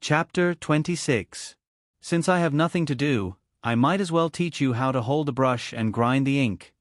Chapter 26. Since I have nothing to do, I might as well teach you how to hold a brush and grind the ink.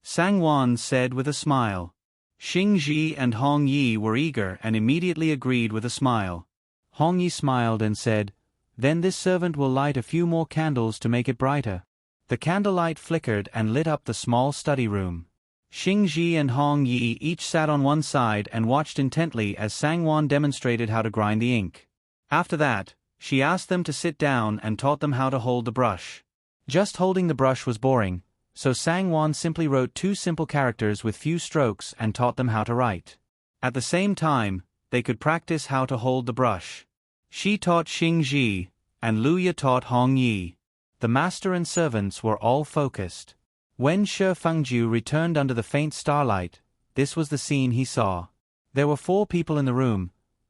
Sangwon said with a smile. Xing Ji and Hong Yi were eager and immediately agreed with a smile. Hong Yi smiled and said, "Then this servant will light a few more candles to make it brighter." The candlelight flickered and lit up the small study room. Xing Ji and Hong Yi each sat on one side and watched intently as Sangwon demonstrated how to grind the ink. After that, she asked them to sit down and taught them how to hold the brush. Just holding the brush was boring, so Sangwon simply wrote 2 simple characters with few strokes and taught them how to write. At the same time, they could practice how to hold the brush. She taught Xing Ji, and Luya taught Hong Yi. The master and servants were all focused. When Shi Fengju returned under the faint starlight, this was the scene he saw. There were 4 people in the room,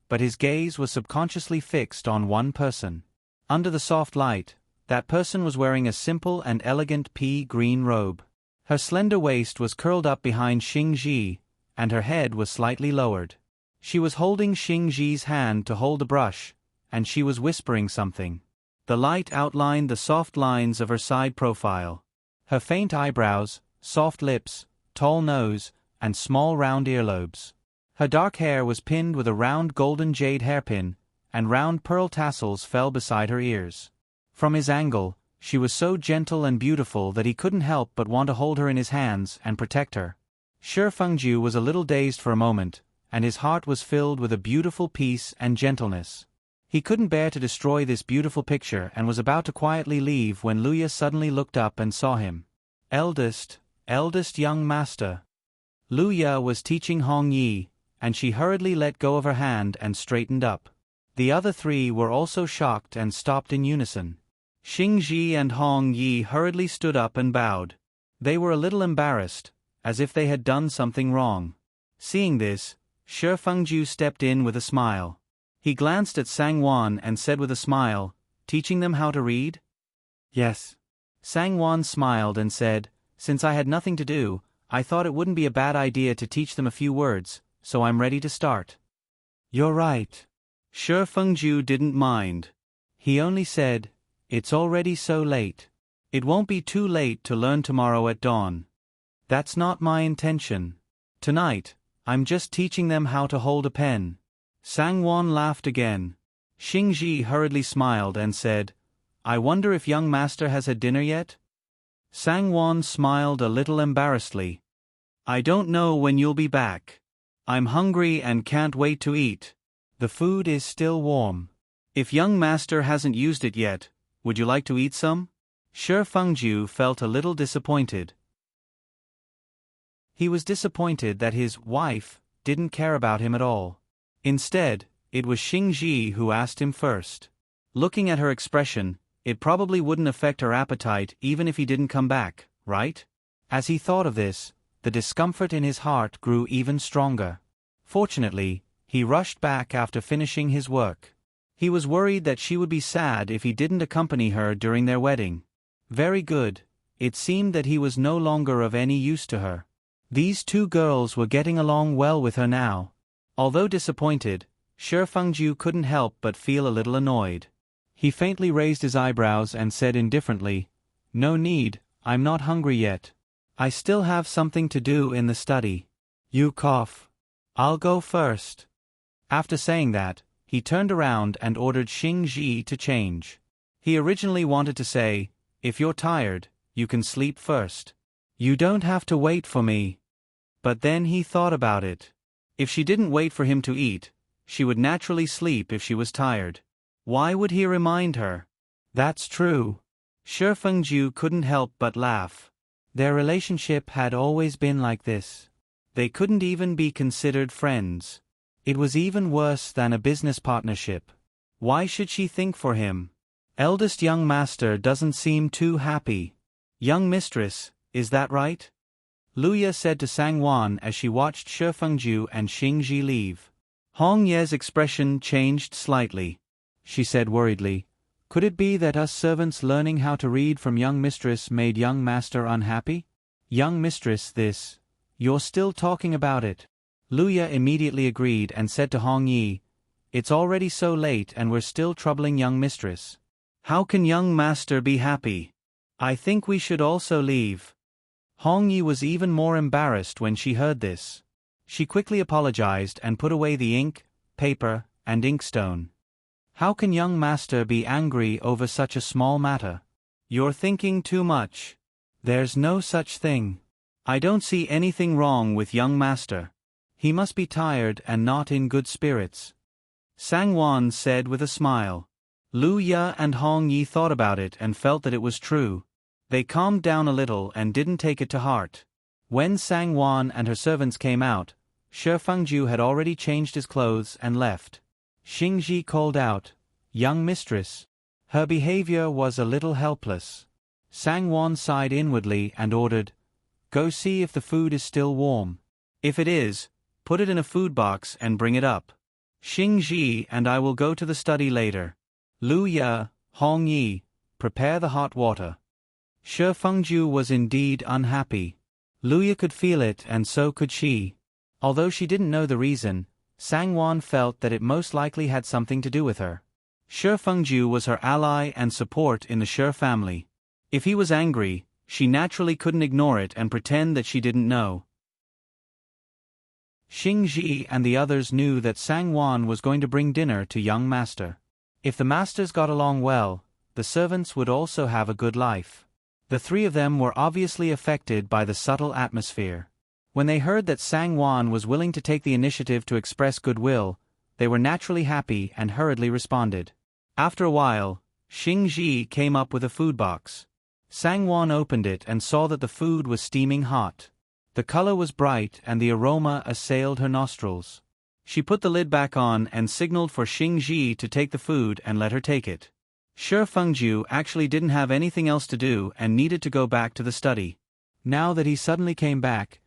but his gaze was subconsciously fixed on one person. Under the soft light, that person was wearing a simple and elegant pea-green robe. Her slender waist was curled up behind Xing Ji, and her head was slightly lowered. She was holding Xing Ji's hand to hold the brush, and she was whispering something. The light outlined the soft lines of her side profile. Her faint eyebrows, soft lips, tall nose, and small round earlobes. Her dark hair was pinned with a round golden jade hairpin, and round pearl tassels fell beside her ears. From his angle, she was so gentle and beautiful that he couldn't help but want to hold her in his hands and protect her. Shi Fengju was a little dazed for a moment, and his heart was filled with a beautiful peace and gentleness. He couldn't bear to destroy this beautiful picture and was about to quietly leave when Luya suddenly looked up and saw him. Eldest young master. Luya was teaching Hong Yi, and she hurriedly let go of her hand and straightened up. The other 3 were also shocked and stopped in unison. Xing Ji and Hong Yi hurriedly stood up and bowed. They were a little embarrassed, as if they had done something wrong. Seeing this, Shi Fengju stepped in with a smile. He glanced at Sangwon and said with a smile, "Teaching them how to read?" "Yes." Sangwon smiled and said, "Since I had nothing to do, I thought it wouldn't be a bad idea to teach them a few words, so I'm ready to start." "You're right." Shi Fengju didn't mind. He only said, "It's already so late. It won't be too late to learn tomorrow at dawn." "That's not my intention. Tonight, I'm just teaching them how to hold a pen." Sangwon laughed again. Xing Ji hurriedly smiled and said, "I wonder if young master has had dinner yet?" Sangwon smiled a little embarrassedly. "I don't know when you'll be back. I'm hungry and can't wait to eat. The food is still warm. If young master hasn't used it yet, would you like to eat some?" Shi Fengju felt a little disappointed. He was disappointed that his wife didn't care about him at all. Instead, it was Xing Ji who asked him first. Looking at her expression, it probably wouldn't affect her appetite even if he didn't come back, right? As he thought of this, the discomfort in his heart grew even stronger. Fortunately, he rushed back after finishing his work. He was worried that she would be sad if he didn't accompany her during their wedding. Very good. It seemed that he was no longer of any use to her. These 2 girls were getting along well with her now. Although disappointed, Shi Fengju couldn't help but feel a little annoyed. He faintly raised his eyebrows and said indifferently, "No need, I'm not hungry yet. I still have something to do in the study." "You cough. I'll go first." After saying that, he turned around and ordered Xing Ji to change. He originally wanted to say, "If you're tired, you can sleep first. You don't have to wait for me." But then he thought about it. If she didn't wait for him to eat, she would naturally sleep if she was tired. Why would he remind her? That's true. Shi Fengju couldn't help but laugh. Their relationship had always been like this. They couldn't even be considered friends. It was even worse than a business partnership. Why should she think for him? Eldest young master doesn't seem too happy. Young mistress, is that right? Luya said to Sangwon as she watched Shi Fengju and Xing Ji leave. Hong Ye's expression changed slightly. She said worriedly, "Could it be that us servants learning how to read from young mistress made young master unhappy?" "Young mistress this. You're still talking about it." Luya immediately agreed and said to Hong Yi, It's already so late and we're still troubling young mistress. How can young master be happy? I think we should also leave. Hong Yi was even more embarrassed when she heard this. She quickly apologized and put away the ink, paper, and inkstone. How can young master be angry over such a small matter? You're thinking too much. There's no such thing. I don't see anything wrong with young master. He must be tired and not in good spirits. Sang-won said with a smile. Lu Ya and Hong Yi thought about it and felt that it was true. They calmed down a little and didn't take it to heart. When Sang-won and her servants came out, Shi Fengju had already changed his clothes and left. Xingji called out, "Young mistress." Her behavior was a little helpless. Sang-won sighed inwardly and ordered, "Go see if the food is still warm. If it is, put it in a food box and bring it up. Xingji and I will go to the study later. Lu Ya, Hong Yi, prepare the hot water." Shi Fengju was indeed unhappy. Lu Ya could feel it and so could she. Although she didn't know the reason, Sang-won felt that it most likely had something to do with her. Shi Fengju was her ally and support in the Shi family. If he was angry, she naturally couldn't ignore it and pretend that she didn't know. Xingji and the others knew that Sang-won was going to bring dinner to young master. If the masters got along well, the servants would also have a good life. The three of them were obviously affected by the subtle atmosphere. When they heard that Sang-won was willing to take the initiative to express goodwill, they were naturally happy and hurriedly responded. After a while, Xingji came up with a food box. Sang-won opened it and saw that the food was steaming hot. The color was bright and the aroma assailed her nostrils. She put the lid back on and signaled for Xingji to take the food and let her take it. Shi Fengju actually didn't have anything else to do and needed to go back to the study. Now that he suddenly came back,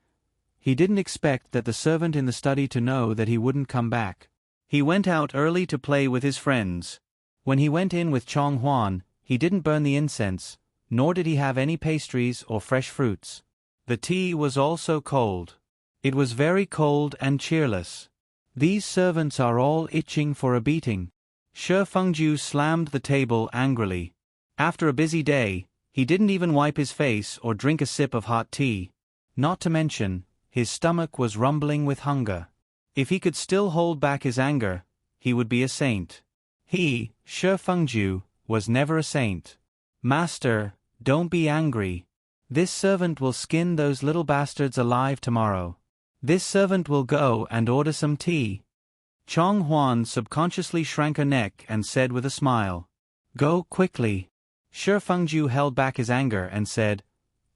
he didn't expect that the servant in the study to know that he wouldn't come back. He went out early to play with his friends. When he went in with Chong Huan, he didn't burn the incense, nor did he have any pastries or fresh fruits. The tea was also cold. It was very cold and cheerless. These servants are all itching for a beating. Shi Fengju slammed the table angrily. After a busy day, he didn't even wipe his face or drink a sip of hot tea. Not to mention, his stomach was rumbling with hunger. If he could still hold back his anger, he would be a saint. He, Shi Fengju, was never a saint. "Master, don't be angry. This servant will skin those little bastards alive tomorrow. This servant will go and order some tea." Chong Huan subconsciously shrank her neck and said with a smile, "Go quickly." Shi Fengju held back his anger and said,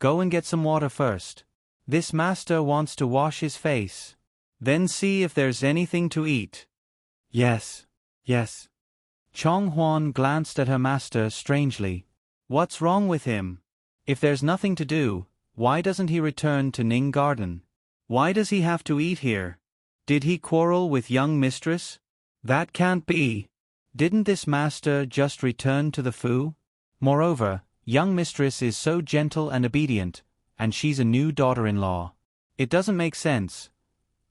"Go and get some water first. This master wants to wash his face. Then see if there's anything to eat." "Yes, yes." Chong Huan glanced at her master strangely. What's wrong with him? If there's nothing to do, why doesn't he return to Ning Garden? Why does he have to eat here? Did he quarrel with young mistress? That can't be. Didn't this master just return to the Fu? Moreover, young mistress is so gentle and obedient, and she's a new daughter-in-law. It doesn't make sense.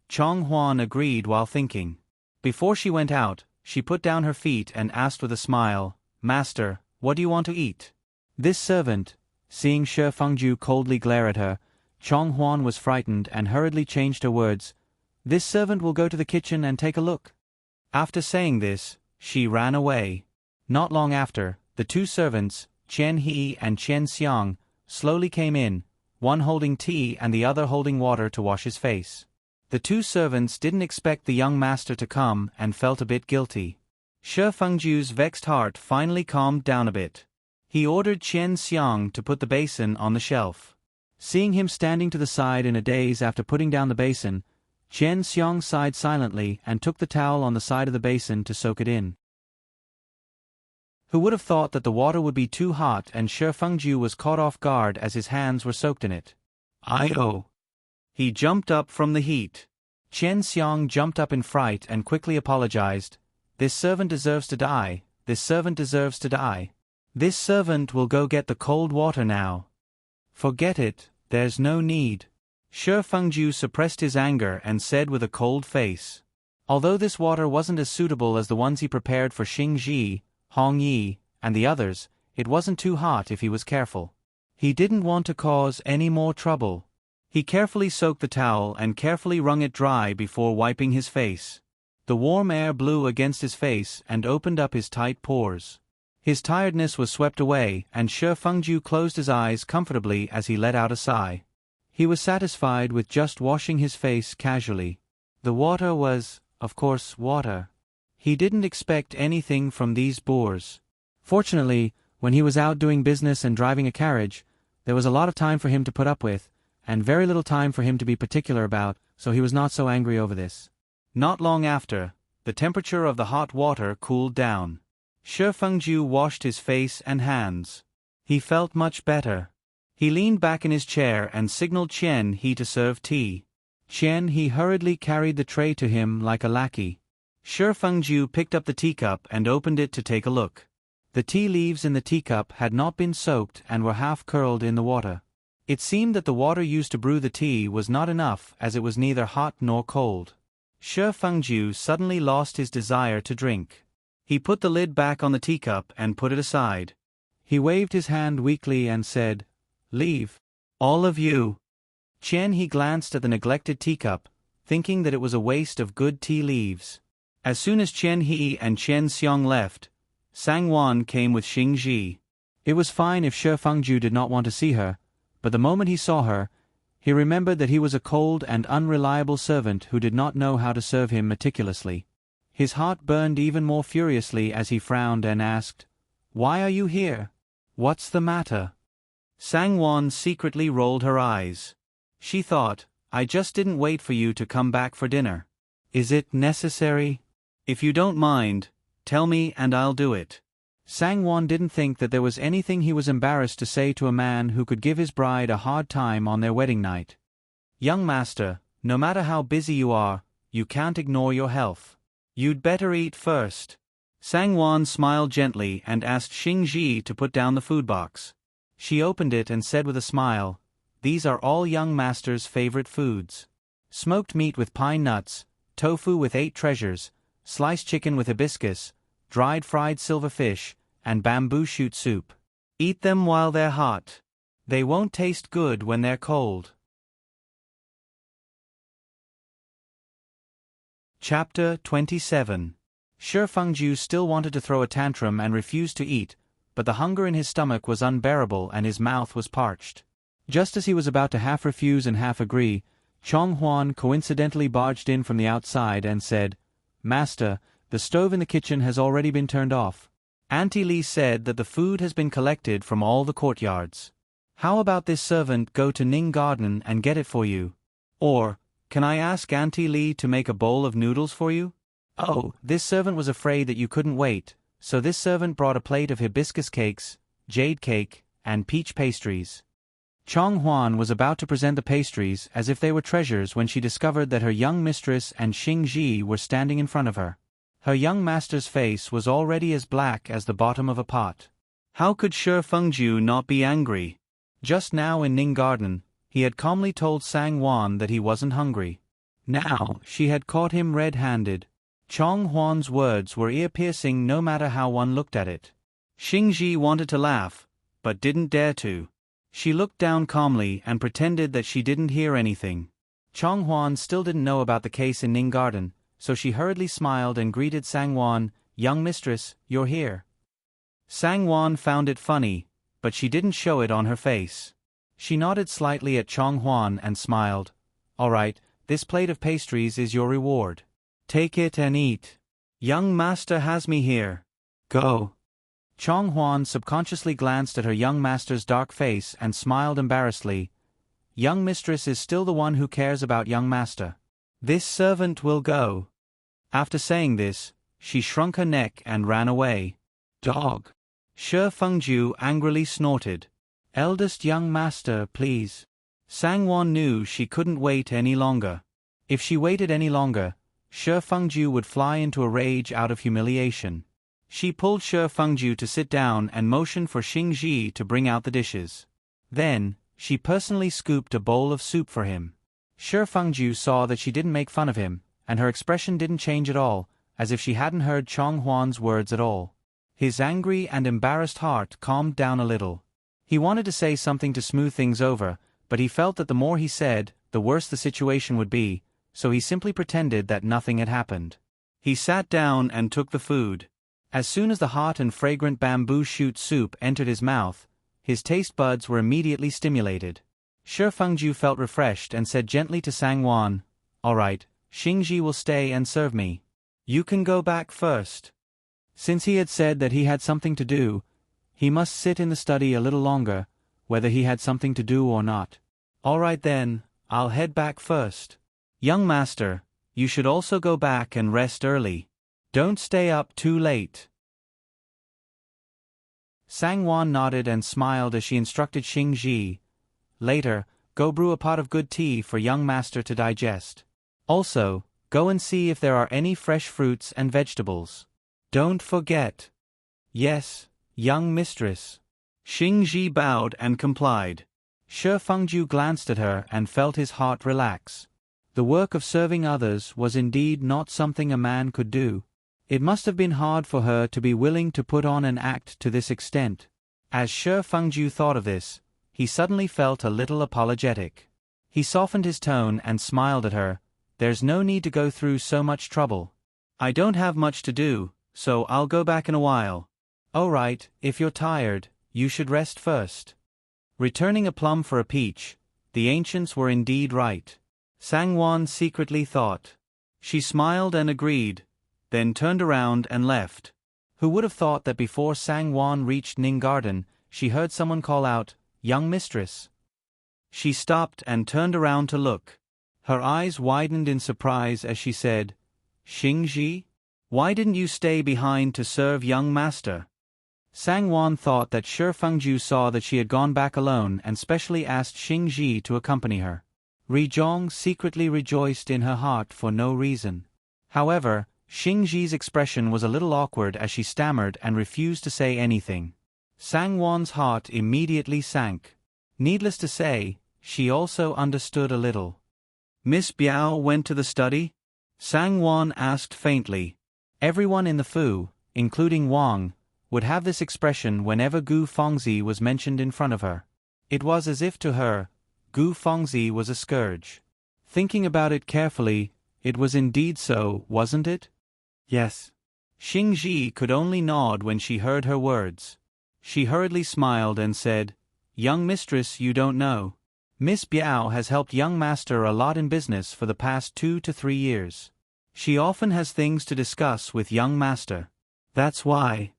Chong Huan agreed while thinking. Before she went out, she put down her feet and asked with a smile, "Master, what do you want to eat?" This servant, seeing Shi Fengju coldly glare at her, Chong Huan was frightened and hurriedly changed her words. "This servant will go to the kitchen and take a look." After saying this, she ran away. Not long after, the two servants, Chen He and Chen Xiang, slowly came in, one holding tea and the other holding water to wash his face. The two servants didn't expect the young master to come and felt a bit guilty. Shi Fengju's vexed heart finally calmed down a bit. He ordered Chen Xiang to put the basin on the shelf. Seeing him standing to the side in a daze after putting down the basin, Chen Xiang sighed silently and took the towel on the side of the basin to soak it in. Who would have thought that the water would be too hot, and Shi Fengju was caught off guard as his hands were soaked in it. "I-oh!" He jumped up from the heat. Chen Xiang jumped up in fright and quickly apologized. "This servant deserves to die. This servant deserves to die. This servant will go get the cold water now." "Forget it, there's no need." Shi Fengju suppressed his anger and said with a cold face, Although this water wasn't as suitable as the ones he prepared for Xing Ji, Hong Yi, and the others, it wasn't too hot if he was careful. He didn't want to cause any more trouble. He carefully soaked the towel and carefully wrung it dry before wiping his face. The warm air blew against his face and opened up his tight pores. His tiredness was swept away, and Shi Fengju closed his eyes comfortably as he let out a sigh. He was satisfied with just washing his face casually. The water was, of course, water. He didn't expect anything from these boors. Fortunately, when he was out doing business and driving a carriage, there was a lot of time for him to put up with, and very little time for him to be particular about, so he was not so angry over this. Not long after, the temperature of the hot water cooled down. Shi Fengju washed his face and hands. He felt much better. He leaned back in his chair and signaled Qian He to serve tea. Qian He hurriedly carried the tray to him like a lackey. Shi Fengju picked up the teacup and opened it to take a look. The tea leaves in the teacup had not been soaked and were half curled in the water. It seemed that the water used to brew the tea was not enough, as it was neither hot nor cold. Shi Fengju suddenly lost his desire to drink. He put the lid back on the teacup and put it aside. He waved his hand weakly and said, "Leave. All of you." Qian He glanced at the neglected teacup, thinking that it was a waste of good tea leaves. As soon as Qian He and Chen Xiong left, Sang Wan came with Xing Ji. It was fine if Shi Fengju did not want to see her, but the moment he saw her, he remembered that he was a cold and unreliable servant who did not know how to serve him meticulously. His heart burned even more furiously as he frowned and asked, "Why are you here? What's the matter?" Sang Wan secretly rolled her eyes. She thought, "I just didn't wait for you to come back for dinner. Is it necessary? If you don't mind, tell me and I'll do it." Sang Wan didn't think that there was anything he was embarrassed to say to a man who could give his bride a hard time on their wedding night. "Young master, no matter how busy you are, you can't ignore your health. You'd better eat first." Sang Wan smiled gently and asked Xing Ji to put down the food box. She opened it and said with a smile, "These are all young master's favorite foods. Smoked meat with pine nuts, tofu with 8 treasures, sliced chicken with hibiscus, dried fried silver fish, and bamboo shoot soup. Eat them while they're hot. They won't taste good when they're cold." Chapter 27. Shi Fengju still wanted to throw a tantrum and refused to eat, but the hunger in his stomach was unbearable and his mouth was parched. Just as he was about to half refuse and half agree, Chong Huan coincidentally barged in from the outside and said, "Master, the stove in the kitchen has already been turned off. Auntie Li said that the food has been collected from all the courtyards. How about this servant go to Ning Garden and get it for you? Or, can I ask Auntie Li to make a bowl of noodles for you?" Oh, this servant was afraid that you couldn't wait, so this servant brought a plate of hibiscus cakes, jade cake, and peach pastries. Chong Huan was about to present the pastries as if they were treasures when she discovered that her young mistress and Xing Ji were standing in front of her. Her young master's face was already as black as the bottom of a pot. How could Shi Fengju not be angry? Just now in Ning Garden, he had calmly told Sang Wan that he wasn't hungry. Now, she had caught him red-handed. Chong Huan's words were ear-piercing no matter how one looked at it. Xing Ji wanted to laugh, but didn't dare to. She looked down calmly and pretended that she didn't hear anything. Chong Huan still didn't know about the case in Ning Garden, so she hurriedly smiled and greeted Sang Wan, "Young mistress, you're here." Sang Wan found it funny, but she didn't show it on her face. She nodded slightly at Chong Huan and smiled. "All right, this plate of pastries is your reward. Take it and eat. Young master has me here. Go." Chong Huan subconsciously glanced at her young master's dark face and smiled embarrassedly. Young mistress is still the one who cares about young master. This servant will go. After saying this, she shrunk her neck and ran away. Dog. Shi Fengju angrily snorted. "Eldest young master, please." Sang Wan knew she couldn't wait any longer. If she waited any longer, Shi Fengju would fly into a rage out of humiliation. She pulled Shi Fengju to sit down and motioned for Xing Ji to bring out the dishes. Then, she personally scooped a bowl of soup for him. Shi Fengju saw that she didn't make fun of him, and her expression didn't change at all, as if she hadn't heard Chong Huan's words at all. His angry and embarrassed heart calmed down a little. He wanted to say something to smooth things over, but he felt that the more he said, the worse the situation would be, so he simply pretended that nothing had happened. He sat down and took the food. As soon as the hot and fragrant bamboo shoot soup entered his mouth, his taste buds were immediately stimulated. Shi Fengju felt refreshed and said gently to Sangwon, "All right, Xingji will stay and serve me. You can go back first." Since he had said that he had something to do, he must sit in the study a little longer, whether he had something to do or not. "All right then, I'll head back first. Young master, you should also go back and rest early. Don't stay up too late." Sangwon nodded and smiled as she instructed Xingji. "Later, go brew a pot of good tea for young master to digest. Also, go and see if there are any fresh fruits and vegetables. Don't forget." "Yes, young mistress." Xingji bowed and complied. Shi Fengju glanced at her and felt his heart relax. The work of serving others was indeed not something a man could do. It must have been hard for her to be willing to put on an act to this extent. As Shi Fengju thought of this, he suddenly felt a little apologetic. He softened his tone and smiled at her. "There's no need to go through so much trouble. I don't have much to do, so I'll go back in a while." "Oh right, if you're tired, you should rest first." Returning a plum for a peach, the ancients were indeed right. Sangwon secretly thought. She smiled and agreed, then turned around and left. Who would have thought that before Sangwon reached Ning Garden, she heard someone call out, "Young mistress." She stopped and turned around to look. Her eyes widened in surprise as she said, "Xingji? Why didn't you stay behind to serve young master?" Sangwon thought that Shi Fengju saw that she had gone back alone and specially asked Xingji to accompany her. Rizhong secretly rejoiced in her heart for no reason. However, Xingji's expression was a little awkward as she stammered and refused to say anything. Sangwon's heart immediately sank. Needless to say, she also understood a little. "Miss Biao went to the study?" Sangwon asked faintly. Everyone in the Fu, including Wang, would have this expression whenever Gu Fengzi was mentioned in front of her. It was as if to her, Gu Fengzi was a scourge. Thinking about it carefully, it was indeed so, wasn't it? Yes. Xingji could only nod when she heard her words. She hurriedly smiled and said, "Young mistress, you don't know. Miss Biao has helped young master a lot in business for the past 2 to 3 years. She often has things to discuss with young master. That's why.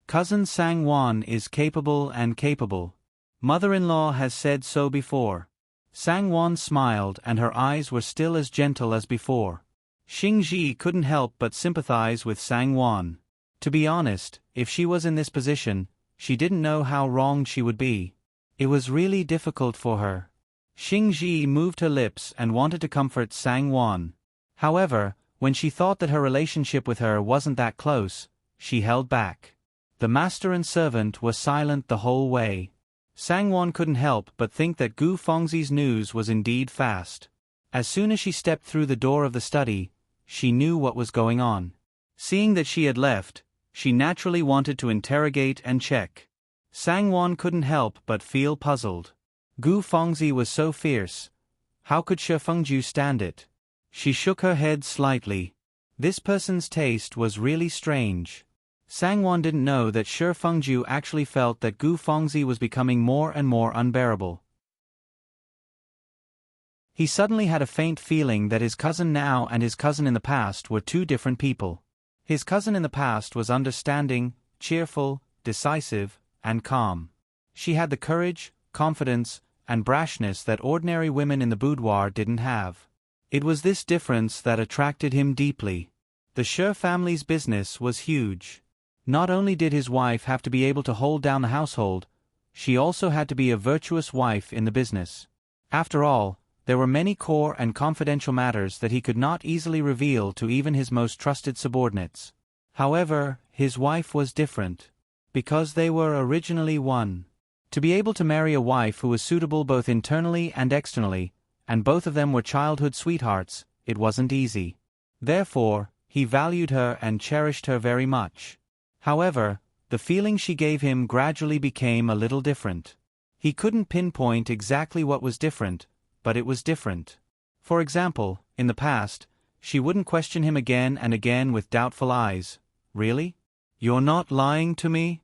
Cousin Sangwon is capable and capable. Mother-in-law has said so before." Sangwon smiled and her eyes were still as gentle as before. Xingji couldn't help but sympathize with Sangwon. To be honest, if she was in this position, she didn't know how wronged she would be. It was really difficult for her. Xingji moved her lips and wanted to comfort Sangwon. However, when she thought that her relationship with her wasn't that close, she held back. The master and servant were silent the whole way. Sangwon couldn't help but think that Gu Fengzi's news was indeed fast. As soon as she stepped through the door of the study, she knew what was going on. Seeing that she had left, she naturally wanted to interrogate and check. Sangwon couldn't help but feel puzzled. Gu Fengzi was so fierce. How could Shi Fengju stand it? She shook her head slightly. This person's taste was really strange. Sangwon didn't know that Shi Fengju actually felt that Gu Fengzi was becoming more and more unbearable. He suddenly had a faint feeling that his cousin now and his cousin in the past were two different people. His cousin in the past was understanding, cheerful, decisive, and calm. She had the courage, confidence, and brashness that ordinary women in the boudoir didn't have. It was this difference that attracted him deeply. The Shi family's business was huge. Not only did his wife have to be able to hold down the household, she also had to be a virtuous wife in the business. After all, there were many core and confidential matters that he could not easily reveal to even his most trusted subordinates. However, his wife was different. Because they were originally one. To be able to marry a wife who was suitable both internally and externally, and both of them were childhood sweethearts, it wasn't easy. Therefore, he valued her and cherished her very much. However, the feeling she gave him gradually became a little different. He couldn't pinpoint exactly what was different, but it was different. For example, in the past, she wouldn't question him again and again with doubtful eyes. Really? You're not lying to me?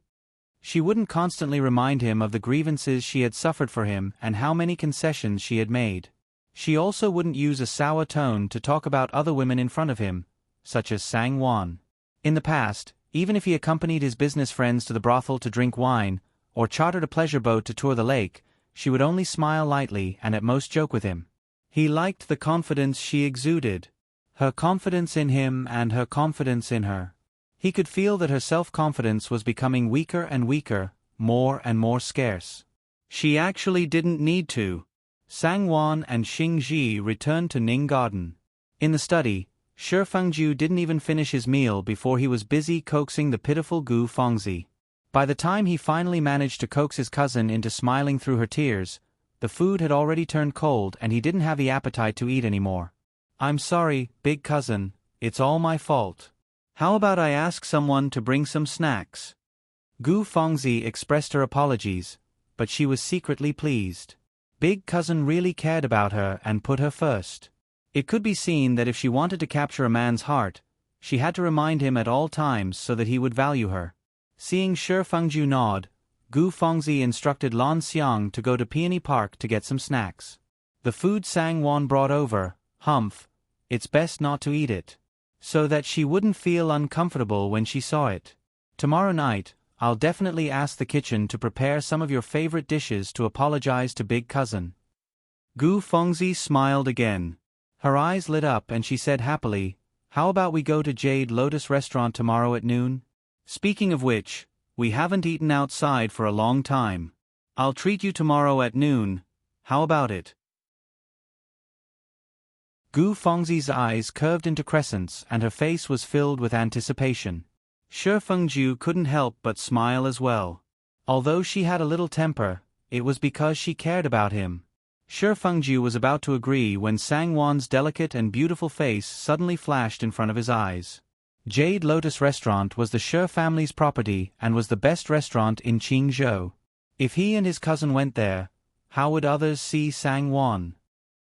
She wouldn't constantly remind him of the grievances she had suffered for him and how many concessions she had made. She also wouldn't use a sour tone to talk about other women in front of him, such as Sang-won. In the past, even if he accompanied his business friends to the brothel to drink wine, or chartered a pleasure boat to tour the lake, she would only smile lightly and at most joke with him. He liked the confidence she exuded. Her confidence in him and her confidence in her. He could feel that her self-confidence was becoming weaker and weaker, more and more scarce. She actually didn't need to. Sang-won and Xing-ji returned to Ning Garden. In the study, Shi Fengju didn't even finish his meal before he was busy coaxing the pitiful Gu Fengzi. By the time he finally managed to coax his cousin into smiling through her tears, the food had already turned cold and he didn't have the appetite to eat anymore. "I'm sorry, big cousin, it's all my fault. How about I ask someone to bring some snacks?" Gu Fengzi expressed her apologies, but she was secretly pleased. Big cousin really cared about her and put her first. It could be seen that if she wanted to capture a man's heart, she had to remind him at all times so that he would value her. Seeing Shi Fengju nod, Gu Fengzi instructed Lan Xiang to go to Peony Park to get some snacks. The food Sang-won brought over, humph, it's best not to eat it, so that she wouldn't feel uncomfortable when she saw it. Tomorrow night, I'll definitely ask the kitchen to prepare some of your favorite dishes to apologize to big cousin. Gu Fengzi smiled again. Her eyes lit up and she said happily, "How about we go to Jade Lotus Restaurant tomorrow at noon? Speaking of which, we haven't eaten outside for a long time. I'll treat you tomorrow at noon, how about it?" Gu Fengzi's eyes curved into crescents and her face was filled with anticipation. Shi Fengju couldn't help but smile as well. Although she had a little temper, it was because she cared about him. Shi Fengju was about to agree when Sang-won's delicate and beautiful face suddenly flashed in front of his eyes. Jade Lotus Restaurant was the Shi family's property and was the best restaurant in Qingzhou. If he and his cousin went there, how would others see Sang-won?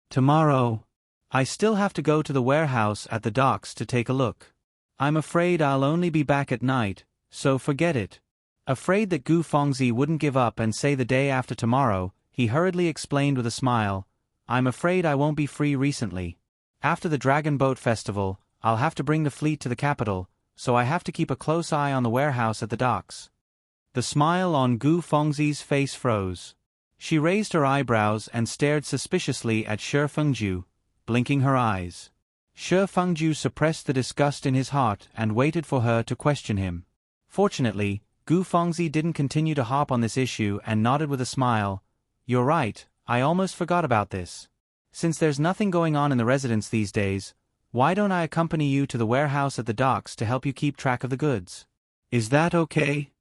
"Tomorrow, I still have to go to the warehouse at the docks to take a look. I'm afraid I'll only be back at night, so forget it." Afraid that Gu Fengzi wouldn't give up and say the day after tomorrow, he hurriedly explained with a smile, "I'm afraid I won't be free recently. After the Dragon Boat Festival, I'll have to bring the fleet to the capital, so I have to keep a close eye on the warehouse at the docks." The smile on Gu Fengzi's face froze. She raised her eyebrows and stared suspiciously at Shi Fengju, blinking her eyes. Shi Fengju suppressed the disgust in his heart and waited for her to question him. Fortunately, Gu Fengzi didn't continue to harp on this issue and nodded with a smile, "You're right, I almost forgot about this. Since there's nothing going on in the residence these days, why don't I accompany you to the warehouse at the docks to help you keep track of the goods? Is that okay?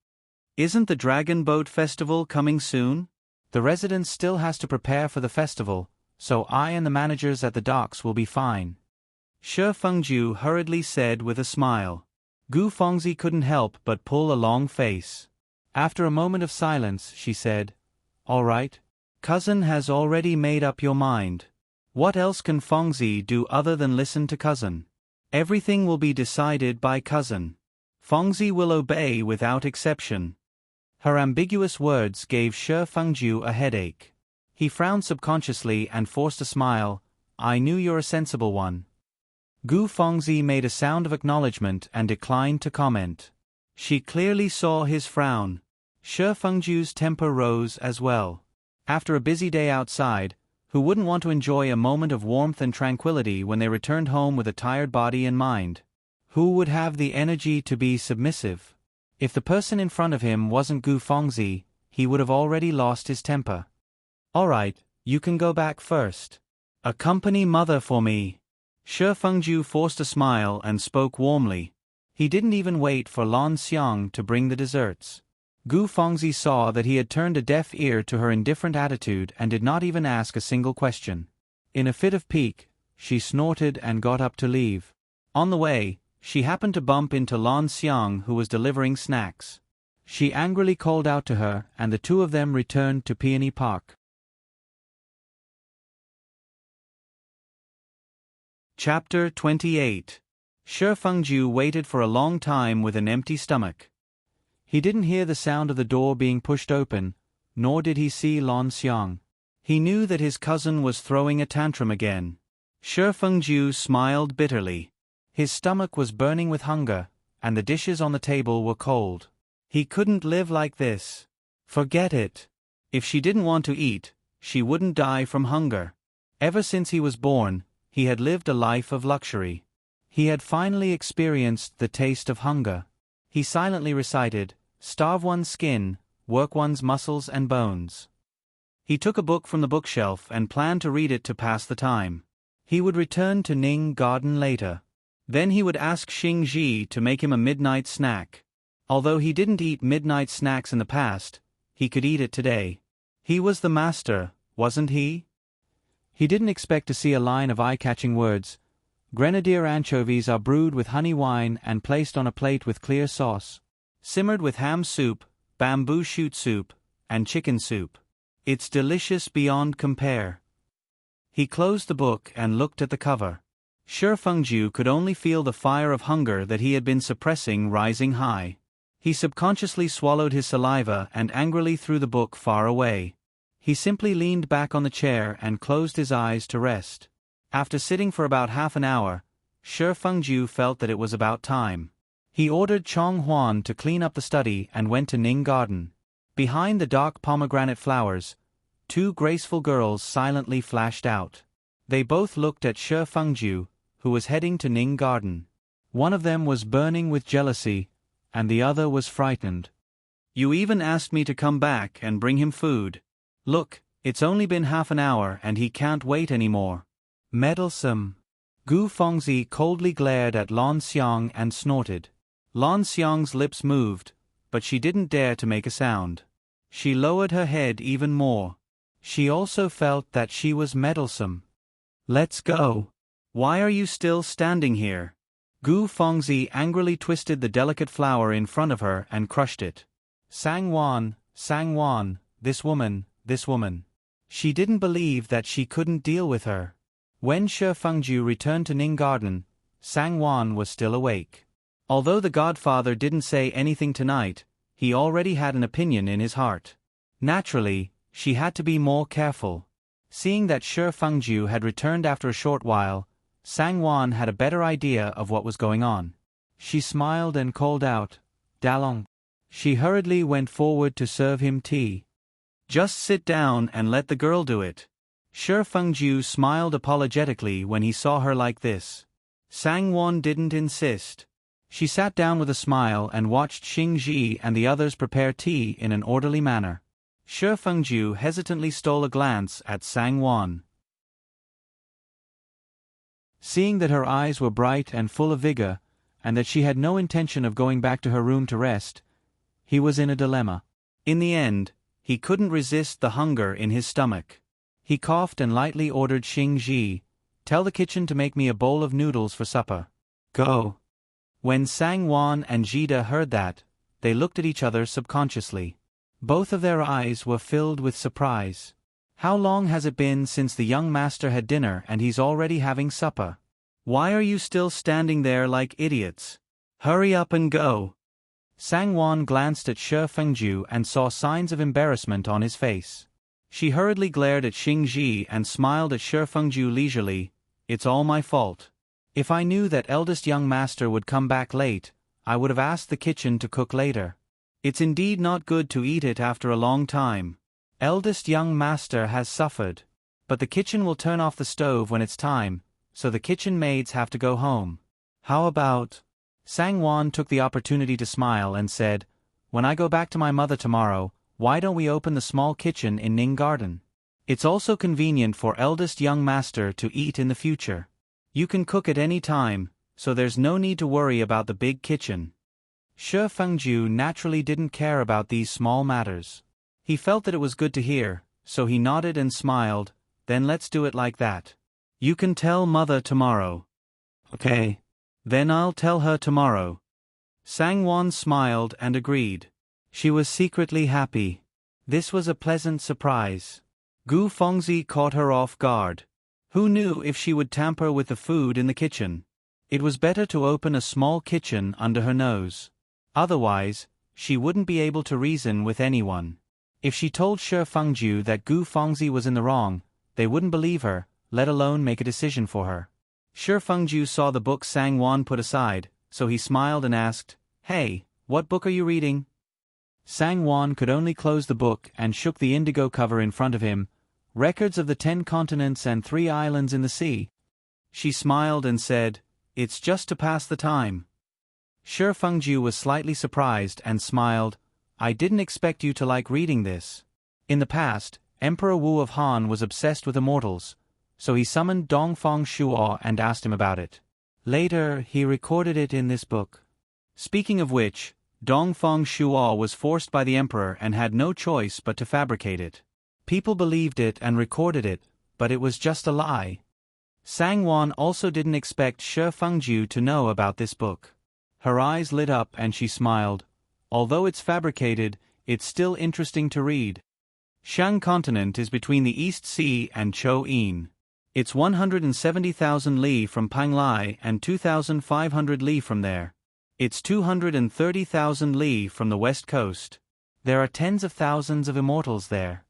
Isn't the Dragon Boat Festival coming soon? The residence still has to prepare for the festival, so I and the managers at the docks will be fine." Shi Fengju hurriedly said with a smile. Gu Fengzi couldn't help but pull a long face. After a moment of silence, she said, "All right. Cousin has already made up your mind. What else can Fengzi do other than listen to cousin? Everything will be decided by cousin. Fengzi will obey without exception." Her ambiguous words gave Shi Fengju a headache. He frowned subconsciously and forced a smile, "I knew you're a sensible one." Gu Fengzi made a sound of acknowledgement and declined to comment. She clearly saw his frown. Shi Fengju's temper rose as well. After a busy day outside, who wouldn't want to enjoy a moment of warmth and tranquility when they returned home with a tired body and mind? Who would have the energy to be submissive? If the person in front of him wasn't Gu Fengzi, he would have already lost his temper. "All right, you can go back first. Accompany mother for me." Shi Fengju forced a smile and spoke warmly. He didn't even wait for Lan Xiang to bring the desserts. Gu Fengzi saw that he had turned a deaf ear to her indifferent attitude and did not even ask a single question. In a fit of pique, she snorted and got up to leave. On the way, she happened to bump into Lan Xiang, who was delivering snacks. She angrily called out to her, and the two of them returned to Peony Park. Chapter 28. Shi Fengju waited for a long time with an empty stomach. He didn't hear the sound of the door being pushed open, nor did he see Lan Xiang. He knew that his cousin was throwing a tantrum again. Shi Fengju smiled bitterly. His stomach was burning with hunger, and the dishes on the table were cold. He couldn't live like this. Forget it. If she didn't want to eat, she wouldn't die from hunger. Ever since he was born, he had lived a life of luxury. He had finally experienced the taste of hunger. He silently recited, "Starve one's skin, work one's muscles and bones." He took a book from the bookshelf and planned to read it to pass the time. He would return to Ning Garden later. Then he would ask Xing Ji to make him a midnight snack. Although he didn't eat midnight snacks in the past, he could eat it today. He was the master, wasn't he? He didn't expect to see a line of eye-catching words. Grenadier anchovies are brewed with honey wine and placed on a plate with clear sauce. Simmered with ham soup, bamboo shoot soup, and chicken soup. It's delicious beyond compare. He closed the book and looked at the cover. Shi Fengju could only feel the fire of hunger that he had been suppressing rising high. He subconsciously swallowed his saliva and angrily threw the book far away. He simply leaned back on the chair and closed his eyes to rest. After sitting for about half an hour, Shi Fengju felt that it was about time. He ordered Chong Huan to clean up the study and went to Ning Garden. Behind the dark pomegranate flowers, two graceful girls silently flashed out. They both looked at Shi Fengju, who was heading to Ning Garden. One of them was burning with jealousy, and the other was frightened. "You even asked me to come back and bring him food. Look, it's only been half an hour and he can't wait anymore." Meddlesome. Gu Fengzi coldly glared at Lan Xiang and snorted. Lan Xiang's lips moved, but she didn't dare to make a sound. She lowered her head even more. She also felt that she was meddlesome. "Let's go. Why are you still standing here?" Gu Fengzi angrily twisted the delicate flower in front of her and crushed it. Sang Wan, this woman. She didn't believe that she couldn't deal with her. When Shi Fengju returned to Ning Garden, Sang Wan was still awake. Although the godfather didn't say anything tonight, he already had an opinion in his heart. Naturally, she had to be more careful. Seeing that Shi Fengju had returned after a short while, Sang Wan had a better idea of what was going on. She smiled and called out, "Dalong." She hurriedly went forward to serve him tea. "Just sit down and let the girl do it." Shi Fengju smiled apologetically when he saw her like this. Sang Wan didn't insist. She sat down with a smile and watched Xing Ji and the others prepare tea in an orderly manner. Shi Fengju hesitantly stole a glance at Sang Wan. Seeing that her eyes were bright and full of vigor, and that she had no intention of going back to her room to rest, he was in a dilemma. In the end, he couldn't resist the hunger in his stomach. He coughed and lightly ordered Xing Ji, "Tell the kitchen to make me a bowl of noodles for supper." "Go." When Sang Wan and Jida heard that, they looked at each other subconsciously. Both of their eyes were filled with surprise. How long has it been since the young master had dinner and he's already having supper? Why are you still standing there like idiots? Hurry up and go. Sang Wan glanced at Shi Fengju and saw signs of embarrassment on his face. She hurriedly glared at Xing Ji and smiled at Shi Fengju leisurely. "It's all my fault. If I knew that eldest young master would come back late, I would have asked the kitchen to cook later. It's indeed not good to eat it after a long time. Eldest young master has suffered. But the kitchen will turn off the stove when it's time, so the kitchen maids have to go home. How about—" Sang Wan took the opportunity to smile and said, "When I go back to my mother tomorrow, why don't we open the small kitchen in Ning Garden? It's also convenient for eldest young master to eat in the future. You can cook at any time, so there's no need to worry about the big kitchen." Shi Fengju naturally didn't care about these small matters. He felt that it was good to hear, so he nodded and smiled. "Then let's do it like that. You can tell mother tomorrow." "Okay." Then I'll tell her tomorrow. Sangwon smiled and agreed. She was secretly happy. This was a pleasant surprise. Gu Fengzi caught her off guard. Who knew if she would tamper with the food in the kitchen? It was better to open a small kitchen under her nose. Otherwise, she wouldn't be able to reason with anyone. If she told Shi Fengju that Gu Fengzi was in the wrong, they wouldn't believe her, let alone make a decision for her. Shi Fengju saw the book Sangwon put aside, so he smiled and asked, "Hey, what book are you reading?" Sangwon could only close the book and shook the indigo cover in front of him. Records of the 10 continents and 3 islands in the sea. She smiled and said, "It's just to pass the time." Shi Fengju was slightly surprised and smiled. "I didn't expect you to like reading this." In the past, Emperor Wu of Han was obsessed with immortals, so he summoned Dongfang Shuo and asked him about it. Later, he recorded it in this book. Speaking of which, Dongfang Shuo was forced by the emperor and had no choice but to fabricate it. People believed it and recorded it, but it was just a lie. Sangwon also didn't expect Shi Fengju to know about this book. Her eyes lit up and she smiled. Although it's fabricated, it's still interesting to read. Shang continent is between the East Sea and Chou-in. It's 170,000 li from Panglai and 2,500 li from there. It's 230,000 li from the west coast. There are tens of thousands of immortals there.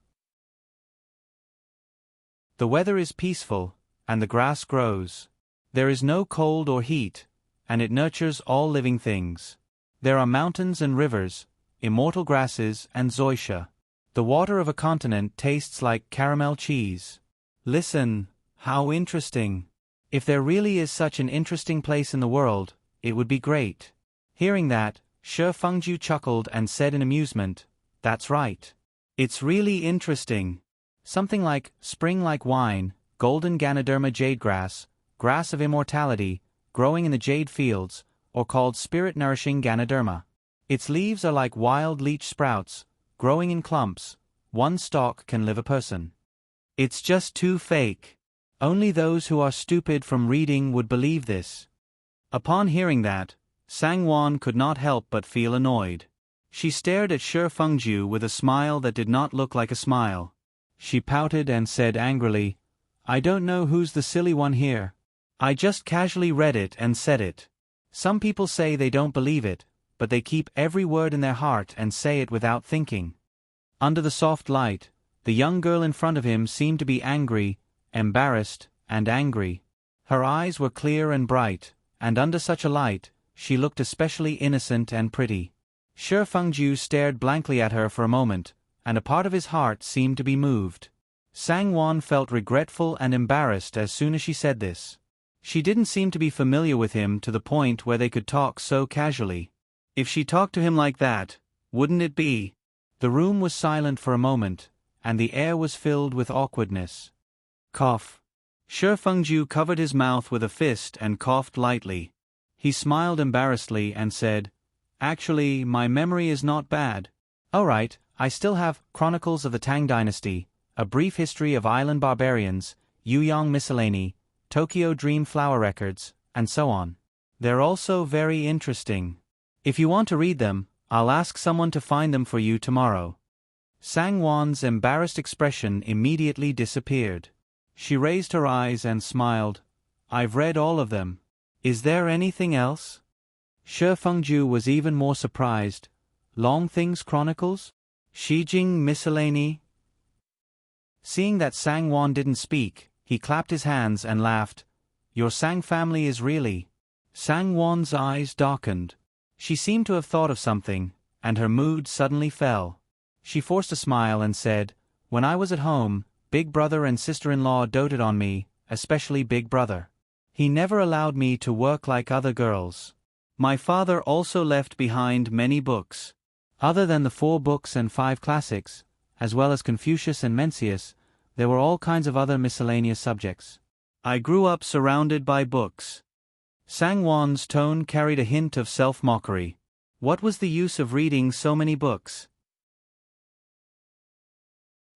The weather is peaceful, and the grass grows. There is no cold or heat, and it nurtures all living things. There are mountains and rivers, immortal grasses and zoysia. The water of a continent tastes like caramel cheese. Listen, how interesting. If there really is such an interesting place in the world, it would be great. Hearing that, Shi Fengju chuckled and said in amusement, "That's right. It's really interesting. Something like spring like wine, golden Ganoderma jade grass of immortality, growing in the jade fields, or called spirit-nourishing Ganoderma. Its leaves are like wild leech sprouts, growing in clumps. One stalk can live a person. It's just too fake. Only those who are stupid from reading would believe this." Upon hearing that, Sangwon could not help but feel annoyed. She stared at Shi Fengju with a smile that did not look like a smile. She pouted and said angrily, "I don't know who's the silly one here. I just casually read it and said it. Some people say they don't believe it, but they keep every word in their heart and say it without thinking." Under the soft light, the young girl in front of him seemed to be angry, embarrassed, and angry. Her eyes were clear and bright, and under such a light, she looked especially innocent and pretty. Shi Fengju stared blankly at her for a moment, and a part of his heart seemed to be moved. Sangwon felt regretful and embarrassed as soon as she said this. She didn't seem to be familiar with him to the point where they could talk so casually. If she talked to him like that, wouldn't it be? The room was silent for a moment, and the air was filled with awkwardness. Cough. Shi Fengju covered his mouth with a fist and coughed lightly. He smiled embarrassedly and said, "Actually, my memory is not bad. All right, I still have Chronicles of the Tang Dynasty, A Brief History of Island Barbarians, Yuyang Miscellany, Tokyo Dream Flower Records, and so on. They're also very interesting. If you want to read them, I'll ask someone to find them for you tomorrow." Sangwon's embarrassed expression immediately disappeared. She raised her eyes and smiled. "I've read all of them. Is there anything else?" Shi Fengju was even more surprised. "Long Things Chronicles? Shijing Miscellany?" Seeing that Sangwon didn't speak, he clapped his hands and laughed. "Your Sang family is really—" Sangwon's eyes darkened. She seemed to have thought of something, and her mood suddenly fell. She forced a smile and said, "When I was at home, Big Brother and sister-in-law doted on me, especially Big Brother. He never allowed me to work like other girls. My father also left behind many books. Other than the 4 books and 5 classics, as well as Confucius and Mencius, there were all kinds of other miscellaneous subjects. I grew up surrounded by books." Sangwon's tone carried a hint of self-mockery. What was the use of reading so many books?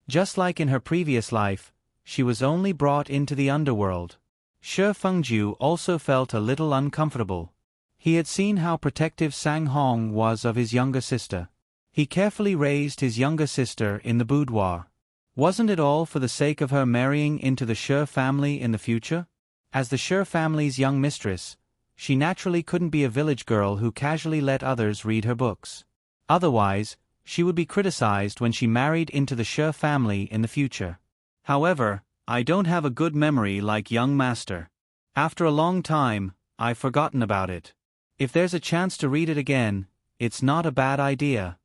Just like in her previous life, she was only brought into the underworld. Shi Fengju also felt a little uncomfortable. He had seen how protective Sang Hong was of his younger sister. He carefully raised his younger sister in the boudoir. Wasn't it all for the sake of her marrying into the Shi family in the future? As the Shi family's young mistress, she naturally couldn't be a village girl who casually let others read her books. Otherwise, she would be criticized when she married into the Shi family in the future. However, I don't have a good memory like young master. After a long time, I've forgotten about it. If there's a chance to read it again, it's not a bad idea.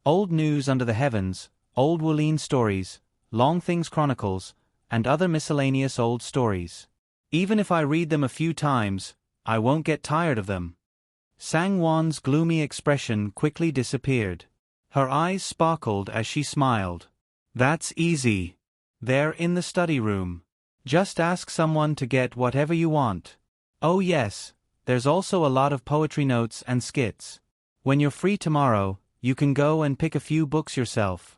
Old News Under the Heavens, Old Wulin Stories, Long Things Chronicles, and other miscellaneous old stories. Even if I read them a few times, I won't get tired of them. Sang Wan's gloomy expression quickly disappeared. Her eyes sparkled as she smiled. That's easy. They're in the study room. Just ask someone to get whatever you want. Oh yes, there's also a lot of poetry notes and skits. When you're free tomorrow, you can go and pick a few books yourself.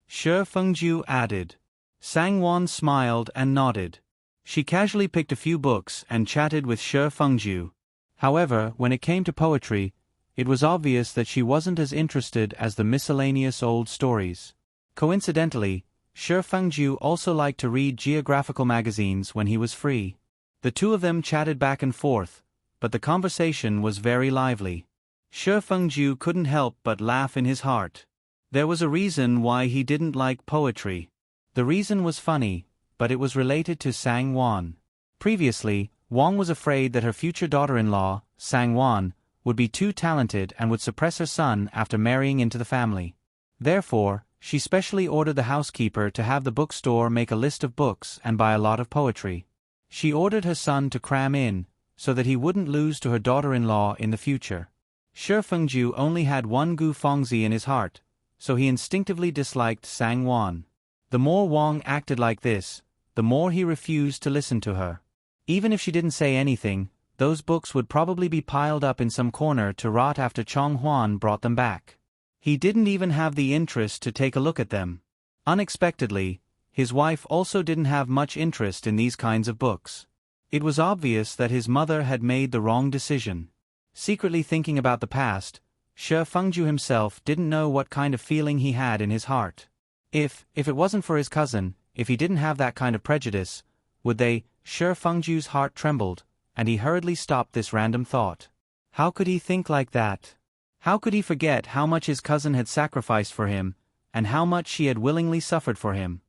Shi Fengju added. Sang Wan smiled and nodded. She casually picked a few books and chatted with Shi Fengju. However, when it came to poetry, it was obvious that she wasn't as interested as the miscellaneous old stories. Coincidentally, Shi Fengju also liked to read geographical magazines when he was free. The two of them chatted back and forth, but the conversation was very lively. Shi Fengju couldn't help but laugh in his heart. There was a reason why he didn't like poetry. The reason was funny, but it was related to Sang Wan. Previously, Wang was afraid that her future daughter-in-law, Sang Wan, would be too talented and would suppress her son after marrying into the family. Therefore, she specially ordered the housekeeper to have the bookstore make a list of books and buy a lot of poetry. She ordered her son to cram in, so that he wouldn't lose to her daughter-in-law in the future. Shi Fengju only had one Gu Fengzi in his heart, so he instinctively disliked Sang Wan. The more Wang acted like this, the more he refused to listen to her. Even if she didn't say anything, those books would probably be piled up in some corner to rot after Chong Huan brought them back. He didn't even have the interest to take a look at them. Unexpectedly, his wife also didn't have much interest in these kinds of books. It was obvious that his mother had made the wrong decision. Secretly thinking about the past, Shi Fengju himself didn't know what kind of feeling he had in his heart. If it wasn't for his cousin, if he didn't have that kind of prejudice, would they? Shi Fengju's heart trembled, and he hurriedly stopped this random thought. How could he think like that? How could he forget how much his cousin had sacrificed for him, and how much she had willingly suffered for him?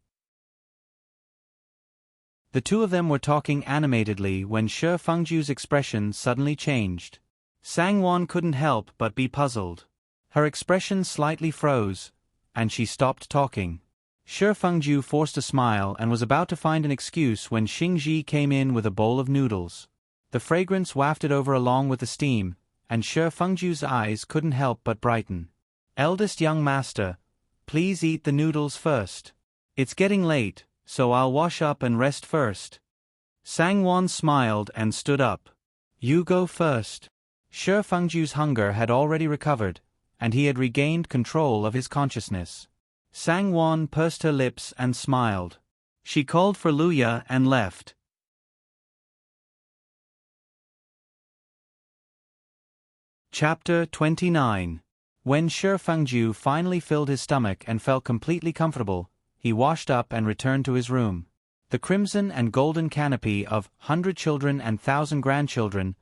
The two of them were talking animatedly when Shi Fengju's expression suddenly changed. Sang Wan couldn't help but be puzzled. Her expression slightly froze, and she stopped talking. Shi Fengju forced a smile and was about to find an excuse when Xing Ji came in with a bowl of noodles. The fragrance wafted over along with the steam, and Shi Fengju's eyes couldn't help but brighten. Eldest young master, please eat the noodles first. It's getting late, so I'll wash up and rest first. Sang Wan smiled and stood up. You go first. Shi Fengju's hunger had already recovered, and he had regained control of his consciousness. Sang Wan pursed her lips and smiled. She called for Luya and left. Chapter 29. When Shi Fengju finally filled his stomach and felt completely comfortable, he washed up and returned to his room. The crimson and golden canopy of 100 children and 1,000 grandchildren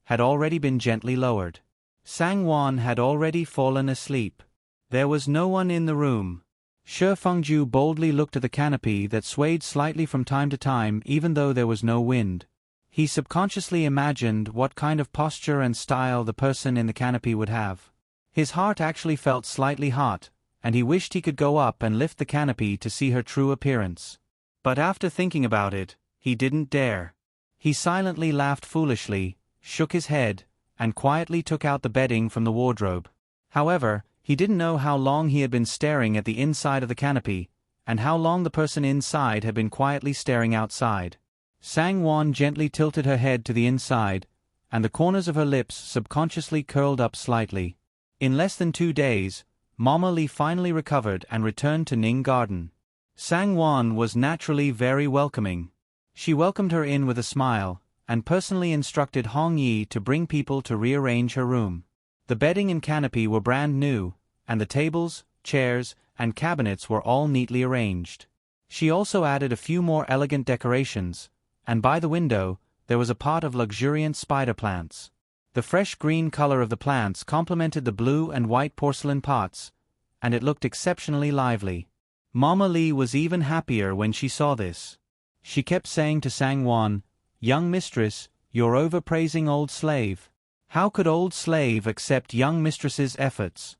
had already been gently lowered. Sang Wan had already fallen asleep. There was no one in the room. Shi Fengju boldly looked at the canopy that swayed slightly from time to time even though there was no wind. He subconsciously imagined what kind of posture and style the person in the canopy would have. His heart actually felt slightly hot, and he wished he could go up and lift the canopy to see her true appearance. But after thinking about it, he didn't dare. He silently laughed foolishly, shook his head, and quietly took out the bedding from the wardrobe. However, he didn't know how long he had been staring at the inside of the canopy, and how long the person inside had been quietly staring outside. Sang Wan gently tilted her head to the inside, and the corners of her lips subconsciously curled up slightly. In less than 2 days, Mama Li finally recovered and returned to Ning Garden. Sang Wan was naturally very welcoming. She welcomed her in with a smile, and personally instructed Hong Yi to bring people to rearrange her room. The bedding and canopy were brand new, and the tables, chairs, and cabinets were all neatly arranged. She also added a few more elegant decorations, and by the window, there was a pot of luxuriant spider plants. The fresh green color of the plants complemented the blue and white porcelain pots, and it looked exceptionally lively. Mama Li was even happier when she saw this. She kept saying to Sangwon, "Young mistress, you're overpraising old slave. How could old slave accept young mistress's efforts?"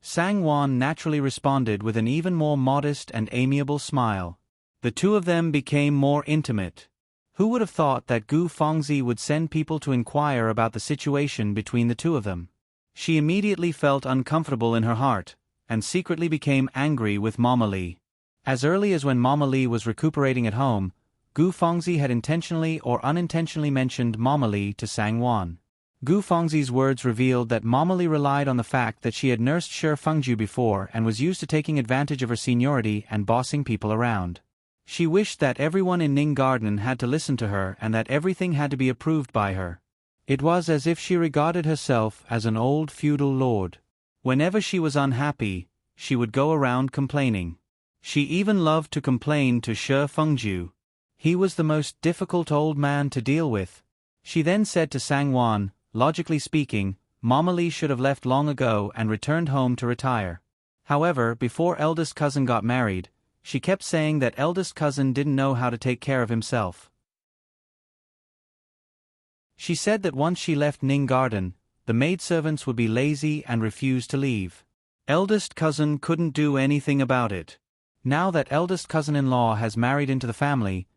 Sangwon naturally responded with an even more modest and amiable smile. The two of them became more intimate. Who would have thought that Gu Fengzi would send people to inquire about the situation between the two of them? She immediately felt uncomfortable in her heart, and secretly became angry with Mama Li. As early as when Mama Li was recuperating at home, Gu Fengzi had intentionally or unintentionally mentioned Mama Li to Sangwon. Gu Fengzi's words revealed that Mama Li relied on the fact that she had nursed Shi Fengju before and was used to taking advantage of her seniority and bossing people around. She wished that everyone in Ning Garden had to listen to her and that everything had to be approved by her. It was as if she regarded herself as an old feudal lord. Whenever she was unhappy, she would go around complaining. She even loved to complain to Shi Fengju. He was the most difficult old man to deal with. She then said to Sangwon, "Logically speaking, Mama Li should have left long ago and returned home to retire." However, before eldest cousin got married, she kept saying that eldest cousin didn't know how to take care of himself. She said that once she left Ning Garden, the maidservants would be lazy and refuse to leave. Eldest cousin couldn't do anything about it. Now that eldest cousin-in-law has married into the family,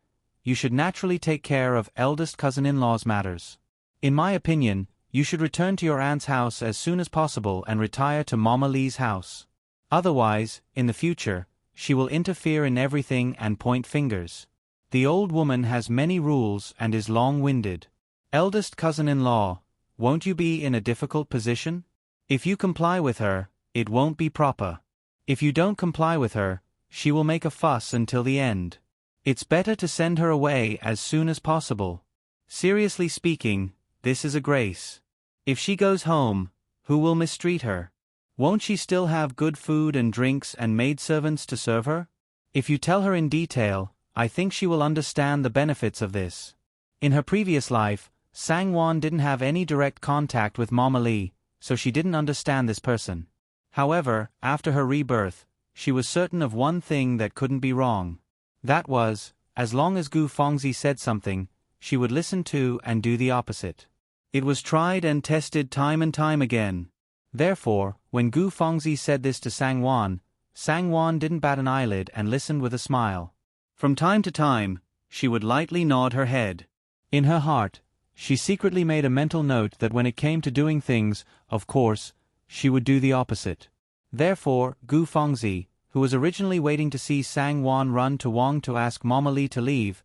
you should naturally take care of eldest cousin-in-law's matters. In my opinion, you should return to your aunt's house as soon as possible and retire to Mama Li's house. Otherwise, in the future, she will interfere in everything and point fingers. The old woman has many rules and is long-winded. Eldest cousin-in-law, won't you be in a difficult position? If you comply with her, it won't be proper. If you don't comply with her, she will make a fuss until the end. It's better to send her away as soon as possible. Seriously speaking, this is a grace. If she goes home, who will mistreat her? Won't she still have good food and drinks and maidservants to serve her? If you tell her in detail, I think she will understand the benefits of this. In her previous life, Sangwon didn't have any direct contact with Mama Li, so she didn't understand this person. However, after her rebirth, she was certain of one thing that couldn't be wrong. That was, as long as Gu Fengzi said something, she would listen to and do the opposite. It was tried and tested time and time again. Therefore, when Gu Fengzi said this to Sangwon, Sangwon didn't bat an eyelid and listened with a smile. From time to time, she would lightly nod her head. In her heart, she secretly made a mental note that when it came to doing things, of course, she would do the opposite. Therefore, Gu Fengzi, who was originally waiting to see Sangwon run to Wang to ask Mama Li to leave,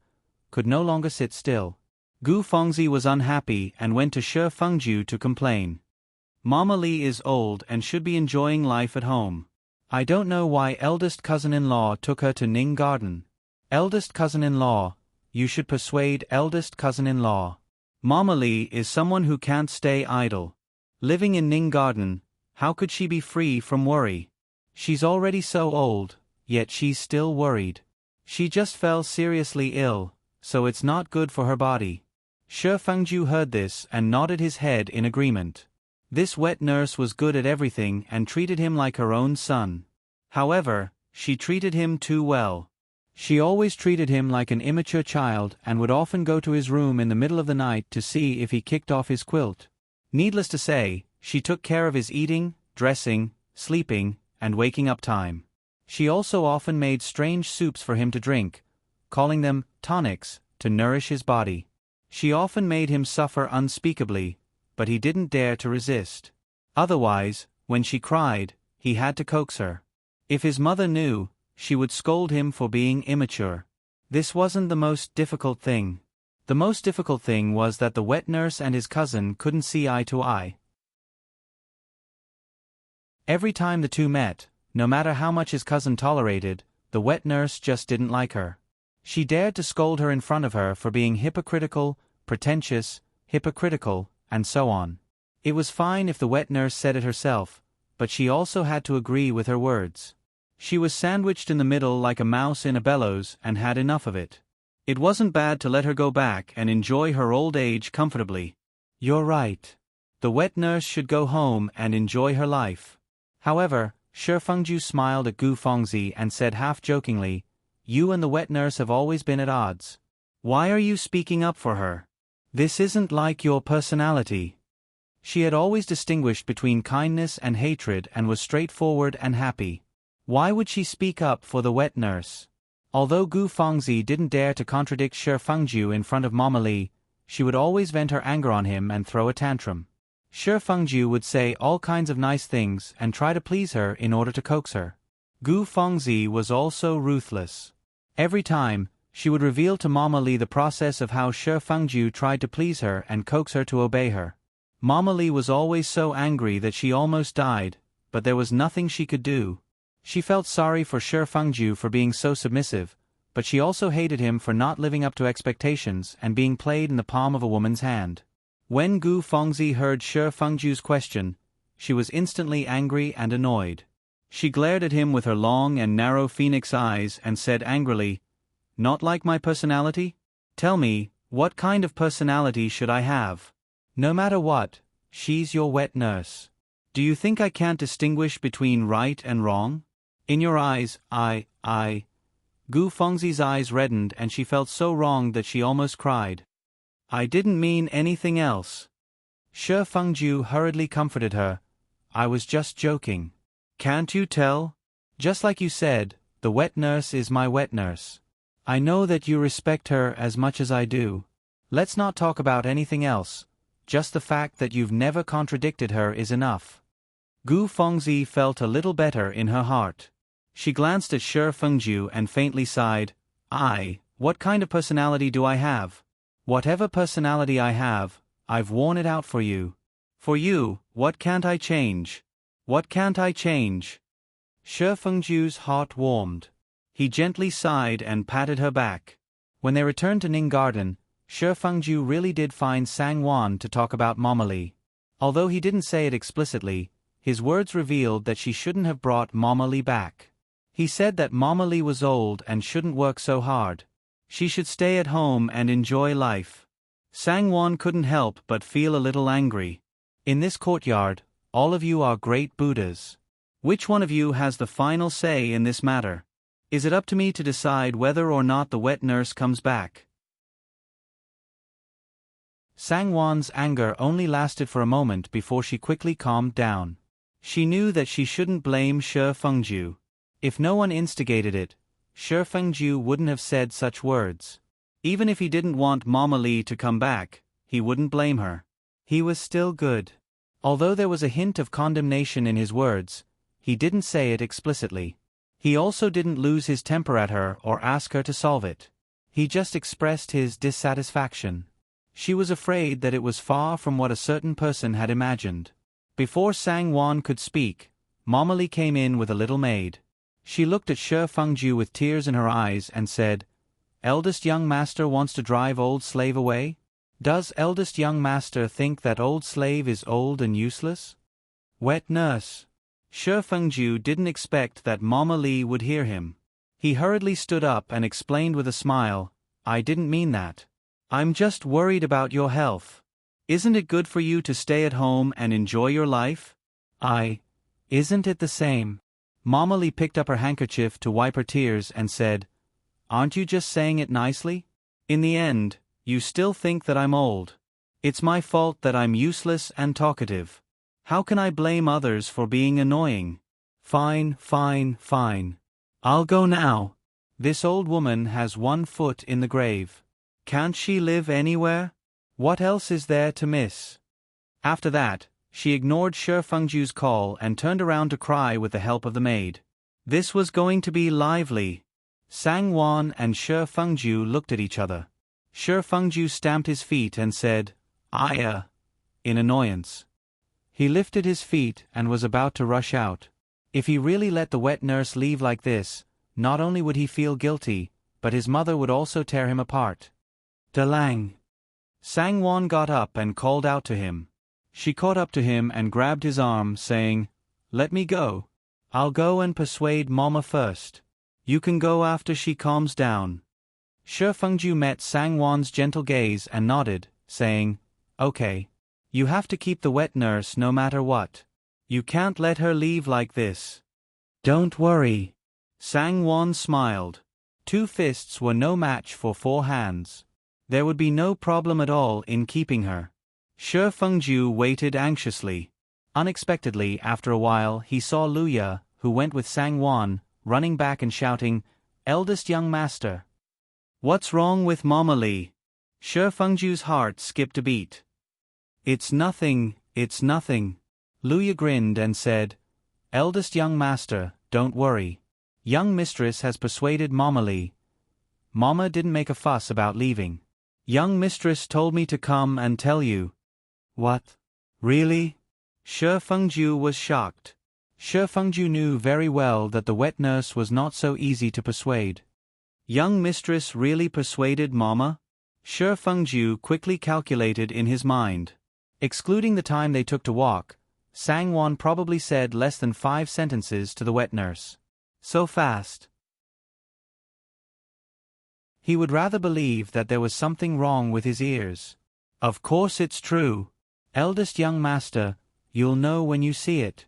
could no longer sit still. Gu Fengzi was unhappy and went to Shi Fengju to complain. Mama Li is old and should be enjoying life at home. I don't know why eldest cousin-in-law took her to Ning Garden. Eldest cousin-in-law, you should persuade eldest cousin-in-law. Mama Li is someone who can't stay idle. Living in Ning Garden, how could she be free from worry? She's already so old, yet she's still worried. She just fell seriously ill, so it's not good for her body. Shi Fengju heard this and nodded his head in agreement. This wet nurse was good at everything and treated him like her own son. However, she treated him too well. She always treated him like an immature child and would often go to his room in the middle of the night to see if he kicked off his quilt. Needless to say, she took care of his eating, dressing, sleeping, and waking up time. She also often made strange soups for him to drink, calling them tonics, to nourish his body. She often made him suffer unspeakably, but he didn't dare to resist. Otherwise, when she cried, he had to coax her. If his mother knew, she would scold him for being immature. This wasn't the most difficult thing. The most difficult thing was that the wet nurse and his cousin couldn't see eye to eye. Every time the two met, no matter how much his cousin tolerated, the wet nurse just didn't like her. She dared to scold her in front of her for being hypocritical, pretentious, hypocritical, and so on. It was fine if the wet nurse said it herself, but she also had to agree with her words. She was sandwiched in the middle like a mouse in a bellows and had enough of it. It wasn't bad to let her go back and enjoy her old age comfortably. You're right. The wet nurse should go home and enjoy her life. However, Shi Fengju smiled at Gu Fengzi and said half-jokingly, "You and the wet nurse have always been at odds. Why are you speaking up for her? This isn't like your personality." She had always distinguished between kindness and hatred and was straightforward and happy. Why would she speak up for the wet nurse? Although Gu Fengzi didn't dare to contradict Shi Fengju in front of Mama Li, she would always vent her anger on him and throw a tantrum. Shi Fengju would say all kinds of nice things and try to please her in order to coax her. Gu Fengzi was also ruthless. Every time, she would reveal to Mama Li the process of how Shi Fengju tried to please her and coax her to obey her. Mama Li was always so angry that she almost died, but there was nothing she could do. She felt sorry for Shi Fengju for being so submissive, but she also hated him for not living up to expectations and being played in the palm of a woman's hand. When Gu Fengzi heard Shi Fengju's question, she was instantly angry and annoyed. She glared at him with her long and narrow phoenix eyes and said angrily, "Not like my personality? Tell me, what kind of personality should I have? No matter what, she's your wet nurse. Do you think I can't distinguish between right and wrong? In your eyes, Gu Fengzi's eyes reddened and she felt so wrong that she almost cried. "I didn't mean anything else." Shi Fengju hurriedly comforted her. "I was just joking. Can't you tell? Just like you said, the wet nurse is my wet nurse. I know that you respect her as much as I do. Let's not talk about anything else. Just the fact that you've never contradicted her is enough." Gu Fengzi felt a little better in her heart. She glanced at Shi Fengju and faintly sighed, What kind of personality do I have? Whatever personality I have, I've worn it out for you. For you, what can't I change? What can't I change?" Shi Fengju's heart warmed. He gently sighed and patted her back. When they returned to Ning Garden, Shi Fengju really did find Sang-Wan to talk about Mama Li. Although he didn't say it explicitly, his words revealed that she shouldn't have brought Mama Li back. He said that Mama Li was old and shouldn't work so hard. She should stay at home and enjoy life. Sang-Wan couldn't help but feel a little angry. "In this courtyard, all of you are great Buddhas. Which one of you has the final say in this matter? Is it up to me to decide whether or not the wet nurse comes back?" Sang-Wan's anger only lasted for a moment before she quickly calmed down. She knew that she shouldn't blame Shi Fengju. If no one instigated it, Shi Fengju wouldn't have said such words. Even if he didn't want Mama Li to come back, he wouldn't blame her. He was still good. Although there was a hint of condemnation in his words, he didn't say it explicitly. He also didn't lose his temper at her or ask her to solve it. He just expressed his dissatisfaction. She was afraid that it was far from what a certain person had imagined. Before Sang-Wan could speak, Mama Li came in with a little maid. She looked at Shi Fengju with tears in her eyes and said, "Eldest young master wants to drive old slave away? Does eldest young master think that old slave is old and useless?" Wet nurse. Shi Fengju didn't expect that Mama Li would hear him. He hurriedly stood up and explained with a smile, "I didn't mean that. I'm just worried about your health. Isn't it good for you to stay at home and enjoy your life?" Isn't it the same?" Mama Li picked up her handkerchief to wipe her tears and said, "Aren't you just saying it nicely? In the end, you still think that I'm old. It's my fault that I'm useless and talkative. How can I blame others for being annoying? Fine. I'll go now. This old woman has one foot in the grave. Can't she live anywhere? What else is there to miss?" After that, she ignored Shi Fengju's call and turned around to cry with the help of the maid. This was going to be lively. Sang-Wan and Shi Fengju looked at each other. Shi Fengju stamped his feet and said, "Aya," in annoyance. He lifted his feet and was about to rush out. If he really let the wet nurse leave like this, not only would he feel guilty, but his mother would also tear him apart. Dalang. Sangwon got up and called out to him. She caught up to him and grabbed his arm, saying, "Let me go. I'll go and persuade Mama first. You can go after she calms down." Shi Fengju met Sangwon's gentle gaze and nodded, saying, "Okay. You have to keep the wet nurse no matter what. You can't let her leave like this." "Don't worry." Sangwon smiled. 2 fists were no match for 4 hands. There would be no problem at all in keeping her. Shi Fengju waited anxiously. Unexpectedly, after a while, he saw Luya, who went with Sangwon, running back and shouting, "Eldest young master." "What's wrong with Mama Li?" Shi Fengju's heart skipped a beat. It's nothing. Luya grinned and said, "Eldest young master, don't worry. Young mistress has persuaded Mama Li. Mama didn't make a fuss about leaving. Young mistress told me to come and tell you." "What? Really?" Shi Fengju was shocked. Shi Fengju knew very well that the wet nurse was not so easy to persuade. Young mistress really persuaded Mama? Shi Fengju quickly calculated in his mind. Excluding the time they took to walk, Sangwon probably said less than 5 sentences to the wet nurse. So fast. He would rather believe that there was something wrong with his ears. "Of course it's true. Eldest young master, you'll know when you see it,"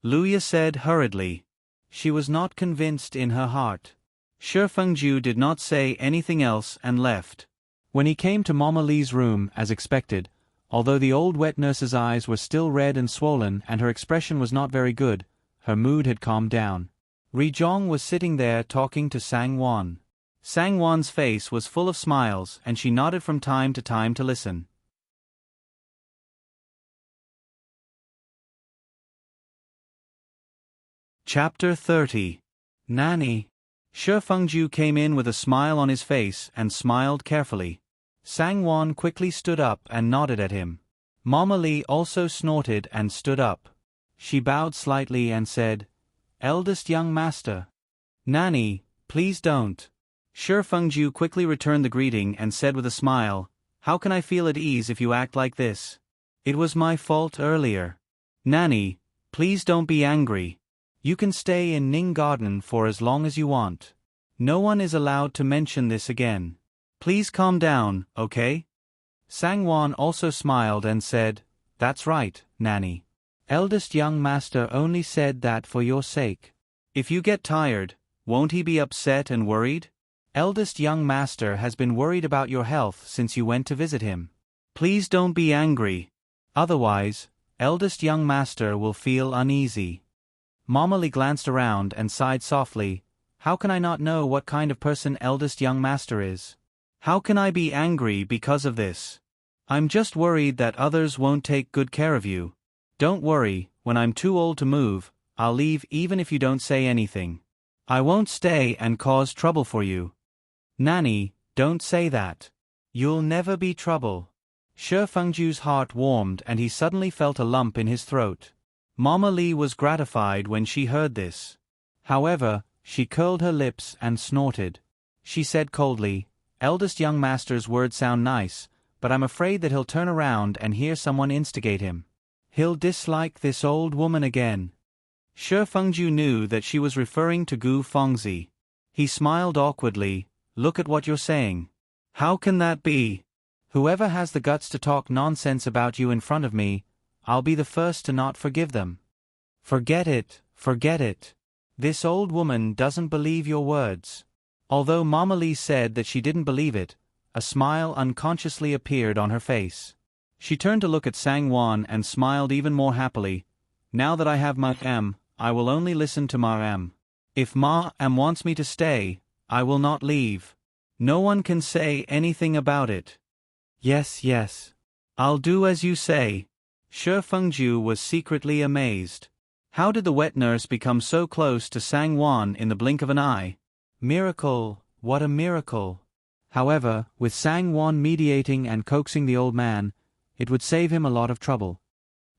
Luya said hurriedly. She was not convinced in her heart. Shi Fengju did not say anything else and left. When he came to Mama Li's room, as expected, although the old wet nurse's eyes were still red and swollen and her expression was not very good, her mood had calmed down. Ri Zhong was sitting there talking to Sangwon. Sangwon's face was full of smiles and she nodded from time to time to listen. Chapter 30. Nanny. Shi Fengju came in with a smile on his face and smiled carefully. Sangwon quickly stood up and nodded at him. Mama Li also snorted and stood up. She bowed slightly and said, "Eldest young master." "Nanny, please don't." Shi Fengju quickly returned the greeting and said with a smile, "How can I feel at ease if you act like this? It was my fault earlier. Nanny, please don't be angry. You can stay in Ning Garden for as long as you want. No one is allowed to mention this again. Please calm down, okay?" Sangwon also smiled and said, "That's right, Nanny. Eldest young master only said that for your sake. If you get tired, won't he be upset and worried? Eldest young master has been worried about your health since you went to visit him. Please don't be angry. Otherwise, eldest young master will feel uneasy." Mama Li glanced around and sighed softly. "How can I not know what kind of person eldest young master is? How can I be angry because of this? I'm just worried that others won't take good care of you. Don't worry, when I'm too old to move, I'll leave even if you don't say anything. I won't stay and cause trouble for you." "Nanny, don't say that. You'll never be trouble." Shi Fengju's heart warmed and he suddenly felt a lump in his throat. Mama Li was gratified when she heard this. However, she curled her lips and snorted. She said coldly, "Eldest young master's words sound nice, but I'm afraid that he'll turn around and hear someone instigate him. He'll dislike this old woman again." Shi Fengju knew that she was referring to Gu Fengzi. He smiled awkwardly. "Look at what you're saying. How can that be? Whoever has the guts to talk nonsense about you in front of me, I'll be the first to not forgive them." Forget it. This old woman doesn't believe your words." Although Mama Li said that she didn't believe it, a smile unconsciously appeared on her face. She turned to look at Sangwon and smiled even more happily. "Now that I have Ma-am, I will only listen to Ma-am. If Ma-am wants me to stay, I will not leave. No one can say anything about it." Yes. I'll do as you say." Shi Fengju was secretly amazed. How did the wet nurse become so close to Sangwon in the blink of an eye? Miracle, what a miracle. However, with Sangwon mediating and coaxing the old man, it would save him a lot of trouble.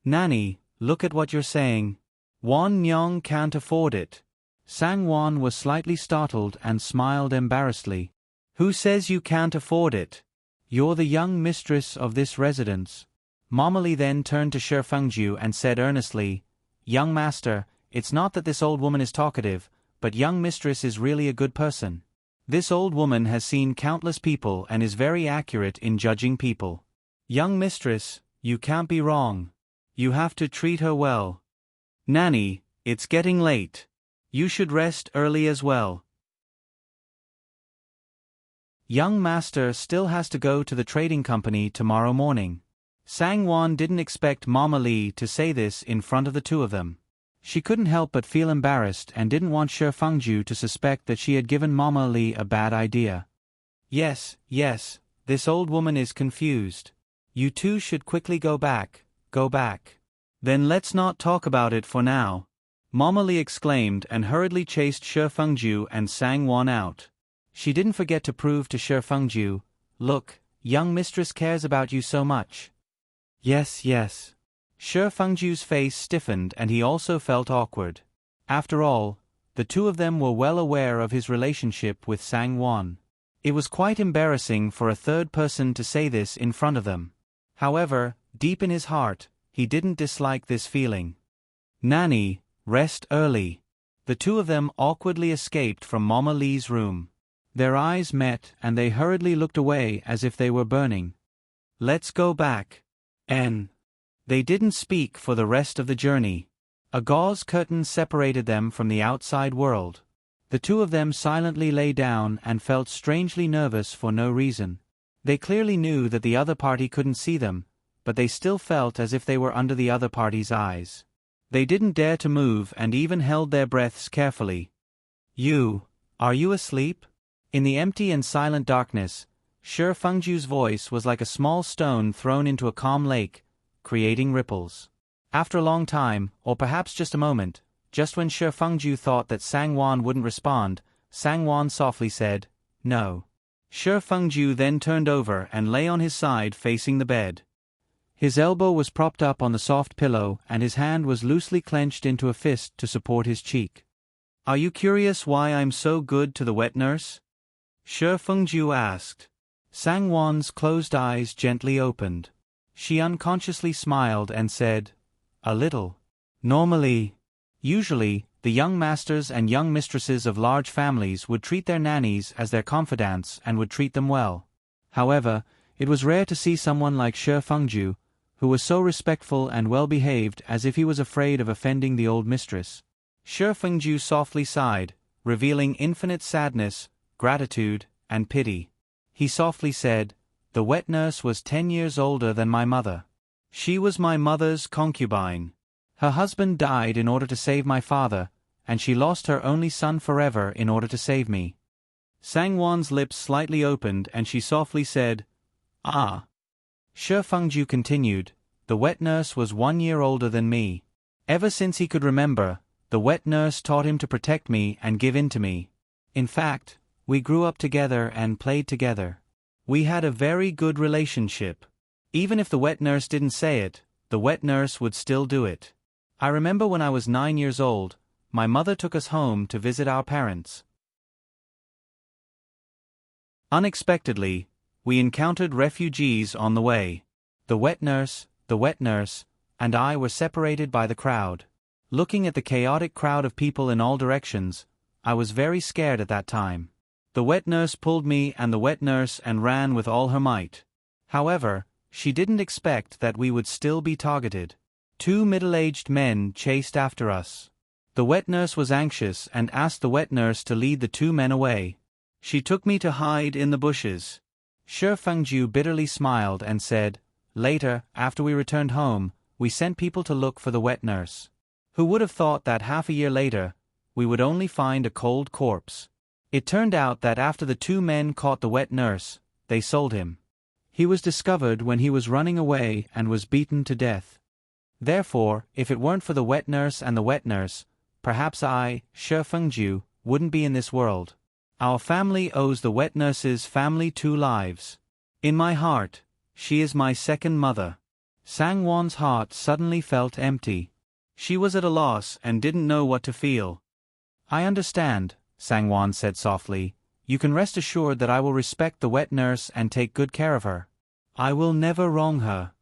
"Nanny, look at what you're saying. Wan Nyong can't afford it. Sang-won was slightly startled and smiled embarrassedly. Who says you can't afford it? You're the young mistress of this residence. Mama Lee then turned to Shi Fengju and said earnestly, Young master, it's not that this old woman is talkative, but young mistress is really a good person. This old woman has seen countless people and is very accurate in judging people. Young mistress, you can't be wrong. You have to treat her well. Nanny, it's getting late. You should rest early as well. Young master still has to go to the trading company tomorrow morning. Sang-won didn't expect Mama Lee to say this in front of the two of them. She couldn't help but feel embarrassed and didn't want Shi Fengju to suspect that she had given Mama Lee a bad idea. Yes, this old woman is confused. You two should quickly go back. Then let's not talk about it for now. Mama Lee exclaimed and hurriedly chased Shi Fengju and Sang-won out. She didn't forget to prove to Shi Fengju, look, young mistress cares about you so much. Yes. Shi Fengju's face stiffened and he also felt awkward. After all, the two of them were well aware of his relationship with Sang-won. It was quite embarrassing for a third person to say this in front of them. However, deep in his heart, he didn't dislike this feeling. Nanny, rest early. The two of them awkwardly escaped from Mama Lee's room. Their eyes met and they hurriedly looked away as if they were burning. Let's go back. They didn't speak for the rest of the journey. A gauze curtain separated them from the outside world. The two of them silently lay down and felt strangely nervous for no reason. They clearly knew that the other party couldn't see them, but they still felt as if they were under the other party's eyes. They didn't dare to move and even held their breaths carefully. Are you asleep? In the empty and silent darkness, Shi Fengju's voice was like a small stone thrown into a calm lake, creating ripples. After a long time, or perhaps just a moment, just when Shi Fengju thought that Sang-won wouldn't respond, Sang-won softly said, No. Shi Fengju then turned over and lay on his side facing the bed. His elbow was propped up on the soft pillow and his hand was loosely clenched into a fist to support his cheek. Are you curious why I'm so good to the wet nurse? Shi Fengju asked. Sang-won's closed eyes gently opened. She unconsciously smiled and said, A little. Usually, the young masters and young mistresses of large families would treat their nannies as their confidants and would treat them well. However, it was rare to see someone like Shi Fengju, who was so respectful and well-behaved as if he was afraid of offending the old mistress. Shi Fengju softly sighed, revealing infinite sadness, gratitude, and pity. He softly said, The wet nurse was 10 years older than my mother. She was my mother's concubine. Her husband died in order to save my father, and she lost her only son forever in order to save me. Sang-won's lips slightly opened and she softly said, Ah. Shi Fengju continued, The wet nurse was 1 year older than me. Ever since he could remember, the wet nurse taught him to protect me and give in to me. In fact, we grew up together and played together. We had a very good relationship. Even if the wet nurse didn't say it, the wet nurse would still do it. I remember when I was 9 years old, my mother took us home to visit our parents. Unexpectedly, we encountered refugees on the way. The wet nurse, and I were separated by the crowd. Looking at the chaotic crowd of people in all directions, I was very scared at that time. The wet nurse pulled me and the wet nurse and ran with all her might. However, she didn't expect that we would still be targeted. 2 middle-aged men chased after us. The wet nurse was anxious and asked the wet nurse to lead the 2 men away. She took me to hide in the bushes. Shi Fengju bitterly smiled and said, Later, after we returned home, we sent people to look for the wet nurse. Who would have thought that half a year later, we would only find a cold corpse? It turned out that after the 2 men caught the wet nurse, they sold him. He was discovered when he was running away and was beaten to death. Therefore, if it weren't for the wet nurse and the wet nurse, perhaps I, Shi Fengju, wouldn't be in this world. Our family owes the wet nurse's family 2 lives. In my heart, she is my second mother. Sang-won's heart suddenly felt empty. She was at a loss and didn't know what to feel. I understand, Sangwon said softly. You can rest assured that I will respect the wet nurse and take good care of her. I will never wrong her.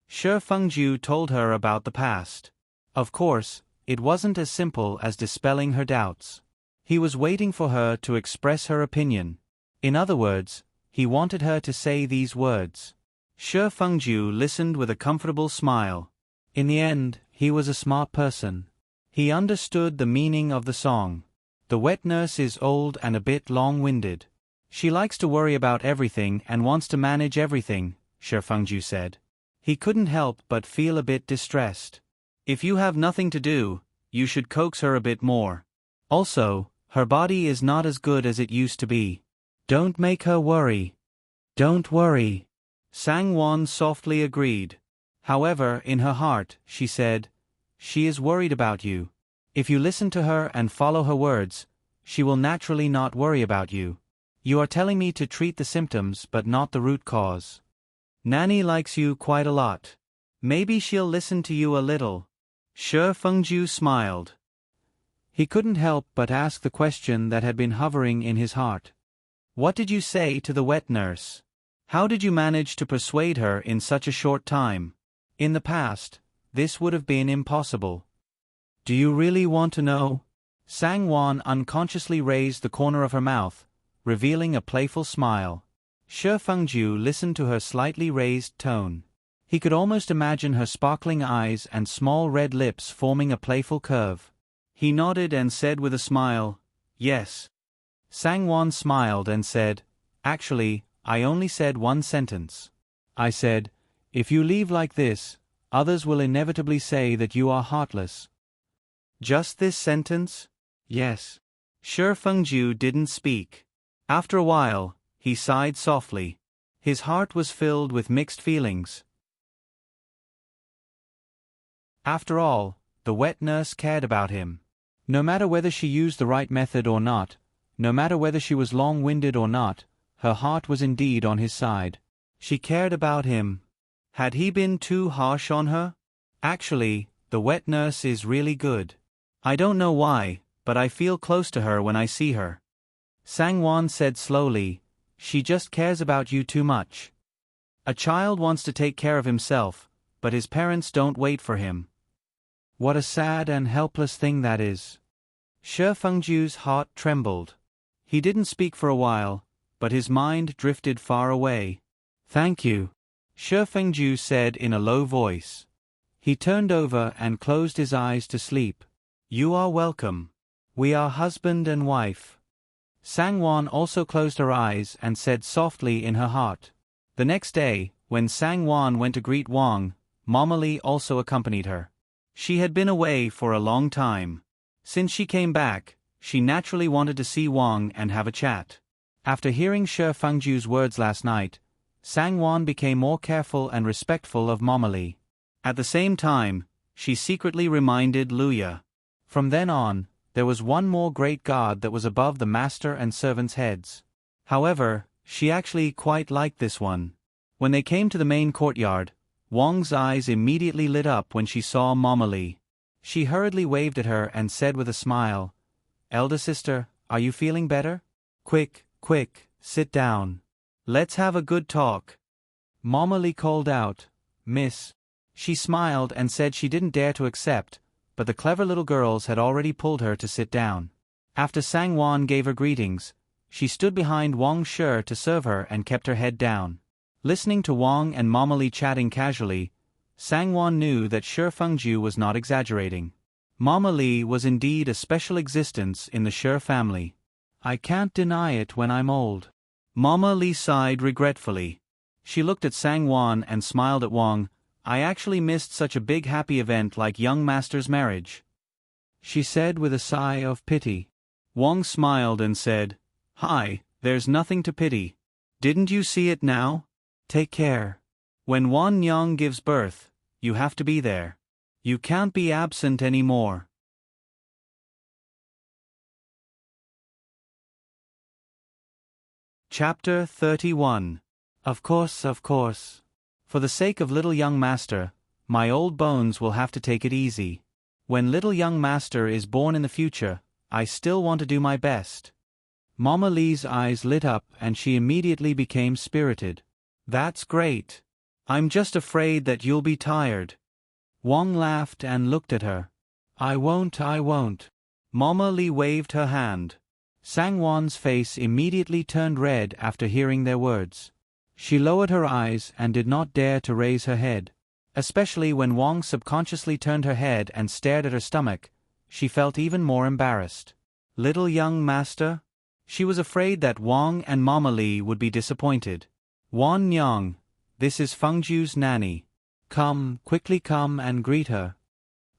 Shi Fengju told her about the past. Of course, it wasn't as simple as dispelling her doubts. He was waiting for her to express her opinion. In other words, he wanted her to say these words. Shi Fengju listened with a comfortable smile. In the end, he was a smart person. He understood the meaning of the song. The wet nurse is old and a bit long-winded. She likes to worry about everything and wants to manage everything, Shi Fengju said. He couldn't help but feel a bit distressed. If you have nothing to do, you should coax her a bit more. Also, her body is not as good as it used to be. Don't make her worry. Don't worry. Sangwon softly agreed. However, in her heart, she said, she is worried about you. If you listen to her and follow her words, she will naturally not worry about you. You are telling me to treat the symptoms but not the root cause. Nanny likes you quite a lot. Maybe she'll listen to you a little. Shi Fengju smiled. He couldn't help but ask the question that had been hovering in his heart. What did you say to the wet nurse? How did you manage to persuade her in such a short time? In the past, this would have been impossible. Do you really want to know? Sangwon unconsciously raised the corner of her mouth, revealing a playful smile. Shi Fengju listened to her slightly raised tone. He could almost imagine her sparkling eyes and small red lips forming a playful curve. He nodded and said with a smile, yes. Sangwon smiled and said, actually, I only said one sentence. I said, if you leave like this, others will inevitably say that you are heartless. Just this sentence? Yes. Shi Fengju didn't speak. After a while, he sighed softly. His heart was filled with mixed feelings. After all, the wet nurse cared about him. No matter whether she used the right method or not, no matter whether she was long-winded or not, her heart was indeed on his side. She cared about him. Had he been too harsh on her? Actually, the wet nurse is really good. I don't know why, but I feel close to her when I see her. Sangwon said slowly, she just cares about you too much. A child wants to take care of himself, but his parents don't wait for him. What a sad and helpless thing that is. Shi Fengju's heart trembled. He didn't speak for a while, but his mind drifted far away. Thank you, Shi Fengju said in a low voice. He turned over and closed his eyes to sleep. You are welcome. We are husband and wife. Sangwon also closed her eyes and said softly in her heart. The next day, when Sangwon went to greet Wang, Momali also accompanied her. She had been away for a long time. Since she came back, she naturally wanted to see Wang and have a chat. After hearing Shi Fengju's words last night, Sangwon became more careful and respectful of Momali. At the same time, she secretly reminded Luya. From then on, there was one more great god that was above the master and servants' heads. However, she actually quite liked this one. When they came to the main courtyard, Wang's eyes immediately lit up when she saw Momali. She hurriedly waved at her and said with a smile, Elder sister, are you feeling better? Quick, sit down. Let's have a good talk. Momali called out, Miss. She smiled and said she didn't dare to accept, but the clever little girls had already pulled her to sit down. After Sangwon gave her greetings, she stood behind Wang Shi to serve her and kept her head down. Listening to Wang and Momali chatting casually, Sangwon knew that Shi Fengju was not exaggerating. Momali was indeed a special existence in the Shi family. I can't deny it when I'm old. Momali sighed regretfully. She looked at Sangwon and smiled at Wang. I actually missed such a big happy event like young master's marriage, she said with a sigh of pity. Wang smiled and said, Hi, there's nothing to pity. Didn't you see it now? Take care. When Wan Yang gives birth, you have to be there. You can't be absent anymore. Chapter 31. Of course. For the sake of little young master, my old bones will have to take it easy. When little young master is born in the future, I still want to do my best. Mama Lee's eyes lit up and she immediately became spirited. That's great. I'm just afraid that you'll be tired. Wang laughed and looked at her. I won't. Mama Lee waved her hand. Sangwon's face immediately turned red after hearing their words. She lowered her eyes and did not dare to raise her head. Especially when Wang subconsciously turned her head and stared at her stomach, she felt even more embarrassed. Little young master? She was afraid that Wang and Mama Lee would be disappointed. Wan Nyang, this is Fengju's nanny. Quickly come and greet her.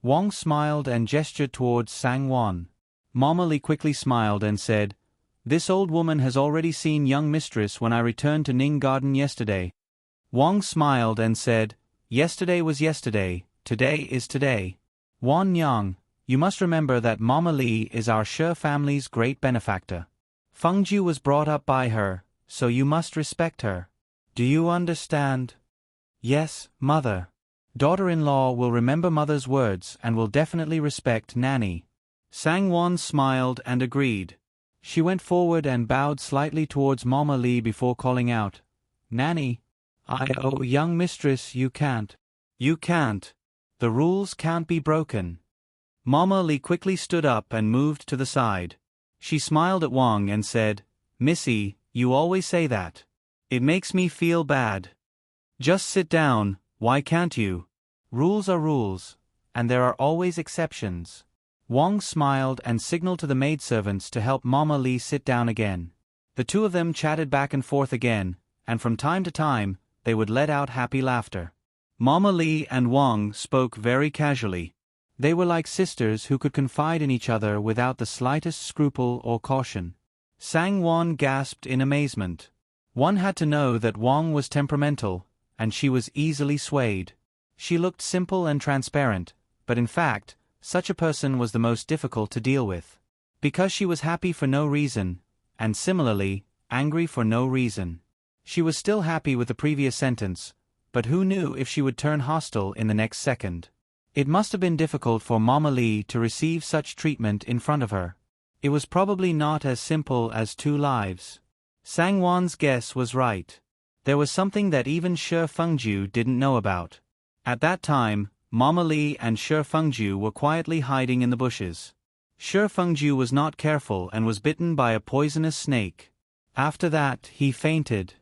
Wang smiled and gestured towards Sangwon. Mama Lee quickly smiled and said, This old woman has already seen young mistress when I returned to Ning Garden yesterday. Wang smiled and said, Yesterday was yesterday, today is today. Wan Nyang, you must remember that Mama Lee is our Shi family's great benefactor. Fengju was brought up by her, so you must respect her. Do you understand? Yes, mother. Daughter-in-law will remember mother's words and will definitely respect Nanny. Sangwon smiled and agreed. She went forward and bowed slightly towards Mama Lee before calling out, Nanny. Oh, young mistress, you can't. You can't. The rules can't be broken. Mama Lee quickly stood up and moved to the side. She smiled at Wang and said, Missy, you always say that. It makes me feel bad. Just sit down, why can't you? Rules are rules, and there are always exceptions. Wang smiled and signaled to the maidservants to help Mama Lee sit down again. The two of them chatted back and forth again, and from time to time, they would let out happy laughter. Mama Lee and Wang spoke very casually. They were like sisters who could confide in each other without the slightest scruple or caution. Sangwon gasped in amazement. One had to know that Wang was temperamental, and she was easily swayed. She looked simple and transparent, but in fact, such a person was the most difficult to deal with. Because she was happy for no reason, and similarly, angry for no reason. She was still happy with the previous sentence, but who knew if she would turn hostile in the next second? It must have been difficult for Mama Lee to receive such treatment in front of her. It was probably not as simple as 2 lives. Sangwon's guess was right. There was something that even Shi Fengju didn't know about. At that time, Mama Lee and Shi Fengju were quietly hiding in the bushes. Shi Fengju was not careful and was bitten by a poisonous snake. After that, he fainted.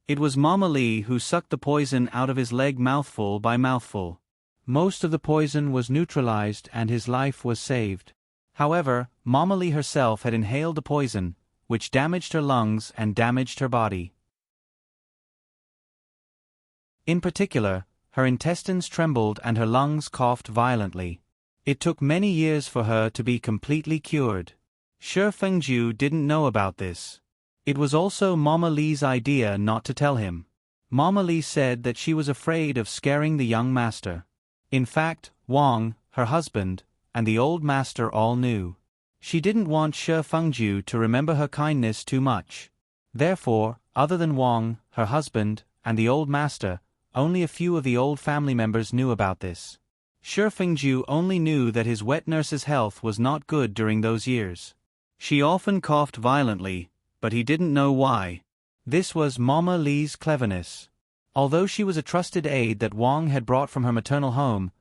It was Mama Lee who sucked the poison out of his leg mouthful by mouthful. Most of the poison was neutralized and his life was saved. However, Mama Lee herself had inhaled the poison, which damaged her lungs and damaged her body. In particular, her intestines trembled and her lungs coughed violently. It took many years for her to be completely cured. Shi Fengju didn't know about this. It was also Mama Lee's idea not to tell him. Mama Lee said that she was afraid of scaring the young master. In fact, Wang, her husband, and the old master all knew. She didn't want Shi Fengju to remember her kindness too much. Therefore, other than Wang, her husband, and the old master, only a few of the old family members knew about this. Shi Fengju only knew that his wet nurse's health was not good during those years. She often coughed violently, but he didn't know why. This was Mama Lee's cleverness. Although she was a trusted aide that Wang had brought from her maternal home,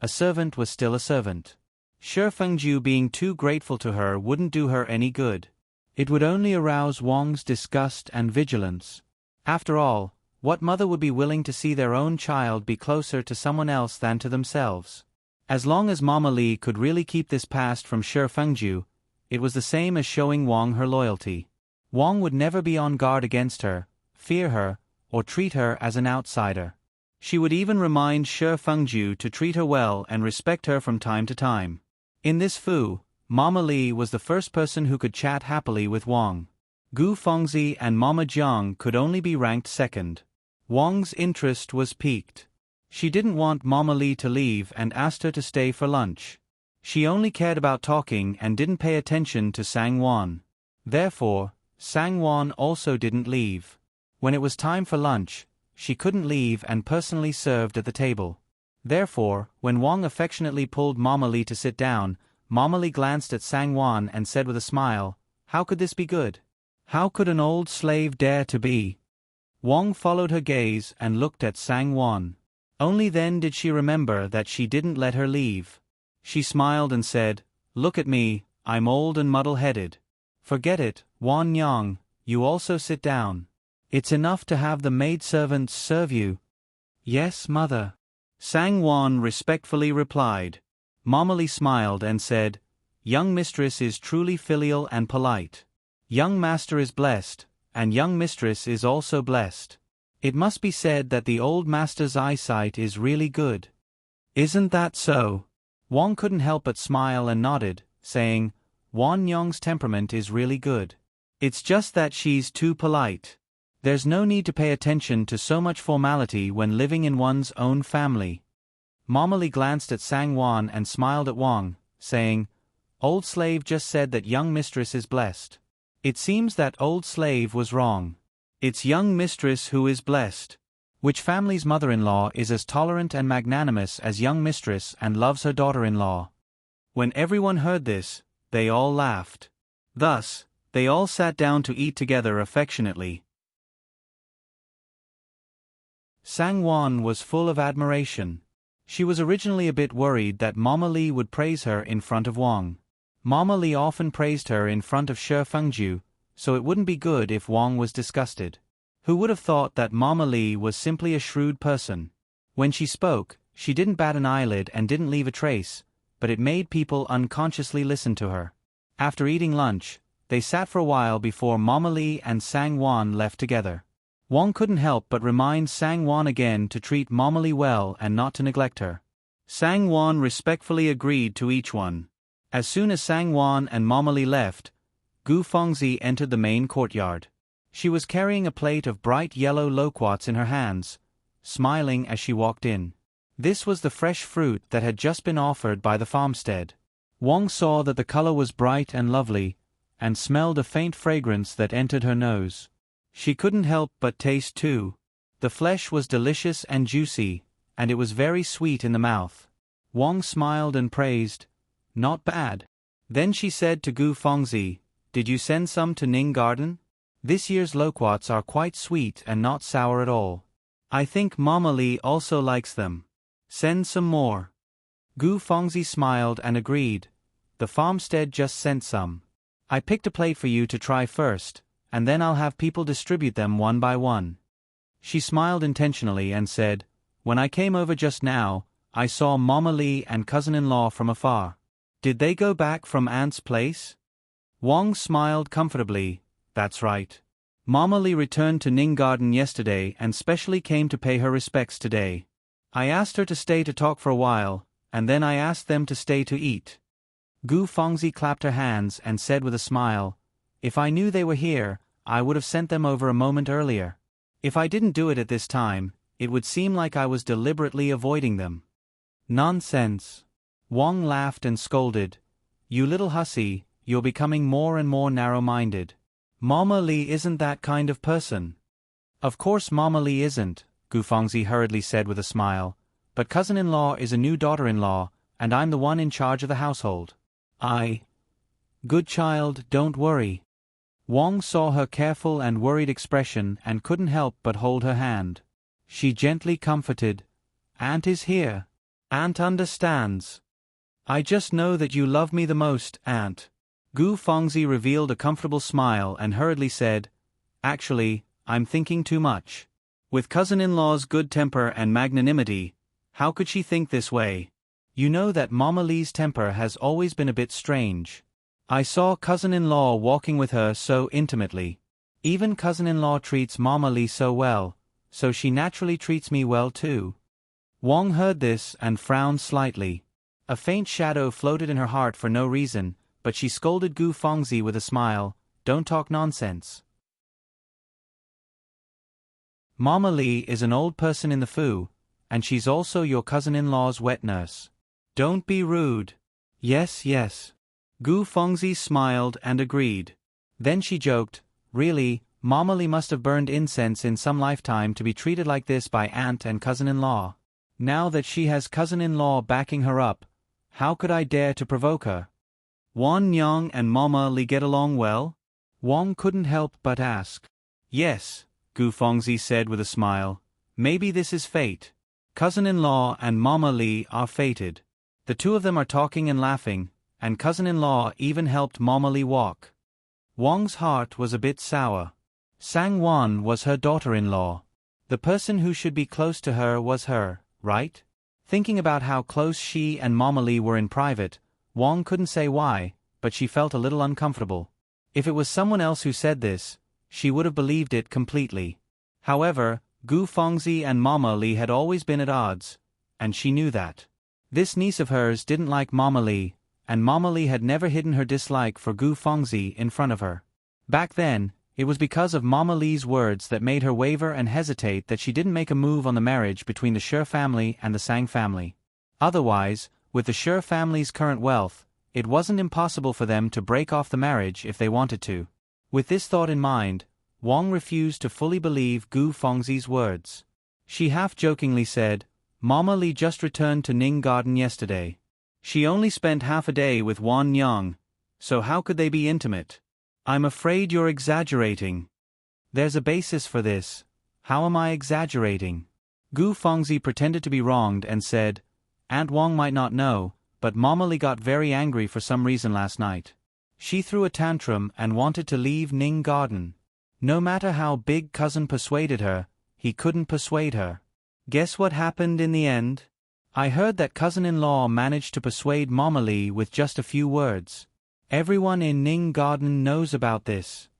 a servant was still a servant. Shi Fengju being too grateful to her wouldn't do her any good. It would only arouse Wang's disgust and vigilance. After all, what mother would be willing to see their own child be closer to someone else than to themselves? As long as Mama Lee could really keep this past from Shi Fengju, it was the same as showing Wang her loyalty. Wang would never be on guard against her, fear her, or treat her as an outsider. She would even remind Shi Fengju to treat her well and respect her from time to time. In this fu, Mama Lee was the first person who could chat happily with Wang. Gu Fengzi and Mama Jiang could only be ranked second. Wang's interest was piqued. She didn't want Mama Lee to leave and asked her to stay for lunch. She only cared about talking and didn't pay attention to Sangwon. Therefore, Sangwon also didn't leave. When it was time for lunch, she couldn't leave and personally served at the table. Therefore, when Wang affectionately pulled Mama Lee to sit down, Mama Li glanced at Sangwon and said with a smile, "How could this be good? How could an old slave dare to be?" Wang followed her gaze and looked at Sangwon. Only then did she remember that she didn't let her leave. She smiled and said, "Look at me, I'm old and muddle-headed." "Forget it, Wan Yang, you also sit down. It's enough to have the maidservants serve you." "Yes, mother," Sangwon respectfully replied. Mama Li smiled and said, "Young mistress is truly filial and polite. Young master is blessed, and young mistress is also blessed. It must be said that the old master's eyesight is really good. Isn't that so?" Wang couldn't help but smile and nodded, saying, "Wan Yong's temperament is really good. It's just that she's too polite. There's no need to pay attention to so much formality when living in one's own family." Mama Li glanced at Sangwon and smiled at Wang, saying, "Old slave just said that young mistress is blessed. It seems that old slave was wrong. It's young mistress who is blessed. Which family's mother-in-law is as tolerant and magnanimous as young mistress and loves her daughter-in-law?" When everyone heard this, they all laughed. Thus, they all sat down to eat together affectionately. Sangwon was full of admiration. She was originally a bit worried that Mama Li would praise her in front of Wang. Mama Li often praised her in front of Shi Fengju, so it wouldn't be good if Wang was disgusted. Who would have thought that Mama Li was simply a shrewd person? When she spoke, she didn't bat an eyelid and didn't leave a trace, but it made people unconsciously listen to her. After eating lunch, they sat for a while before Mama Li and Sangwon left together. Wang couldn't help but remind Sangwon again to treat Mama Li well and not to neglect her. Sangwon respectfully agreed to each one. As soon as Sangwon and Mama Li left, Gu Fengzi entered the main courtyard. She was carrying a plate of bright yellow loquats in her hands, smiling as she walked in. This was the fresh fruit that had just been offered by the farmstead. Wang saw that the color was bright and lovely, and smelled a faint fragrance that entered her nose. She couldn't help but taste too. The flesh was delicious and juicy, and it was very sweet in the mouth. Wang smiled and praised, "Not bad." Then she said to Gu Fengzi, "Did you send some to Ning Garden? This year's loquats are quite sweet and not sour at all. I think Mama Li also likes them. Send some more." Gu Fengzi smiled and agreed. "The farmstead just sent some. I picked a plate for you to try first, and then I'll have people distribute them one by one." She smiled intentionally and said, "When I came over just now, I saw Mama Li and cousin-in-law from afar. Did they go back from Aunt's place?" Wang smiled comfortably. "That's right. Mama Li returned to Ning Garden yesterday and specially came to pay her respects today. I asked her to stay to talk for a while, and then I asked them to stay to eat." Gu Fengzi clapped her hands and said with a smile, "If I knew they were here, I would have sent them over a moment earlier. If I didn't do it at this time, it would seem like I was deliberately avoiding them." "Nonsense." Wang laughed and scolded, "You little hussy, you're becoming more and more narrow-minded. Mama Li isn't that kind of person." "Of course Mama Li isn't," Gu Fengzi hurriedly said with a smile, "but cousin-in-law is a new daughter-in-law, and I'm the one in charge of the household. Good child, don't worry." Wang saw her careful and worried expression and couldn't help but hold her hand. She gently comforted, "Aunt is here. Aunt understands. I just know that you love me the most, Aunt." Gu Fengzi revealed a comfortable smile and hurriedly said, "Actually, I'm thinking too much. With cousin-in-law's good temper and magnanimity, how could she think this way? You know that Mama Li's temper has always been a bit strange. I saw cousin-in-law walking with her so intimately. Even cousin-in-law treats Mama Li so well, so she naturally treats me well too." Wang heard this and frowned slightly. A faint shadow floated in her heart for no reason, but she scolded Gu Fengzi with a smile, "Don't talk nonsense. Mama Li is an old person in the Fu, and she's also your cousin-in-law's wet nurse. Don't be rude." "Yes, yes." Gu Fengzi smiled and agreed. Then she joked, "Really, Mama Li must have burned incense in some lifetime to be treated like this by aunt and cousin-in-law. Now that she has cousin-in-law backing her up, how could I dare to provoke her?" Wan Nyang and Mama Li get along well? Wang couldn't help but ask. Yes, Gu Fengzi said with a smile. Maybe this is fate. Cousin-in-law and Mama Li are fated. The two of them are talking and laughing, and cousin-in-law even helped Mama Li walk. Wang's heart was a bit sour. Sang Wan was her daughter-in-law. The person who should be close to her was her, right? Thinking about how close she and Mama Li were in private, Wang couldn't say why, but she felt a little uncomfortable. If it was someone else who said this, she would have believed it completely. However, Gu Fengzi and Mama Li had always been at odds, and she knew that. This niece of hers didn't like Mama Li, and Mama Li had never hidden her dislike for Gu Fengzi in front of her. Back then, it was because of Mama Li's words that made her waver and hesitate that she didn't make a move on the marriage between the Shi family and the Sang family. Otherwise, with the Shi family's current wealth, it wasn't impossible for them to break off the marriage if they wanted to. With this thought in mind, Wang refused to fully believe Gu Fengzi's words. She half-jokingly said, Mama Li just returned to Ning Garden yesterday. She only spent half a day with Wan Nyang, so how could they be intimate? I'm afraid you're exaggerating. There's a basis for this. How am I exaggerating? Gu Fengzi pretended to be wronged and said, Aunt Wang might not know, but Mama Li got very angry for some reason last night. She threw a tantrum and wanted to leave Ning Garden. No matter how big cousin persuaded her, he couldn't persuade her. Guess what happened in the end? I heard that cousin-in-law managed to persuade Mama Li with just a few words. Everyone in Ning Garden knows about this.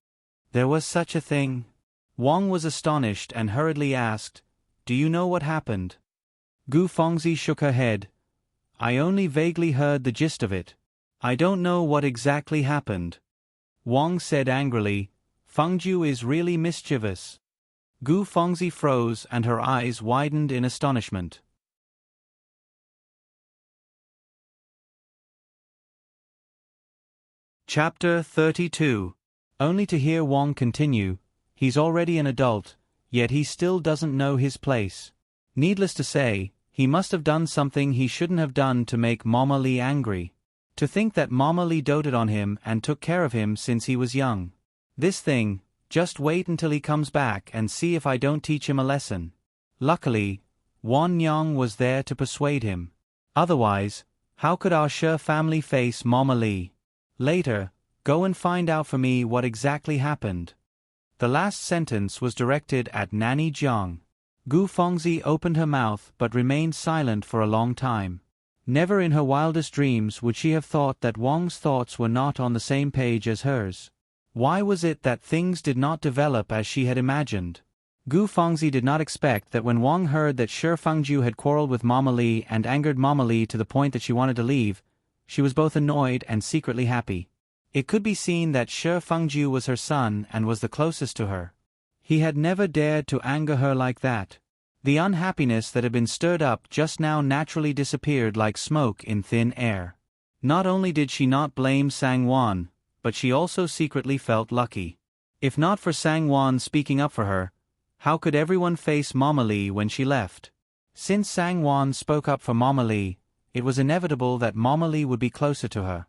There was such a thing. Wang was astonished and hurriedly asked, Do you know what happened? Gu Fengzi shook her head. I only vaguely heard the gist of it. I don't know what exactly happened. Wang said angrily, Fengju is really mischievous. Gu Fengzi froze and her eyes widened in astonishment. Chapter 32. Only to hear Wang continue, he's already an adult, yet he still doesn't know his place. Needless to say, he must have done something he shouldn't have done to make Mama Li angry. To think that Mama Li doted on him and took care of him since he was young. This thing, just wait until he comes back and see if I don't teach him a lesson. Luckily, Wan Nyang was there to persuade him. Otherwise, how could our Shi family face Mama Li? Later, go and find out for me what exactly happened. The last sentence was directed at Nanny Jiang. Gu Fengzi opened her mouth but remained silent for a long time. Never in her wildest dreams would she have thought that Wang's thoughts were not on the same page as hers. Why was it that things did not develop as she had imagined? Gu Fengzi did not expect that when Wang heard that Shi Fengju had quarreled with Mama Li and angered Mama Li to the point that she wanted to leave, she was both annoyed and secretly happy. It could be seen that Shi Fengju was her son and was the closest to her. He had never dared to anger her like that. The unhappiness that had been stirred up just now naturally disappeared like smoke in thin air. Not only did she not blame Sang Wan, but she also secretly felt lucky. If not for Sang Wan speaking up for her, how could everyone face Mama Li when she left? Since Sang Wan spoke up for Mama Li, it was inevitable that Mama Li would be closer to her.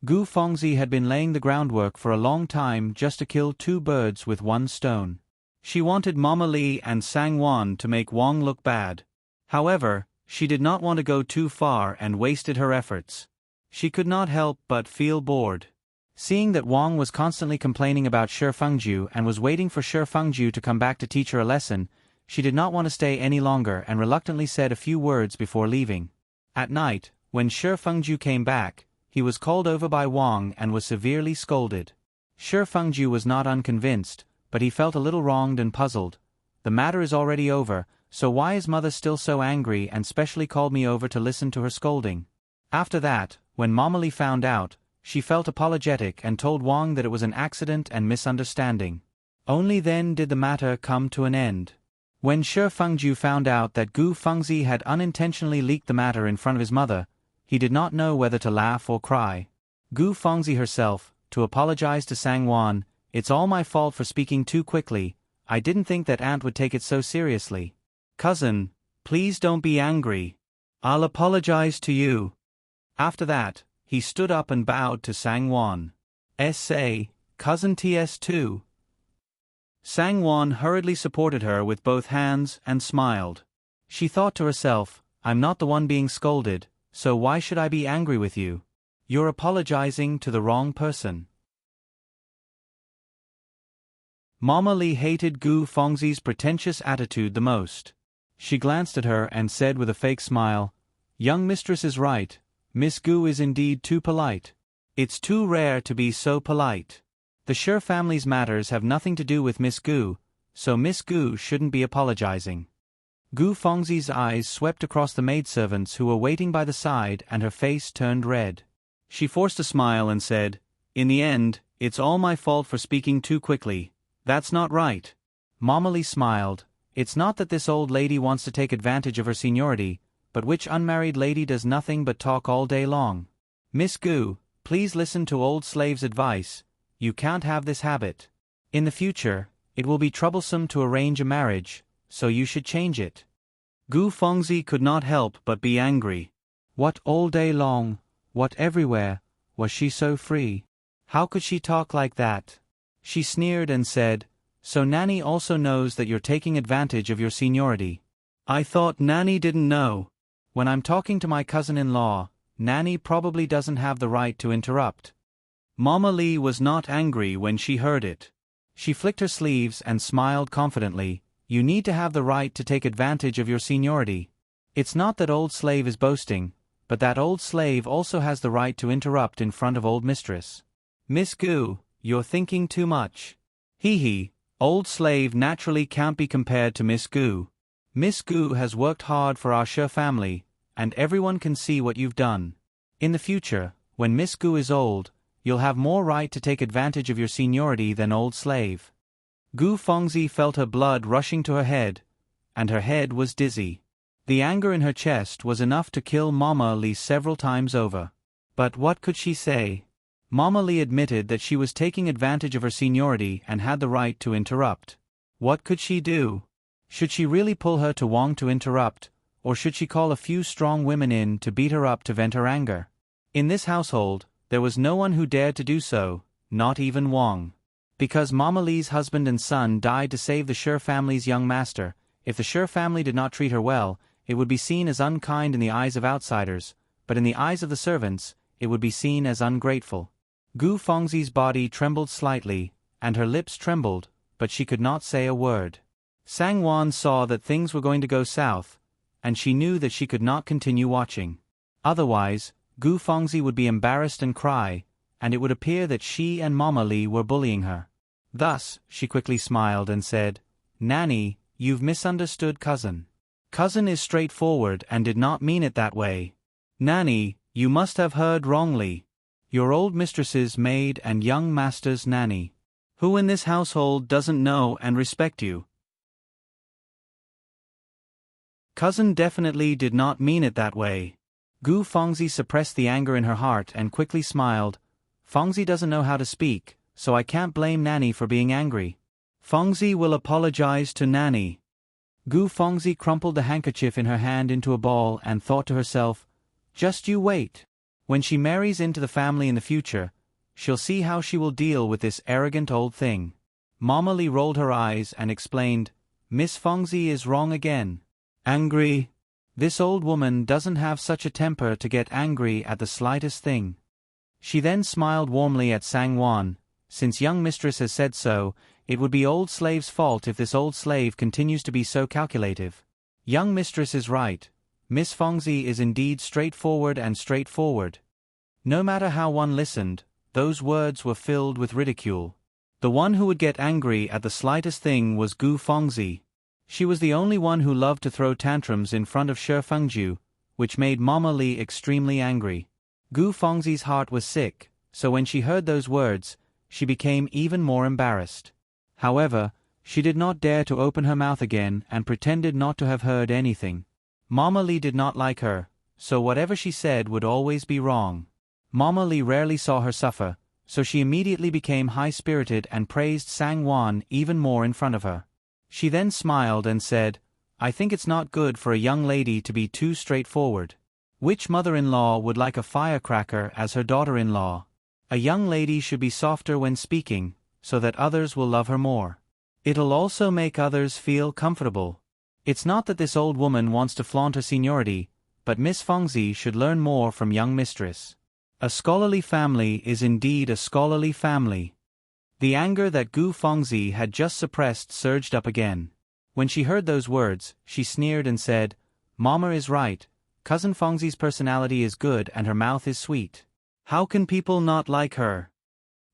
Gu Fengzi had been laying the groundwork for a long time just to kill two birds with one stone. She wanted Mama Li and Sang Wan to make Wang look bad. However, she did not want to go too far and wasted her efforts. She could not help but feel bored. Seeing that Wang was constantly complaining about Shi Fengju and was waiting for Shi Fengju to come back to teach her a lesson, she did not want to stay any longer and reluctantly said a few words before leaving. At night, when Shi Fengju came back, he was called over by Wang and was severely scolded. Shi Fengju was not unconvinced, but he felt a little wronged and puzzled. The matter is already over, so why is mother still so angry and specially called me over to listen to her scolding? After that, when Mama Li found out, she felt apologetic and told Wang that it was an accident and misunderstanding. Only then did the matter come to an end. When Shi Fengju found out that Gu Fengzi had unintentionally leaked the matter in front of his mother, he did not know whether to laugh or cry. Gu Fengzi herself, to apologize to Sang Wan, It's all my fault for speaking too quickly, I didn't think that aunt would take it so seriously. Cousin, please don't be angry. I'll apologize to you. After that, he stood up and bowed to Sangwon. S.A., cousin TS2. Sangwon hurriedly supported her with both hands and smiled. She thought to herself, I'm not the one being scolded, so why should I be angry with you? You're apologizing to the wrong person. Mama Lee hated Gu Fengzi's pretentious attitude the most. She glanced at her and said with a fake smile, Young mistress is right, Miss Gu is indeed too polite. It's too rare to be so polite. The Shi family's matters have nothing to do with Miss Gu, so Miss Gu shouldn't be apologizing. Gu Fengzi's eyes swept across the maidservants who were waiting by the side and her face turned red. She forced a smile and said, In the end, it's all my fault for speaking too quickly. That's not right. Mama Lee smiled. It's not that this old lady wants to take advantage of her seniority, but which unmarried lady does nothing but talk all day long? Miss Gu, please listen to old slave's advice. You can't have this habit. In the future, it will be troublesome to arrange a marriage, so you should change it. Gu Fengzi could not help but be angry. What all day long, what everywhere, was she so free? How could she talk like that? She sneered and said, So Nanny also knows that you're taking advantage of your seniority. I thought Nanny didn't know. When I'm talking to my cousin-in-law, Nanny probably doesn't have the right to interrupt. Mama Lee was not angry when she heard it. She flicked her sleeves and smiled confidently. You need to have the right to take advantage of your seniority. It's not that old slave is boasting, but that old slave also has the right to interrupt in front of old mistress. Miss Gu, you're thinking too much. Hee, old slave naturally can't be compared to Miss Gu. Miss Gu has worked hard for our Shi family, and everyone can see what you've done. In the future, when Miss Gu is old, you'll have more right to take advantage of your seniority than old slave. Gu Fengzi felt her blood rushing to her head, and her head was dizzy. The anger in her chest was enough to kill Mama Lee several times over. But what could she say? Mama Lee admitted that she was taking advantage of her seniority and had the right to interrupt. What could she do? Should she really pull her to Wang to interrupt, or should she call a few strong women in to beat her up to vent her anger? In this household, there was no one who dared to do so, not even Wang. Because Mama Lee's husband and son died to save the Shi family's young master, if the Shi family did not treat her well, it would be seen as unkind in the eyes of outsiders, but in the eyes of the servants, it would be seen as ungrateful. Gu Fengzi's body trembled slightly, and her lips trembled, but she could not say a word. Sangwon saw that things were going to go south, and she knew that she could not continue watching. Otherwise, Gu Fengzi would be embarrassed and cry, and it would appear that she and Mama Lee were bullying her. Thus, she quickly smiled and said, Nanny, you've misunderstood cousin. Cousin is straightforward and did not mean it that way. Nanny, you must have heard wrongly. Your old mistress's maid and young master's nanny. Who in this household doesn't know and respect you? Cousin definitely did not mean it that way. Gu Fengzi suppressed the anger in her heart and quickly smiled. Fengzi doesn't know how to speak, so I can't blame Nanny for being angry. Fengzi will apologize to Nanny. Gu Fengzi crumpled the handkerchief in her hand into a ball and thought to herself, Just you wait. When she marries into the family in the future, she'll see how she will deal with this arrogant old thing. Mama Lee rolled her eyes and explained, Miss Fengzi is wrong again. Angry? This old woman doesn't have such a temper to get angry at the slightest thing. She then smiled warmly at Sangwon. Since young mistress has said so, it would be old slave's fault if this old slave continues to be so calculative. Young mistress is right. Miss Fengzi is indeed straightforward and straightforward. No matter how one listened, those words were filled with ridicule. The one who would get angry at the slightest thing was Gu Fengzi. She was the only one who loved to throw tantrums in front of Shi Fengju, which made Mama Lee extremely angry. Gu Fengzi's heart was sick, so when she heard those words, she became even more embarrassed. However, she did not dare to open her mouth again and pretended not to have heard anything. Mama Lee did not like her, so whatever she said would always be wrong. Mama Lee rarely saw her suffer, so she immediately became high-spirited and praised Sangwon even more in front of her. She then smiled and said, I think it's not good for a young lady to be too straightforward. Which mother-in-law would like a firecracker as her daughter-in-law? A young lady should be softer when speaking, so that others will love her more. It'll also make others feel comfortable. It's not that this old woman wants to flaunt her seniority, but Miss Fengzi should learn more from young mistress. A scholarly family is indeed a scholarly family. The anger that Gu Fengzi had just suppressed surged up again. When she heard those words, she sneered and said, "Mama is right, Cousin Fengzi's personality is good and her mouth is sweet. How can people not like her?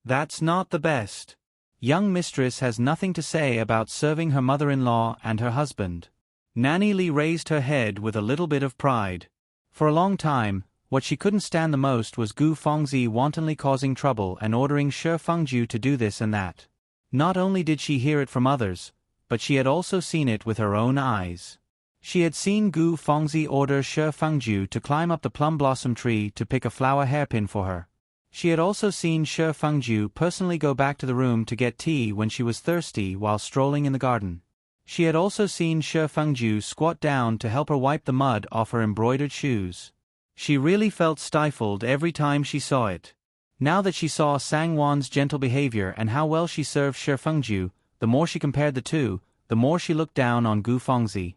That's not the best. Young mistress has nothing to say about serving her mother-in-law and her husband." Nanny Li raised her head with a little bit of pride. For a long time, what she couldn't stand the most was Gu Fengzi wantonly causing trouble and ordering Shi Fengju to do this and that. Not only did she hear it from others, but she had also seen it with her own eyes. She had seen Gu Fengzi order Shi Fengju to climb up the plum blossom tree to pick a flower hairpin for her. She had also seen Shi Fengju personally go back to the room to get tea when she was thirsty while strolling in the garden. She had also seen Shi Fengju squat down to help her wipe the mud off her embroidered shoes. She really felt stifled every time she saw it. Now that she saw Sang Wan's gentle behavior and how well she served Shi Fengju, the more she compared the two, the more she looked down on Gu Fengzi.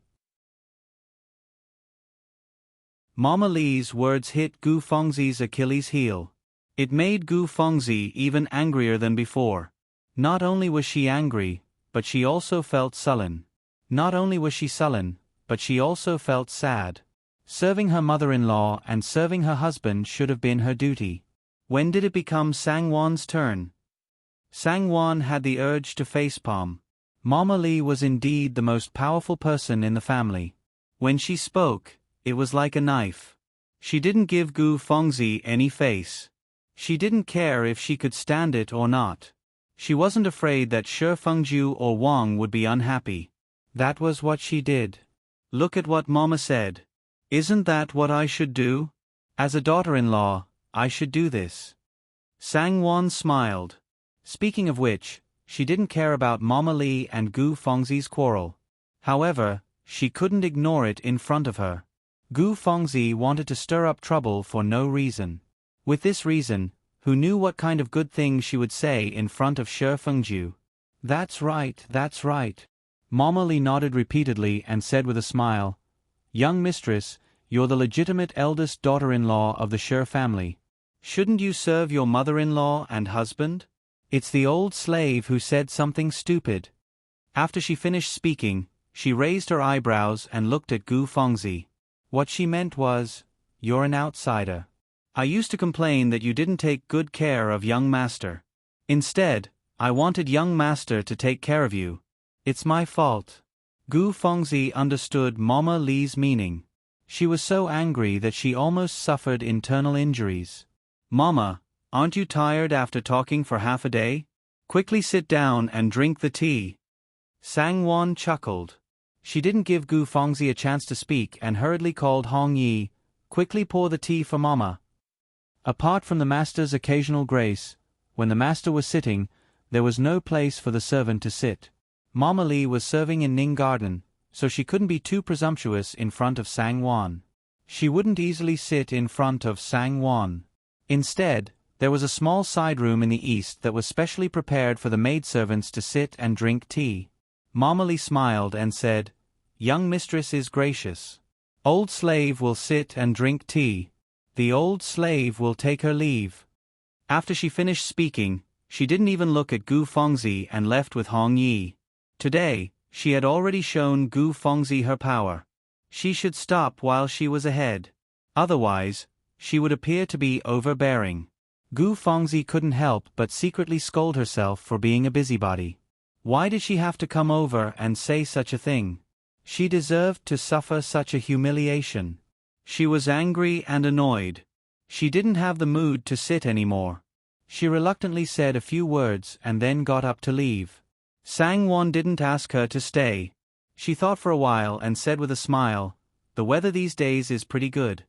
Mama Li's words hit Gu Fengzi's Achilles heel. It made Gu Fengzi even angrier than before. Not only was she angry, but she also felt sullen. Not only was she sullen, but she also felt sad. Serving her mother-in-law and serving her husband should have been her duty. When did it become Sang Wan's turn? Sang Wan had the urge to facepalm. Mama Li was indeed the most powerful person in the family. When she spoke, it was like a knife. She didn't give Gu Fengzi any face. She didn't care if she could stand it or not. She wasn't afraid that Shi Fengju or Wang would be unhappy. That was what she did. Look at what Mama said. Isn't that what I should do? As a daughter-in-law, I should do this. Sang Wan smiled. Speaking of which, she didn't care about Mama Li and Gu Fengzi's quarrel. However, she couldn't ignore it in front of her. Gu Fengzi wanted to stir up trouble for no reason. With this reason, who knew what kind of good things she would say in front of Shi Fengju? That's right, that's right. Mama Li nodded repeatedly and said with a smile, "Young mistress, you're the legitimate eldest daughter-in-law of the Shi family. Shouldn't you serve your mother-in-law and husband?" It's the old slave who said something stupid. After she finished speaking, she raised her eyebrows and looked at Gu Fengzi. What she meant was, "You're an outsider. I used to complain that you didn't take good care of young master. Instead, I wanted young master to take care of you. It's my fault." Gu Fengzi understood Mama Li's meaning. She was so angry that she almost suffered internal injuries. "Mama, aren't you tired after talking for half a day? Quickly sit down and drink the tea." Sang Wan chuckled. She didn't give Gu Fengzi a chance to speak and hurriedly called Hong Yi, "Quickly pour the tea for Mama." Apart from the master's occasional grace, when the master was sitting, there was no place for the servant to sit. Mama Li was serving in Ning Garden, so she couldn't be too presumptuous in front of Sang Wan. She wouldn't easily sit in front of Sang Wan. Instead, there was a small side room in the east that was specially prepared for the maidservants to sit and drink tea. Mama Li smiled and said, "Young mistress is gracious. Old slave will sit and drink tea. The old slave will take her leave." After she finished speaking, she didn't even look at Gu Fengzi and left with Hong Yi. Today, she had already shown Gu Fengzi her power. She should stop while she was ahead. Otherwise, she would appear to be overbearing. Gu Fengzi couldn't help but secretly scold herself for being a busybody. Why did she have to come over and say such a thing? She deserved to suffer such a humiliation. She was angry and annoyed. She didn't have the mood to sit anymore. She reluctantly said a few words and then got up to leave. Sang Wan didn't ask her to stay. She thought for a while and said with a smile, "The weather these days is pretty good.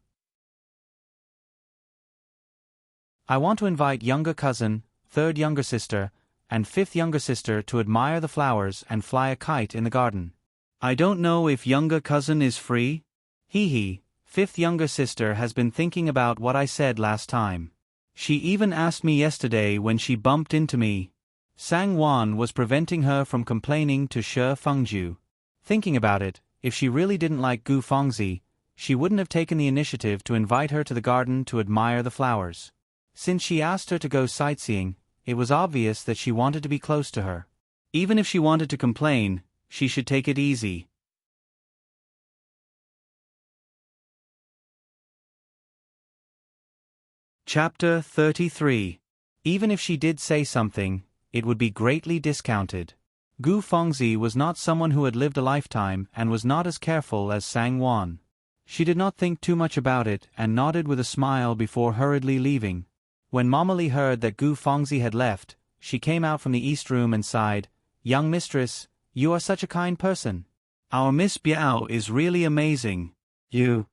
I want to invite younger cousin, third younger sister, and fifth younger sister to admire the flowers and fly a kite in the garden." "I don't know if younger cousin is free." "Hee hee, fifth younger sister has been thinking about what I said last time. She even asked me yesterday when she bumped into me. Sang Wan was preventing her from complaining to Shi Fengju. Thinking about it, if she really didn't like Gu Fengzi, she wouldn't have taken the initiative to invite her to the garden to admire the flowers. Since she asked her to go sightseeing, it was obvious that she wanted to be close to her. Even if she wanted to complain, she should take it easy. Chapter 33. Even if she did say something, it would be greatly discounted. Gu Fengzi was not someone who had lived a lifetime and was not as careful as Sang Wan. She did not think too much about it and nodded with a smile before hurriedly leaving. When Mama Li heard that Gu Fengzi had left, she came out from the east room and sighed, "Young mistress, you are such a kind person. Our Miss Biao is really amazing. You."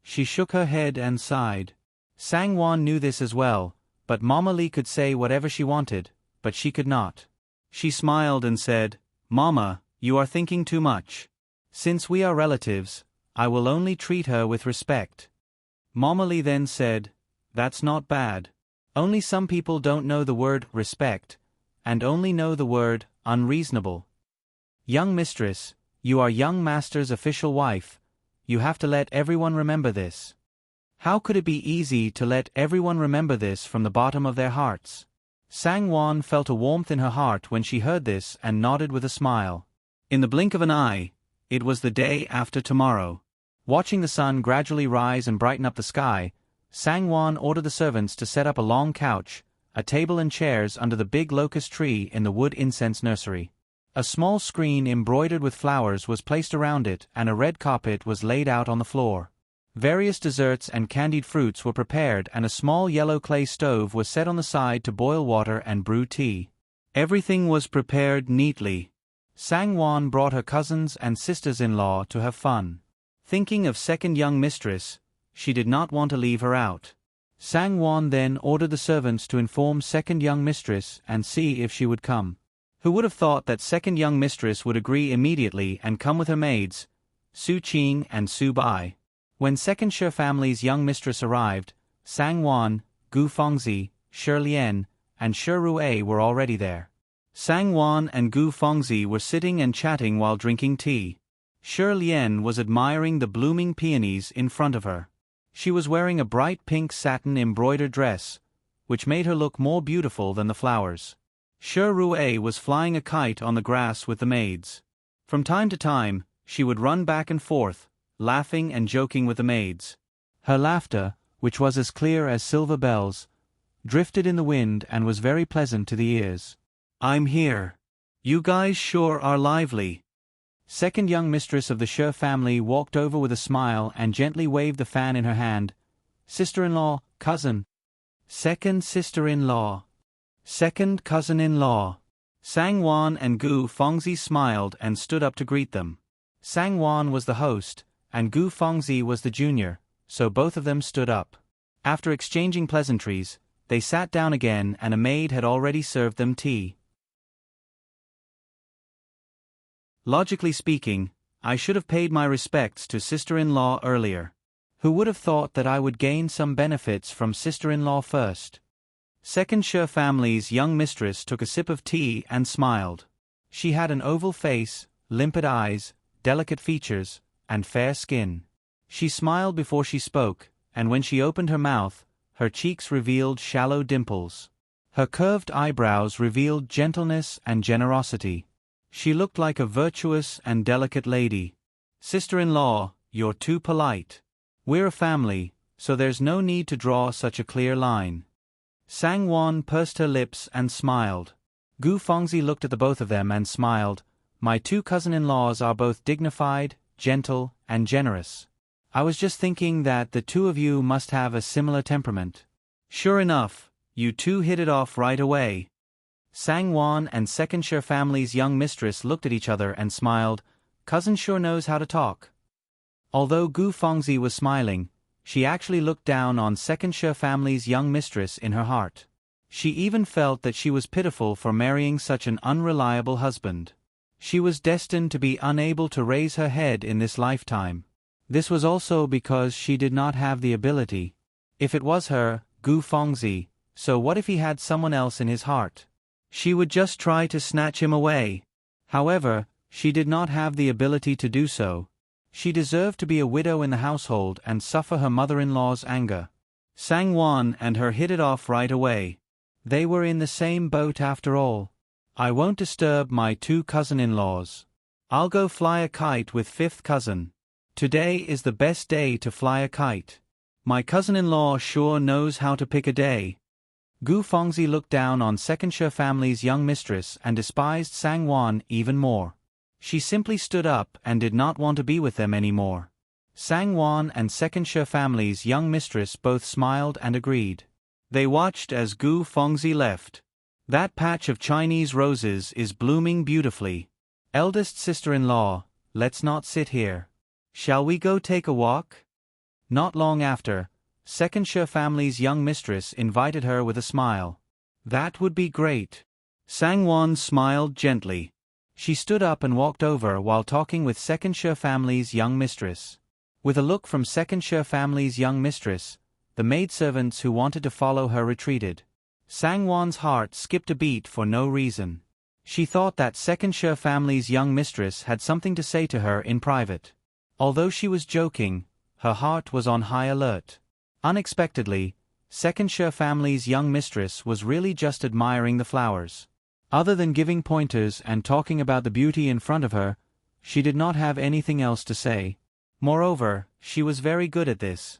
She shook her head and sighed. Sang Wan knew this as well, but Mama Li could say whatever she wanted, but she could not. She smiled and said, "Mama, you are thinking too much. Since we are relatives, I will only treat her with respect." Mama Li then said, "That's not bad. Only some people don't know the word respect, and only know the word unreasonable. Young mistress, you are young master's official wife. You have to let everyone remember this." How could it be easy to let everyone remember this from the bottom of their hearts? Sang Wan felt a warmth in her heart when she heard this and nodded with a smile. In the blink of an eye, it was the day after tomorrow. Watching the sun gradually rise and brighten up the sky, Sang Wan ordered the servants to set up a long couch, a table and chairs under the big locust tree in the wood incense nursery. A small screen embroidered with flowers was placed around it and a red carpet was laid out on the floor. Various desserts and candied fruits were prepared and a small yellow clay stove was set on the side to boil water and brew tea. Everything was prepared neatly. Sang Wan brought her cousins and sisters-in-law to have fun. Thinking of second young mistress, she did not want to leave her out. Sang Wan then ordered the servants to inform second young mistress and see if she would come. Who would have thought that second young mistress would agree immediately and come with her maids, Su Qing and Su Bai. When second Shi family's young mistress arrived, Sang Wan, Gu Fengzi, Shi Lian, and Shi Rue were already there. Sang Wan and Gu Fengzi were sitting and chatting while drinking tea. Shi Lian was admiring the blooming peonies in front of her. She was wearing a bright pink satin embroidered dress, which made her look more beautiful than the flowers. Shi Rue was flying a kite on the grass with the maids. From time to time, she would run back and forth, laughing and joking with the maids. Her laughter, which was as clear as silver bells, drifted in the wind and was very pleasant to the ears. "I'm here. You guys sure are lively." Second young mistress of the Shi family walked over with a smile and gently waved the fan in her hand. "Sister-in-law, cousin." "Second sister-in-law." "Second cousin-in-law." Sang Wan and Gu Fengzi smiled and stood up to greet them. Sang Wan was the host, and Gu Fengzi was the junior, so both of them stood up. After exchanging pleasantries, they sat down again and a maid had already served them tea. Logically speaking, I should have paid my respects to sister-in-law earlier. Who would have thought that I would gain some benefits from sister-in-law first? Second Shi family's young mistress took a sip of tea and smiled. She had an oval face, limpid eyes, delicate features, and fair skin. She smiled before she spoke, and when she opened her mouth, her cheeks revealed shallow dimples. Her curved eyebrows revealed gentleness and generosity. She looked like a virtuous and delicate lady. "Sister-in-law, you're too polite. We're a family, so there's no need to draw such a clear line." Sang Wan pursed her lips and smiled. Gu Fengzi looked at the both of them and smiled. "My two cousin-in-laws are both dignified, gentle, and generous. I was just thinking that the two of you must have a similar temperament." "Sure enough, you two hit it off right away." Sang Wan and second Shi family's young mistress looked at each other and smiled. "Cousin sure knows how to talk." Although Gu Fengzi was smiling, she actually looked down on second Shi family's young mistress in her heart. She even felt that she was pitiful for marrying such an unreliable husband. She was destined to be unable to raise her head in this lifetime. This was also because she did not have the ability. If it was her, Gu Fengzi, so what if he had someone else in his heart? She would just try to snatch him away. However, she did not have the ability to do so. She deserved to be a widow in the household and suffer her mother-in-law's anger. Sang Wan and her hit it off right away. They were in the same boat after all. I won't disturb my 2 cousin-in-laws. I'll go fly a kite with 5th cousin. Today is the best day to fly a kite. My cousin-in-law sure knows how to pick a day. Gu Fengzi looked down on Second She family's young mistress and despised Sang Wan even more. She simply stood up and did not want to be with them anymore. Sang Wan and Second She family's young mistress both smiled and agreed. They watched as Gu Fengzi left. That patch of Chinese roses is blooming beautifully. Eldest sister-in-law, let's not sit here. Shall we go take a walk? Not long after, Second She family's young mistress invited her with a smile. That would be great. Sang Wan smiled gently. She stood up and walked over while talking with Second She family's young mistress. With a look from Second She family's young mistress, the maidservants who wanted to follow her retreated. Sang Wan's heart skipped a beat for no reason. She thought that Second She family's young mistress had something to say to her in private. Although she was joking, her heart was on high alert. Unexpectedly, Second She family's young mistress was really just admiring the flowers. Other than giving pointers and talking about the beauty in front of her, she did not have anything else to say. Moreover, she was very good at this.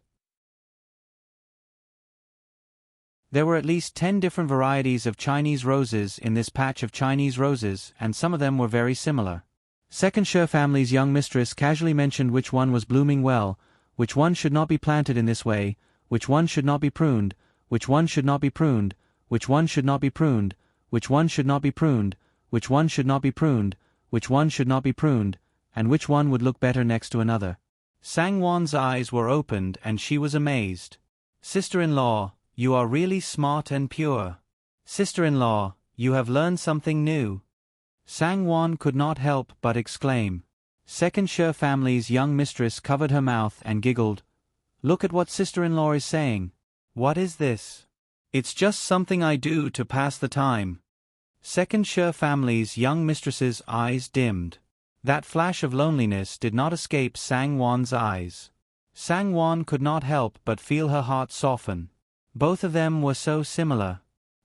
There were at least 10 different varieties of Chinese roses in this patch of Chinese roses, and some of them were very similar. Second She family's young mistress casually mentioned which one was blooming well, which one should not be planted in this way, which one should not be pruned, which one should not be pruned, which one should not be pruned, which one should not be pruned, which one should not be pruned, which one should not be pruned, and which one would look better next to another. Sang Wan's eyes were opened and she was amazed. Sister-in-law, you are really smart and pure. Sister-in-law, you have learned something new. Sang Wan could not help but exclaim. Second She family's young mistress covered her mouth and giggled. Look at what sister-in-law is saying. What is this? It's just something I do to pass the time. Second She family's young mistress's eyes dimmed. That flash of loneliness did not escape Sang Wan's eyes. Sang Wan could not help but feel her heart soften. Both of them were so similar.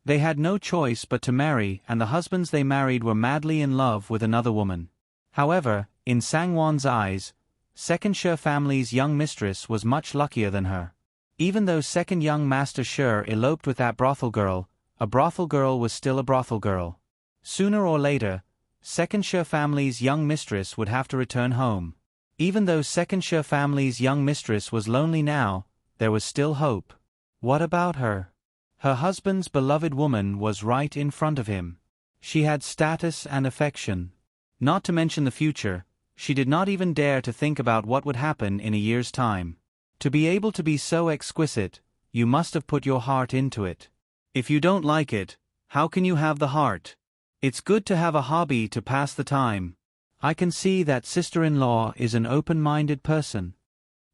They had no choice but to marry, and the husbands they married were madly in love with another woman. However, in Sang Wan's eyes, Second She family's young mistress was much luckier than her. Even though Second Young Master She eloped with that brothel girl, a brothel girl was still a brothel girl. Sooner or later, Second She family's young mistress would have to return home. Even though Second She family's young mistress was lonely now, there was still hope. What about her? Her husband's beloved woman was right in front of him. She had status and affection. Not to mention the future, she did not even dare to think about what would happen in a year's time. To be able to be so exquisite, you must have put your heart into it. If you don't like it, how can you have the heart? It's good to have a hobby to pass the time. I can see that sister-in-law is an open-minded person.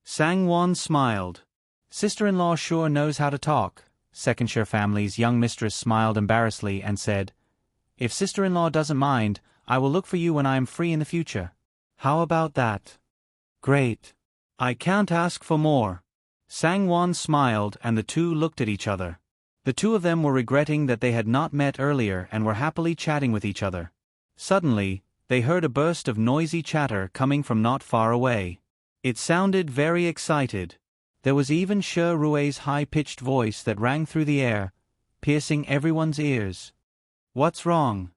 Sang Wan smiled. Sister-in-law sure knows how to talk. Second She family's young mistress smiled embarrassedly and said, If sister-in-law doesn't mind, I will look for you when I am free in the future. How about that? Great. I can't ask for more. Sang Wan smiled and the two looked at each other. The two of them were regretting that they had not met earlier and were happily chatting with each other. Suddenly, they heard a burst of noisy chatter coming from not far away. It sounded very excited. There was even She Rui's high-pitched voice that rang through the air, piercing everyone's ears. What's wrong?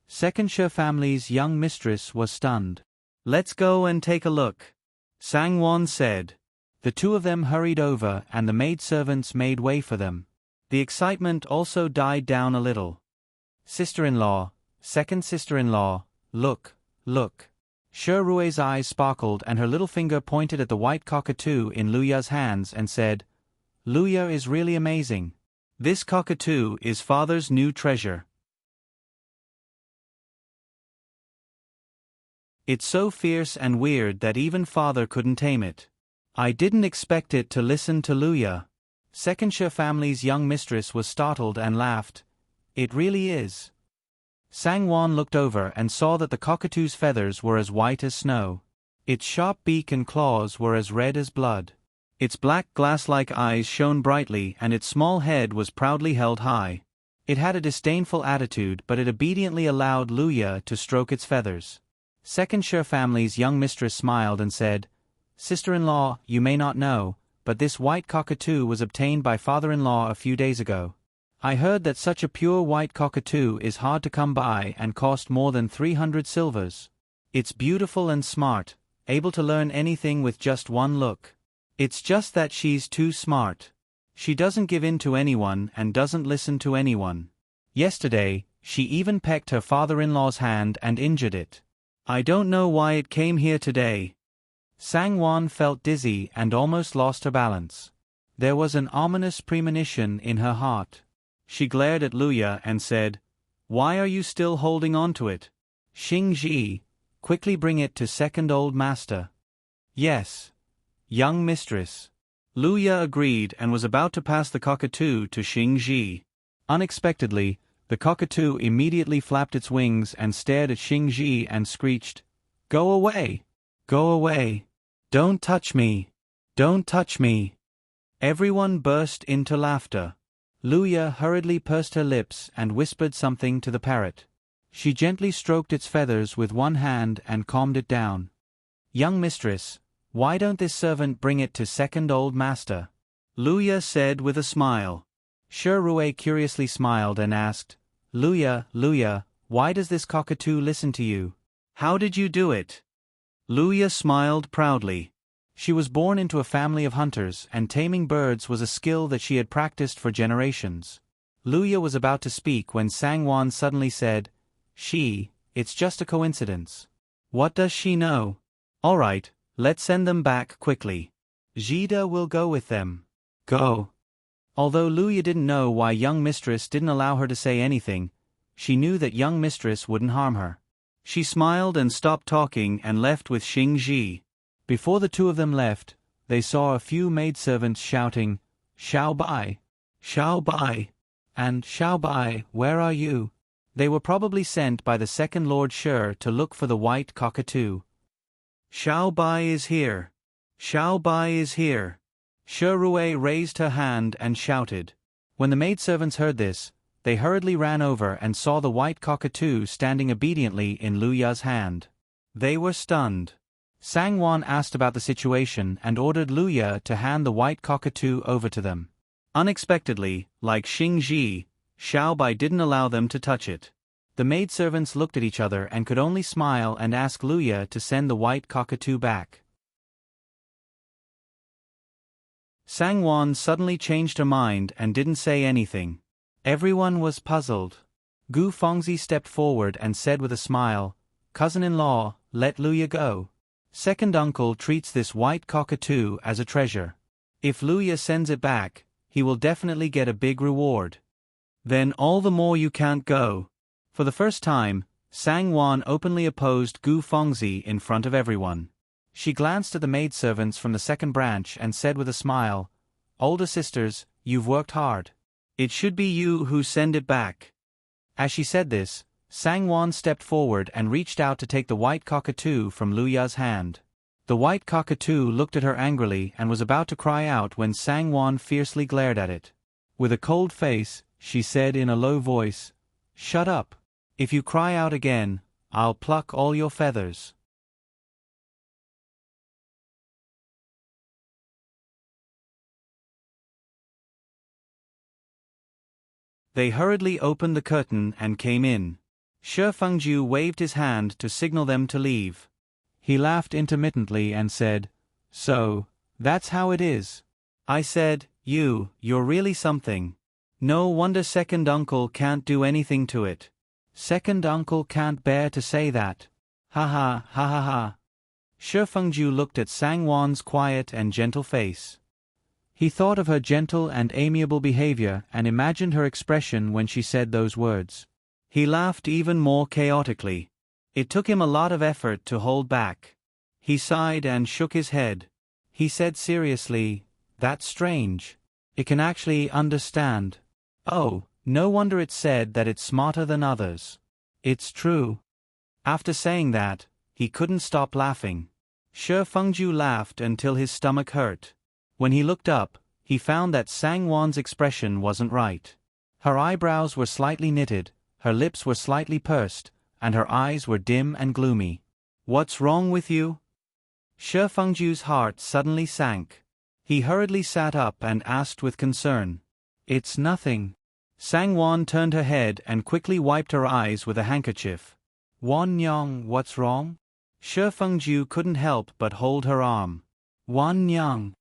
Second She family's young mistress was stunned. Let's go and take a look, Sang Wan said. The two of them hurried over and the maidservants made way for them. The excitement also died down a little. Sister-in-law, second sister-in-law, look, look. She Rui's eyes sparkled and her little finger pointed at the white cockatoo in Luya's hands and said, Luya is really amazing. This cockatoo is father's new treasure. It's so fierce and weird that even father couldn't tame it. I didn't expect it to listen to Luya. Second Shi family's young mistress was startled and laughed. It really is. Sangwon looked over and saw that the cockatoo's feathers were as white as snow. Its sharp beak and claws were as red as blood. Its black glass-like eyes shone brightly and its small head was proudly held high. It had a disdainful attitude but it obediently allowed Luya to stroke its feathers. Second Shi family's young mistress smiled and said, "Sister-in-law, you may not know, but this white cockatoo was obtained by father-in-law a few days ago. I heard that such a pure white cockatoo is hard to come by and cost more than 300 silvers. It's beautiful and smart, able to learn anything with just one look. It's just that she's too smart. She doesn't give in to anyone and doesn't listen to anyone. Yesterday, she even pecked her father-in-law's hand and injured it. I don't know why it came here today." Sangwon felt dizzy and almost lost her balance. There was an ominous premonition in her heart. She glared at Luya and said, "Why are you still holding on to it? Xingji, quickly bring it to second old master." "Yes, young mistress." Luya agreed and was about to pass the cockatoo to Xingji. Unexpectedly, the cockatoo immediately flapped its wings and stared at Xingji and screeched, "Go away! Go away! Don't touch me! Don't touch me!" Everyone burst into laughter. Luya hurriedly pursed her lips and whispered something to the parrot. She gently stroked its feathers with one hand and calmed it down. "Young mistress, why don't this servant bring it to second old master?" Luya said with a smile. Shi Rui curiously smiled and asked, Luya, why does this cockatoo listen to you? How did you do it?" Luya smiled proudly. She was born into a family of hunters and taming birds was a skill that she had practiced for generations. Luya was about to speak when Sangwon suddenly said, "It's just a coincidence." "What does she know?" "All right, let's send them back quickly. Jida will go with them." "Go." Although Luya didn't know why young mistress didn't allow her to say anything, she knew that young mistress wouldn't harm her. She smiled and stopped talking and left with Xingji. Before the two of them left, they saw a few maidservants shouting, "Xiao Bai! Xiao Bai!" and "Xiao Bai, where are you?" They were probably sent by the second Lord Shi to look for the white cockatoo. "Xiao Bai is here! Xiao Bai is here!" Shi Rui raised her hand and shouted. When the maidservants heard this, they hurriedly ran over and saw the white cockatoo standing obediently in Luya's hand. They were stunned. Sangwon asked about the situation and ordered Luya to hand the white cockatoo over to them. Unexpectedly, like Xingji, Xiao Bai didn't allow them to touch it. The maidservants looked at each other and could only smile and ask Luya to send the white cockatoo back. Sangwon suddenly changed her mind and didn't say anything. Everyone was puzzled. Gu Fengzi stepped forward and said with a smile, "Cousin-in-law, let Luya go. Second uncle treats this white cockatoo as a treasure. If Luya sends it back, he will definitely get a big reward." "Then all the more you can't go." For the first time, Sangwon openly opposed Gu Fengzi in front of everyone. She glanced at the maidservants from the second branch and said with a smile, "Older sisters, you've worked hard. It should be you who send it back." As she said this, Sangwon stepped forward and reached out to take the white cockatoo from Luya's hand. The white cockatoo looked at her angrily and was about to cry out when Sangwon fiercely glared at it. With a cold face, she said in a low voice, "Shut up. If you cry out again, I'll pluck all your feathers." They hurriedly opened the curtain and came in. Shi Fengju waved his hand to signal them to leave. He laughed intermittently and said, "So, that's how it is. I said, you're really something. No wonder second uncle can't do anything to it. Second uncle can't bear to say that. Ha ha ha ha ha." Shi Fengju looked at Sangwon's quiet and gentle face. He thought of her gentle and amiable behavior and imagined her expression when she said those words. He laughed even more chaotically. It took him a lot of effort to hold back. He sighed and shook his head. He said seriously, "That's strange. It can actually understand. Oh, no wonder it said that it's smarter than others. It's true." After saying that, he couldn't stop laughing. Shi Fengju laughed until his stomach hurt. When he looked up, he found that Sangwon's expression wasn't right. Her eyebrows were slightly knitted, her lips were slightly pursed, and her eyes were dim and gloomy. "What's wrong with you?" Shi Fengju's heart suddenly sank. He hurriedly sat up and asked with concern. "It's nothing." Sangwon turned her head and quickly wiped her eyes with a handkerchief. "Wan Nyang, what's wrong?" Shi Fengju couldn't help but hold her arm. "Wan Nyang."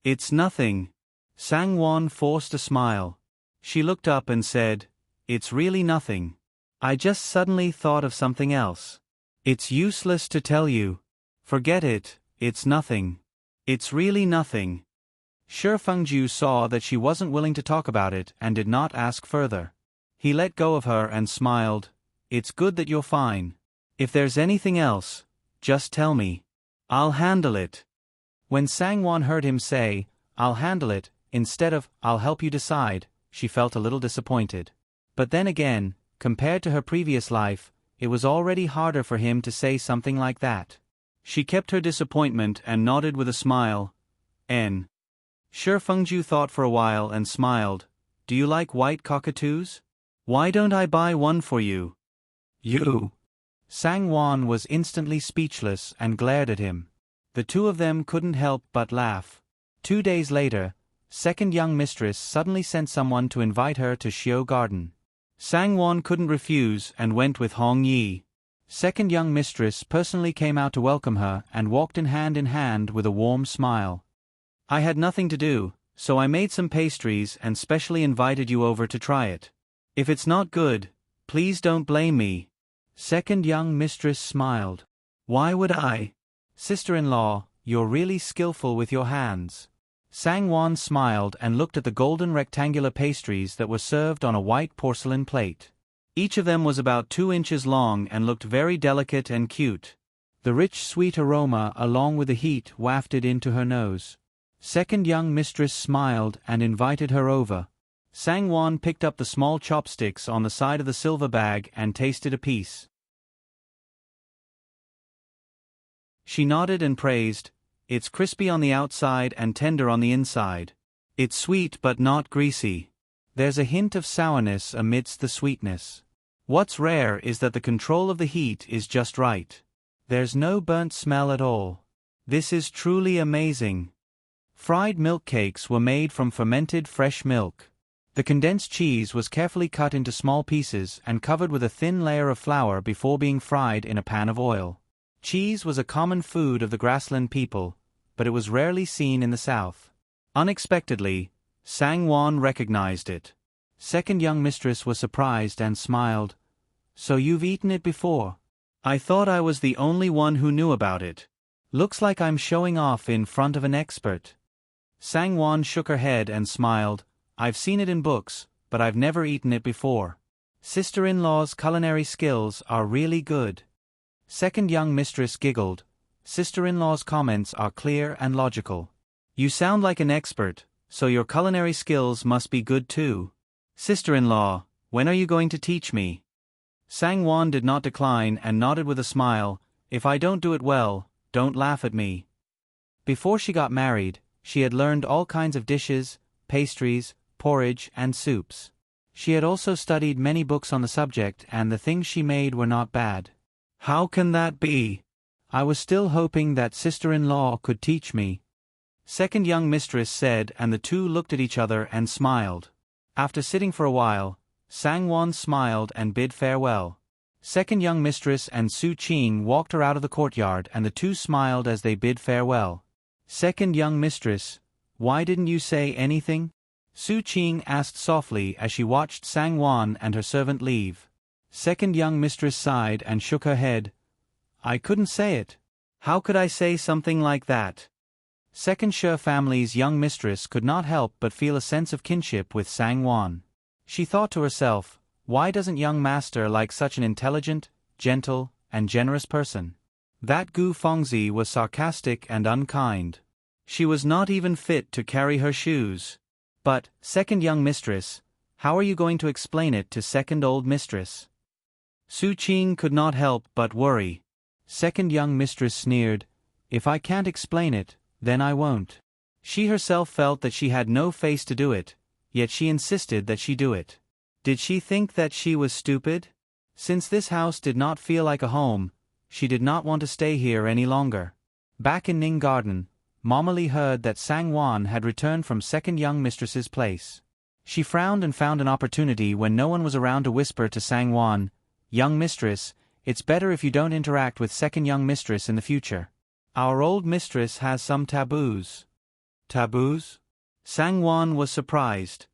"It's nothing." Sangwon forced a smile. She looked up and said, "It's really nothing. I just suddenly thought of something else. It's useless to tell you. Forget it, it's nothing. It's really nothing." Shi Fengju saw that she wasn't willing to talk about it and did not ask further. He let go of her and smiled. "It's good that you're fine. If there's anything else, just tell me. I'll handle it." When Sangwon heard him say, "I'll handle it," instead of, "I'll help you decide," she felt a little disappointed. But then again, compared to her previous life, it was already harder for him to say something like that. She kept her disappointment and nodded with a smile. N. Shi Fengju thought for a while and smiled. "Do you like white cockatoos? Why don't I buy one for you?" "You." Sangwon was instantly speechless and glared at him. The two of them couldn't help but laugh. 2 days later, second young mistress suddenly sent someone to invite her to Xiao Garden. Sangwon couldn't refuse and went with Hong Yi. Second young mistress personally came out to welcome her and walked in hand with a warm smile. "I had nothing to do, so I made some pastries and specially invited you over to try it. If it's not good, please don't blame me." Second young mistress smiled. "Why would I?" "Sister-in-law, you're really skillful with your hands." Sangwon smiled and looked at the golden rectangular pastries that were served on a white porcelain plate. Each of them was about 2 inches long and looked very delicate and cute. The rich sweet aroma along with the heat wafted into her nose. Second young mistress smiled and invited her over. Sangwon picked up the small chopsticks on the side of the silver bag and tasted a piece. She nodded and praised, "It's crispy on the outside and tender on the inside. It's sweet but not greasy. There's a hint of sourness amidst the sweetness. What's rare is that the control of the heat is just right. There's no burnt smell at all. This is truly amazing." Fried milk cakes were made from fermented fresh milk. The condensed cheese was carefully cut into small pieces and covered with a thin layer of flour before being fried in a pan of oil. Cheese was a common food of the grassland people, but it was rarely seen in the south. Unexpectedly, Sangwon recognized it. Second young mistress was surprised and smiled. "So you've eaten it before? I thought I was the only one who knew about it. Looks like I'm showing off in front of an expert." Sangwon shook her head and smiled. "I've seen it in books, but I've never eaten it before. Sister-in-law's culinary skills are really good." Second young mistress giggled. Sister-in-law's comments are clear and logical. "You sound like an expert, so your culinary skills must be good too. Sister-in-law, when are you going to teach me?" Sangwon did not decline and nodded with a smile. "If I don't do it well, don't laugh at me." Before she got married, she had learned all kinds of dishes, pastries, porridge, and soups. She had also studied many books on the subject, and the things she made were not bad. "How can that be? I was still hoping that sister-in-law could teach me," second young mistress said, and the two looked at each other and smiled. After sitting for a while, Sangwon smiled and bid farewell. Second young mistress and Su Qing walked her out of the courtyard, and the two smiled as they bid farewell. "Second young mistress, why didn't you say anything?" Su Qing asked softly as she watched Sangwon and her servant leave. Second young mistress sighed and shook her head. "I couldn't say it. How could I say something like that?" Second Shi family's young mistress could not help but feel a sense of kinship with Sangwon. She thought to herself, why doesn't young master like such an intelligent, gentle, and generous person? That Gu Fengzi was sarcastic and unkind. She was not even fit to carry her shoes. But, second young mistress, how are you going to explain it to second old mistress? Su Qing could not help but worry. Second young mistress sneered, if I can't explain it, then I won't. She herself felt that she had no face to do it, yet she insisted that she do it. Did she think that she was stupid? Since this house did not feel like a home, she did not want to stay here any longer. Back in Ning Garden, Mama Li heard that Sang Wan had returned from second young mistress's place. She frowned and found an opportunity when no one was around to whisper to Sang Wan, young mistress, it's better if you don't interact with second young mistress in the future. Our old mistress has some taboos. Taboos? Sang Wan was surprised.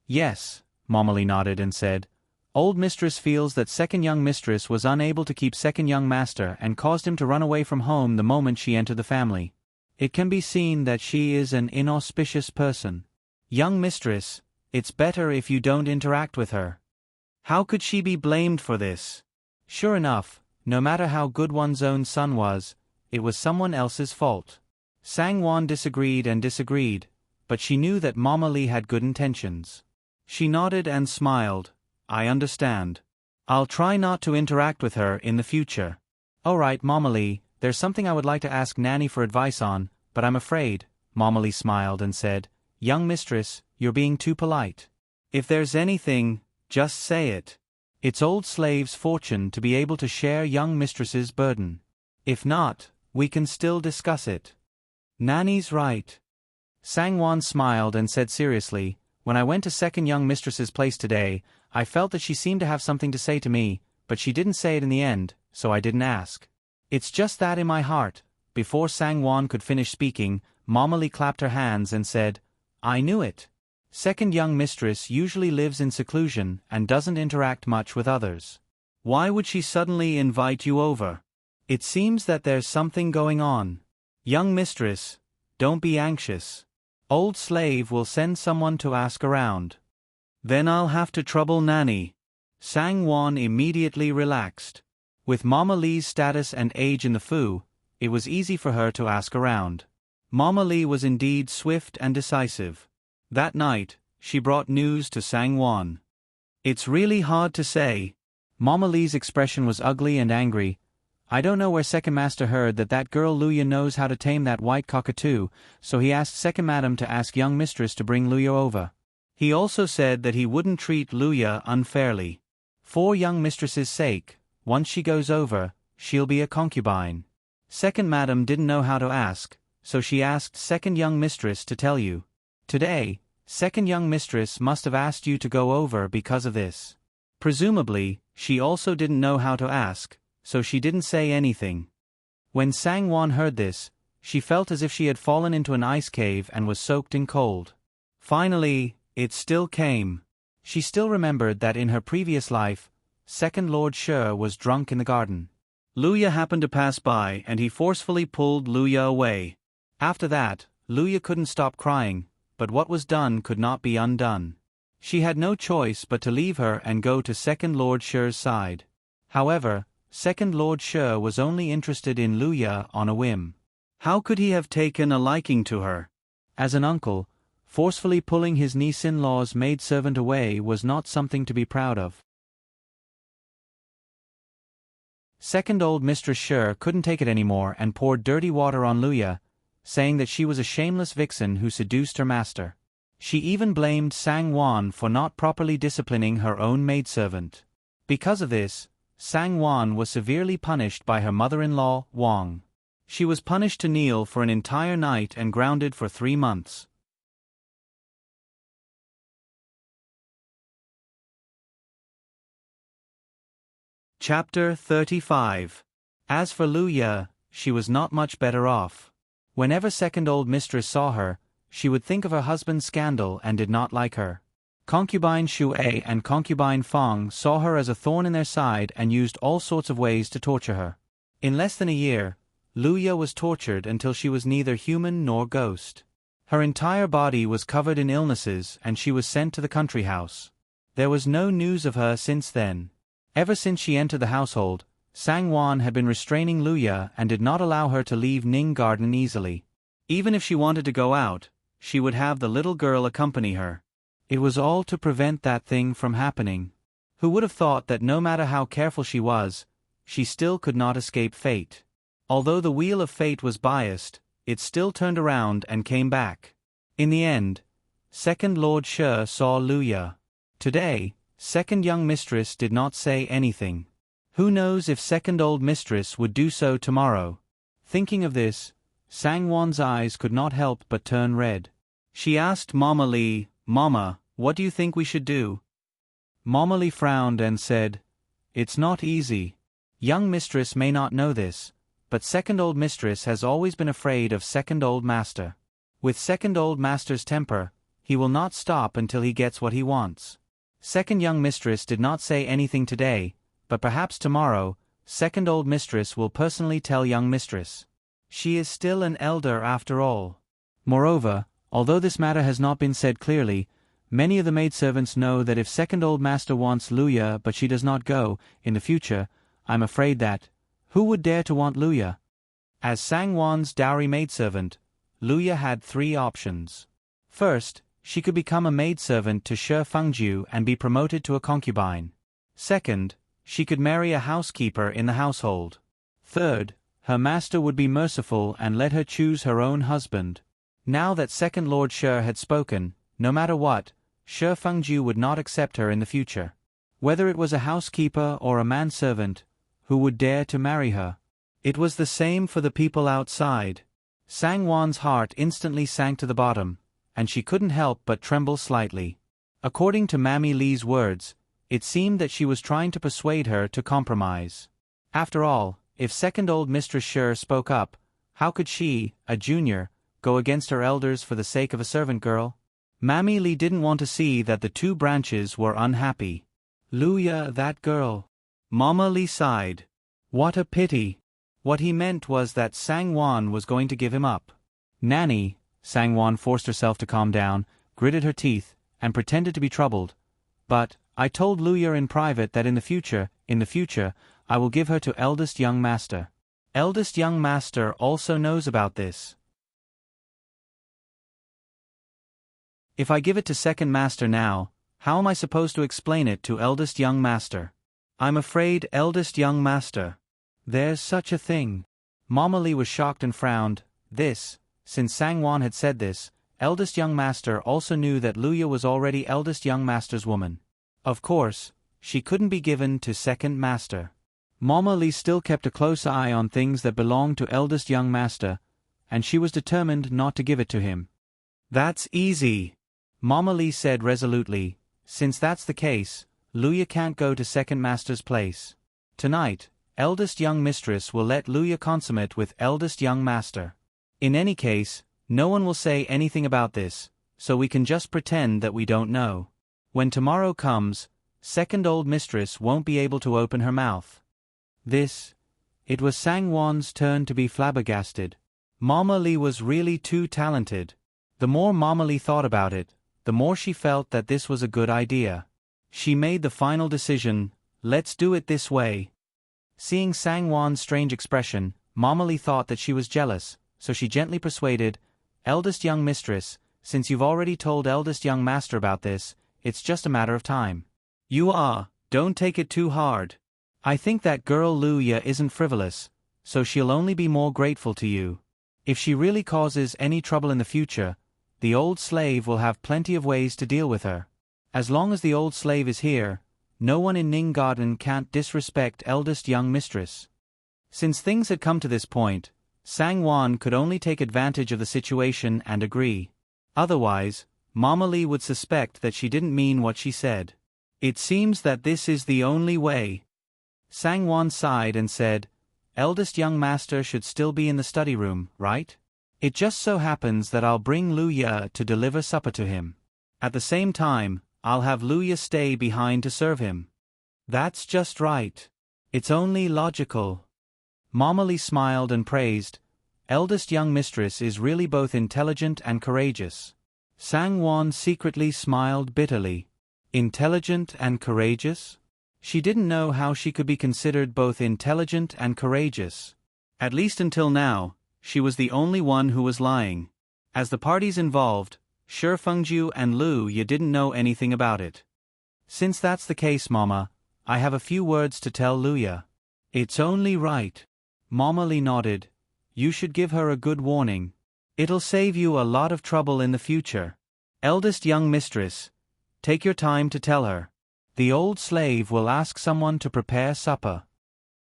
Yes, Mama Li nodded and said, old mistress feels that second young mistress was unable to keep second young master and caused him to run away from home the moment she entered the family. It can be seen that she is an inauspicious person. Young mistress, it's better if you don't interact with her. How could she be blamed for this? Sure enough, no matter how good one's own son was, it was someone else's fault. Sang Wan disagreed and disagreed, but she knew that Mama Li had good intentions. She nodded and smiled. I understand. I'll try not to interact with her in the future. Alright, Mama Li, there's something I would like to ask Nanny for advice on, but I'm afraid, Mama Li smiled and said, young mistress, you're being too polite. If there's anything, just say it. It's old slave's fortune to be able to share young mistress's burden. If not, we can still discuss it. Nanny's right. Sang Wan smiled and said seriously, when I went to second young mistress's place today, I felt that she seemed to have something to say to me, but she didn't say it in the end, so I didn't ask. It's just that in my heart. Before Sang Wan could finish speaking, Mama Li clapped her hands and said, I knew it. Second young mistress usually lives in seclusion and doesn't interact much with others. Why would she suddenly invite you over? It seems that there's something going on. Young mistress, don't be anxious. Old slave will send someone to ask around. Then I'll have to trouble Nanny. Sang Wan immediately relaxed. With Mama Li's status and age in the Fu, it was easy for her to ask around. Mama Li was indeed swift and decisive. That night, she brought news to Sang Wan. It's really hard to say. Mama Li's expression was ugly and angry. I don't know where second master heard that girl Luya knows how to tame that white cockatoo, so he asked second madam to ask young mistress to bring Luya over. He also said that he wouldn't treat Luya unfairly. For young mistress's sake, once she goes over, she'll be a concubine. Second madam didn't know how to ask, so she asked second young mistress to tell you. Today, second young mistress must have asked you to go over because of this. Presumably, she also didn't know how to ask, so she didn't say anything. When Sang Wan heard this, she felt as if she had fallen into an ice cave and was soaked in cold. Finally, it still came. She still remembered that in her previous life, second Lord Shi was drunk in the garden. Luya happened to pass by and he forcefully pulled Luya away. After that, Luya couldn't stop crying, but what was done could not be undone. She had no choice but to leave her and go to second Lord Shi's side. However, second Lord Shi was only interested in Luya on a whim. How could he have taken a liking to her? As an uncle, forcefully pulling his niece-in-law's maidservant away was not something to be proud of. Second old Mistress Shi couldn't take it anymore and poured dirty water on Luya, saying that she was a shameless vixen who seduced her master. She even blamed Sang Wan for not properly disciplining her own maidservant. Because of this, Sang Wan was severely punished by her mother-in-law, Wang. She was punished to kneel for an entire night and grounded for 3 months. Chapter 35. As for Luya, she was not much better off. Whenever second old mistress saw her, she would think of her husband's scandal and did not like her. Concubine Shu and concubine Fang saw her as a thorn in their side and used all sorts of ways to torture her. In less than a year, Luya was tortured until she was neither human nor ghost. Her entire body was covered in illnesses and she was sent to the country house. There was no news of her since then. Ever since she entered the household, Sangwon had been restraining Luya and did not allow her to leave Ning Garden easily. Even if she wanted to go out, she would have the little girl accompany her. It was all to prevent that thing from happening. Who would have thought that no matter how careful she was, she still could not escape fate. Although the wheel of fate was biased, it still turned around and came back. In the end, Second Lord Shi saw Luya. Today, Second Young Mistress did not say anything. Who knows if Second Old Mistress would do so tomorrow? Thinking of this, Sangwon's eyes could not help but turn red. She asked Mama Lee, "Mama, what do you think we should do?" Mama Lee frowned and said, "It's not easy. Young Mistress may not know this, but Second Old Mistress has always been afraid of Second Old Master. With Second Old Master's temper, he will not stop until he gets what he wants." Second Young Mistress did not say anything today, but perhaps tomorrow, Second Old Mistress will personally tell Young Mistress. She is still an elder after all. Moreover, although this matter has not been said clearly, many of the maidservants know that if Second Old Master wants Luya but she does not go, in the future, I'm afraid that, who would dare to want Luya? As Sangwon's dowry maidservant, Luya had 3 options. First, she could become a maidservant to Shi Fengju and be promoted to a concubine. Second, she could marry a housekeeper in the household. Third, her master would be merciful and let her choose her own husband. Now that Second Lord Shi had spoken, no matter what, Shi Fengju would not accept her in the future. Whether it was a housekeeper or a manservant, who would dare to marry her? It was the same for the people outside. Sangwon's heart instantly sank to the bottom, and she couldn't help but tremble slightly. According to Mammy Lee's words, it seemed that she was trying to persuade her to compromise. After all, if Second Old Mistress Shi spoke up, how could she, a junior, go against her elders for the sake of a servant girl? Mammy Lee didn't want to see that the 2 branches were unhappy. Luya, that girl. Mama Lee sighed. What a pity. What he meant was that Sangwon was going to give him up. Nanny, Sangwon forced herself to calm down, gritted her teeth, and pretended to be troubled. But, I told Luya in private that in the future, I will give her to Eldest Young Master. Eldest Young Master also knows about this. If I give it to Second Master now, how am I supposed to explain it to Eldest Young Master? I'm afraid, Eldest Young Master. There's such a thing. Mama Lee was shocked and frowned. Since Sangwon had said this, Eldest Young Master also knew that Luya was already Eldest Young Master's woman. Of course, she couldn't be given to Second Master. Mama Lee still kept a close eye on things that belonged to Eldest Young Master, and she was determined not to give it to him. That's easy, Mama Lee said resolutely. Since that's the case, Luya can't go to Second Master's place. Tonight, Eldest Young Mistress will let Luya consummate with Eldest Young Master. In any case, no one will say anything about this, so we can just pretend that we don't know. When tomorrow comes, Second Old Mistress won't be able to open her mouth. It was Sangwon's turn to be flabbergasted. Mama Lee was really too talented. The more Mama Lee thought about it, the more she felt that this was a good idea. She made the final decision, let's do it this way. Seeing Sangwon's strange expression, Mama Lee thought that she was jealous, so she gently persuaded, Eldest Young Mistress, since you've already told Eldest Young Master about this, it's just a matter of time. Don't take it too hard. I think that girl Luya isn't frivolous, so she'll only be more grateful to you. If she really causes any trouble in the future, the old slave will have plenty of ways to deal with her. As long as the old slave is here, no one in Ning Garden can't disrespect Eldest Young Mistress. Since things had come to this point, Sangwon could only take advantage of the situation and agree. Otherwise, Mama Lee would suspect that she didn't mean what she said. It seems that this is the only way. Sangwon sighed and said, Eldest Young Master should still be in the study room, right? It just so happens that I'll bring Luya to deliver supper to him. At the same time, I'll have Luya stay behind to serve him. That's just right. It's only logical. Mama Lee smiled and praised, Eldest Young Mistress is really both intelligent and courageous. Sangwon secretly smiled bitterly. Intelligent and courageous? She didn't know how she could be considered both intelligent and courageous. At least until now, she was the only one who was lying. As the parties involved, Shi Fengju and Lu Ye didn't know anything about it. Since that's the case, Mama, I have a few words to tell Lu Ye. It's only right. Mama Li nodded. You should give her a good warning. It'll save you a lot of trouble in the future. Eldest young mistress, take your time to tell her. The old slave will ask someone to prepare supper.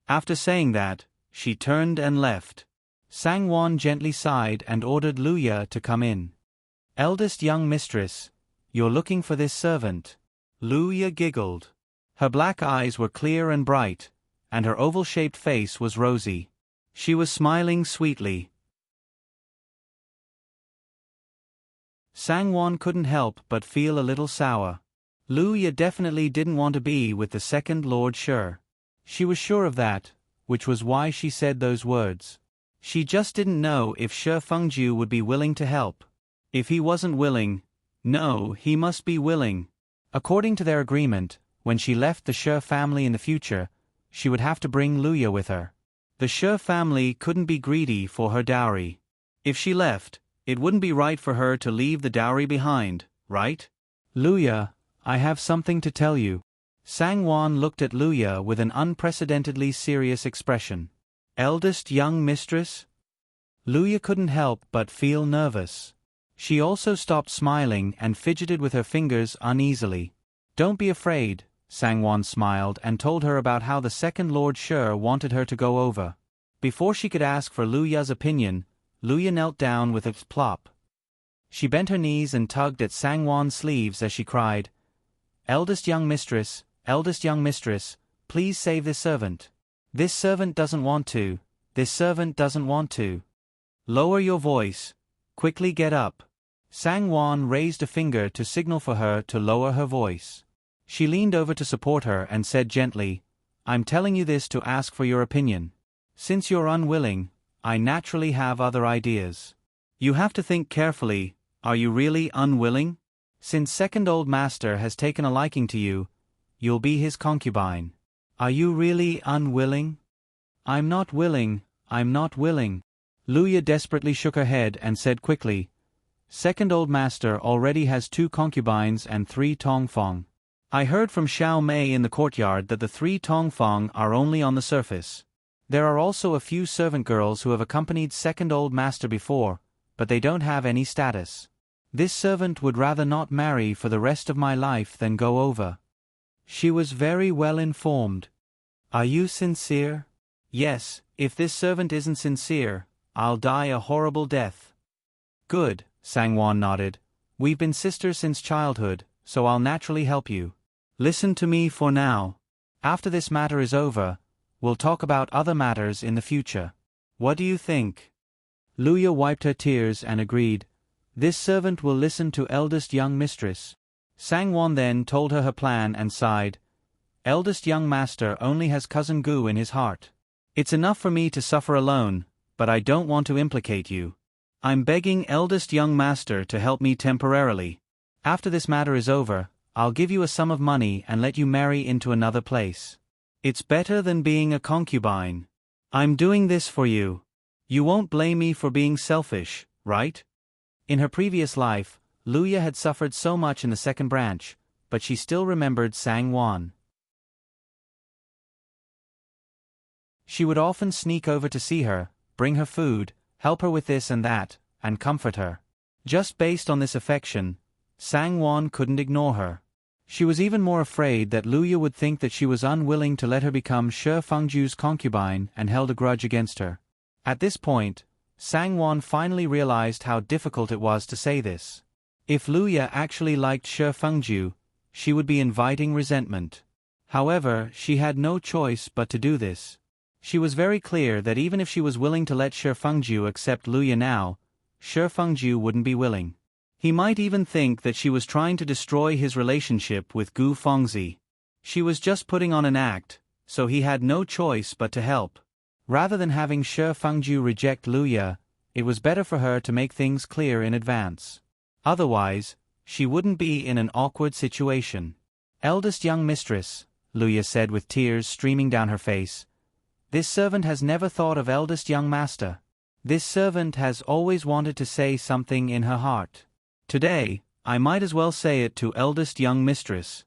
After saying that, she turned and left. Sangwon gently sighed and ordered Lu Ye to come in. Eldest young mistress, you're looking for this servant. Lu Ye giggled. Her black eyes were clear and bright, and her oval-shaped face was rosy. She was smiling sweetly. Sangwon couldn't help but feel a little sour. Lu Ye definitely didn't want to be with the second Lord Shi. She was sure of that, which was why she said those words. She just didn't know if Shi Fengju would be willing to help. If he wasn't willing, no, he must be willing. According to their agreement, when she left the Shi family in the future, she would have to bring Lu Ye with her. The Shi family couldn't be greedy for her dowry. If she left, it wouldn't be right for her to leave the dowry behind, right? Lu Ye, I have something to tell you. Sangwon looked at Lu Ye with an unprecedentedly serious expression. Eldest young mistress? Lu Ye couldn't help but feel nervous. She also stopped smiling and fidgeted with her fingers uneasily. Don't be afraid, Sangwon smiled and told her about how the second Lord Shi wanted her to go over. Before she could ask for Lu Ye's opinion, Lu Ye knelt down with a plop. She bent her knees and tugged at Sangwon's sleeves as she cried, Eldest young mistress, please save this servant. This servant doesn't want to. This servant doesn't want to. Lower your voice. Quickly get up. Sangwon raised a finger to signal for her to lower her voice. She leaned over to support her and said gently, I'm telling you this to ask for your opinion. Since you're unwilling, I naturally have other ideas. You have to think carefully, are you really unwilling? Since second old master has taken a liking to you, you'll be his concubine. Are you really unwilling? I'm not willing, I'm not willing. Lu Ye desperately shook her head and said quickly, Second old master already has 2 concubines and 3 tongfang. I heard from Xiao Mei in the courtyard that the 3 tongfang are only on the surface. There are also a few servant girls who have accompanied second old master before, but they don't have any status. This servant would rather not marry for the rest of my life than go over. She was very well informed. Are you sincere? Yes, if this servant isn't sincere, I'll die a horrible death. Good, Sangwon nodded. We've been sisters since childhood, so I'll naturally help you. Listen to me for now. After this matter is over, we'll talk about other matters in the future. What do you think? Lu Ye wiped her tears and agreed. This servant will listen to eldest young mistress. Sangwon then told her plan and sighed. Eldest young master only has cousin Gu in his heart. It's enough for me to suffer alone, but I don't want to implicate you. I'm begging eldest young master to help me temporarily. After this matter is over, I'll give you a sum of money and let you marry into another place. It's better than being a concubine. I'm doing this for you. You won't blame me for being selfish, right? In her previous life, Lu Ye had suffered so much in the second branch, but she still remembered Sangwon. She would often sneak over to see her, bring her food, help her with this and that, and comfort her. Just based on this affection, Sangwon couldn't ignore her. She was even more afraid that Lu Ye would think that she was unwilling to let her become Shi Fengju's concubine and held a grudge against her. At this point, Sangwon finally realized how difficult it was to say this. If Lu Ye actually liked Shi Fengju, she would be inviting resentment. However, she had no choice but to do this. She was very clear that even if she was willing to let Shi Fengju accept Lu Ye now, Shi Fengju wouldn't be willing. He might even think that she was trying to destroy his relationship with Gu Fengzi. She was just putting on an act, so he had no choice but to help. Rather than having Shi Fengju reject Lu Ye, it was better for her to make things clear in advance. Otherwise, she wouldn't be in an awkward situation. Eldest young mistress, Luya said with tears streaming down her face. This servant has never thought of eldest young master. This servant has always wanted to say something in her heart. Today, I might as well say it to eldest young mistress.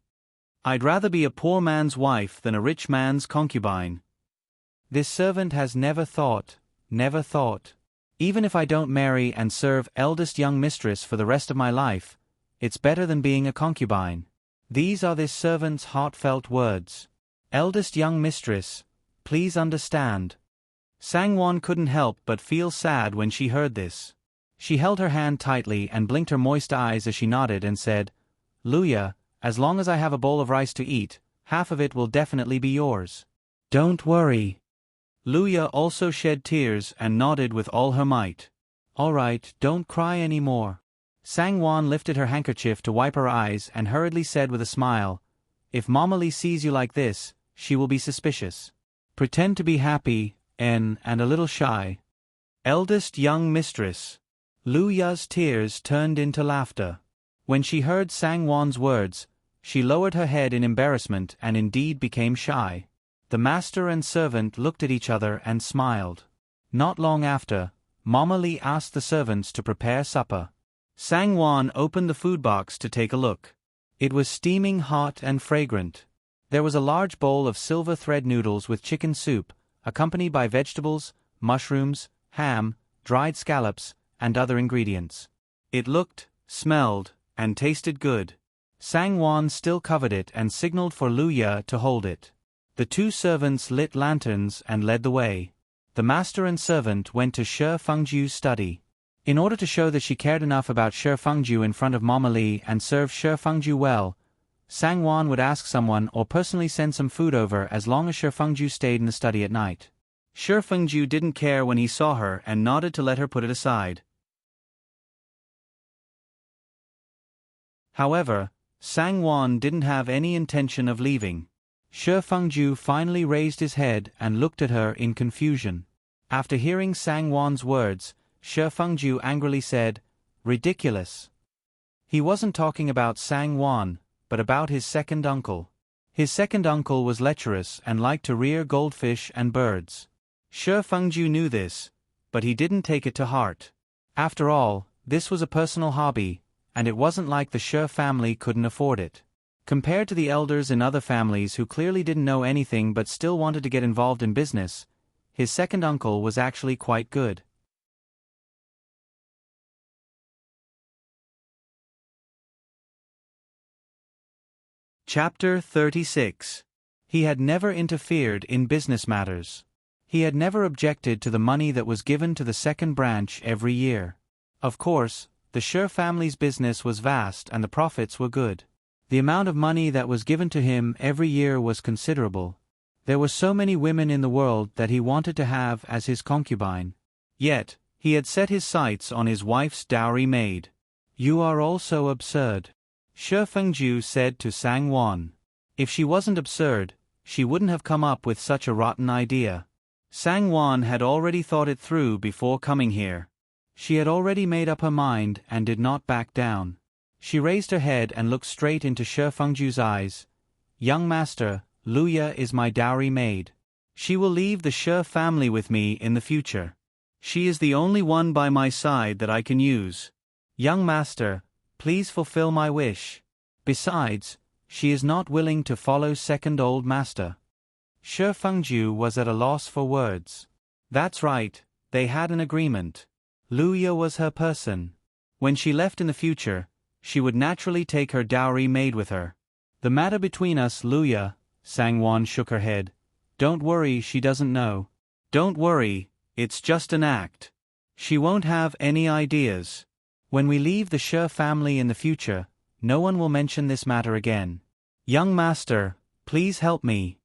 I'd rather be a poor man's wife than a rich man's concubine. This servant has never thought. Even if I don't marry and serve eldest young mistress for the rest of my life, it's better than being a concubine. These are this servant's heartfelt words. Eldest young mistress, please understand. Sangwon couldn't help but feel sad when she heard this. She held her hand tightly and blinked her moist eyes as she nodded and said, Luya, as long as I have a bowl of rice to eat, half of it will definitely be yours. Don't worry. Luya also shed tears and nodded with all her might. All right, don't cry any more. Sangwon lifted her handkerchief to wipe her eyes and hurriedly said with a smile, If Mama Lee sees you like this, she will be suspicious. Pretend to be happy, and a little shy. Eldest young mistress. Luya's tears turned into laughter. When she heard Sangwon's words, she lowered her head in embarrassment and indeed became shy. The master and servant looked at each other and smiled. Not long after, Mama Lee asked the servants to prepare supper. Sangwon opened the food box to take a look. It was steaming hot and fragrant. There was a large bowl of silver thread noodles with chicken soup, accompanied by vegetables, mushrooms, ham, dried scallops, and other ingredients. It looked, smelled, and tasted good. Sangwon still covered it and signaled for Luya to hold it. The two servants lit lanterns and led the way. The master and servant went to Shi Fengju's study. In order to show that she cared enough about Shi Fengju in front of Mama Lee and serve Shi Fengju well, Sangwon would ask someone or personally send some food over as long as Shi Fengju stayed in the study at night. Shi Fengju didn't care when he saw her and nodded to let her put it aside. However, Sangwon didn't have any intention of leaving. Shi Fengju finally raised his head and looked at her in confusion. After hearing Sangwon's words, Shi Fengju angrily said, Ridiculous. He wasn't talking about Sangwon, but about his second uncle. His second uncle was lecherous and liked to rear goldfish and birds. Shi Fengju knew this, but he didn't take it to heart. After all, this was a personal hobby, and it wasn't like the Shi family couldn't afford it. Compared to the elders in other families who clearly didn't know anything but still wanted to get involved in business, his second uncle was actually quite good. Chapter 36. He had never interfered in business matters. He had never objected to the money that was given to the second branch every year. Of course, the Shi family's business was vast and the profits were good. The amount of money that was given to him every year was considerable. There were so many women in the world that he wanted to have as his concubine. Yet, he had set his sights on his wife's dowry maid. You are also absurd, Shi Fengju said to Sangwon. If she wasn't absurd, she wouldn't have come up with such a rotten idea. Sangwon had already thought it through before coming here. She had already made up her mind and did not back down. She raised her head and looked straight into Shi Fengju's eyes. Young master, Luya is my dowry maid. She will leave the Shi family with me in the future. She is the only one by my side that I can use. Young master, please fulfill my wish. Besides, she is not willing to follow second old master. Shi Fengju was at a loss for words. That's right, they had an agreement. Luya was her person. When she left in the future, she would naturally take her dowry maid with her. The matter between us, Luya, Sangwon shook her head. Don't worry, she doesn't know. Don't worry, it's just an act. She won't have any ideas. When we leave the Shi family in the future, no one will mention this matter again. Young master, please help me.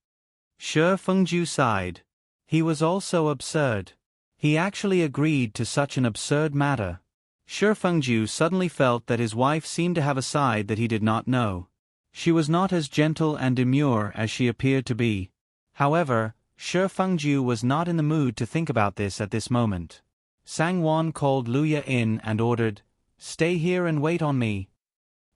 Shi Fengju sighed. He was also absurd. He actually agreed to such an absurd matter. Shi Fengju suddenly felt that his wife seemed to have a side that he did not know. She was not as gentle and demure as she appeared to be. However, Shi Fengju was not in the mood to think about this at this moment. Sangwon called Luya in and ordered, "Stay here and wait on me."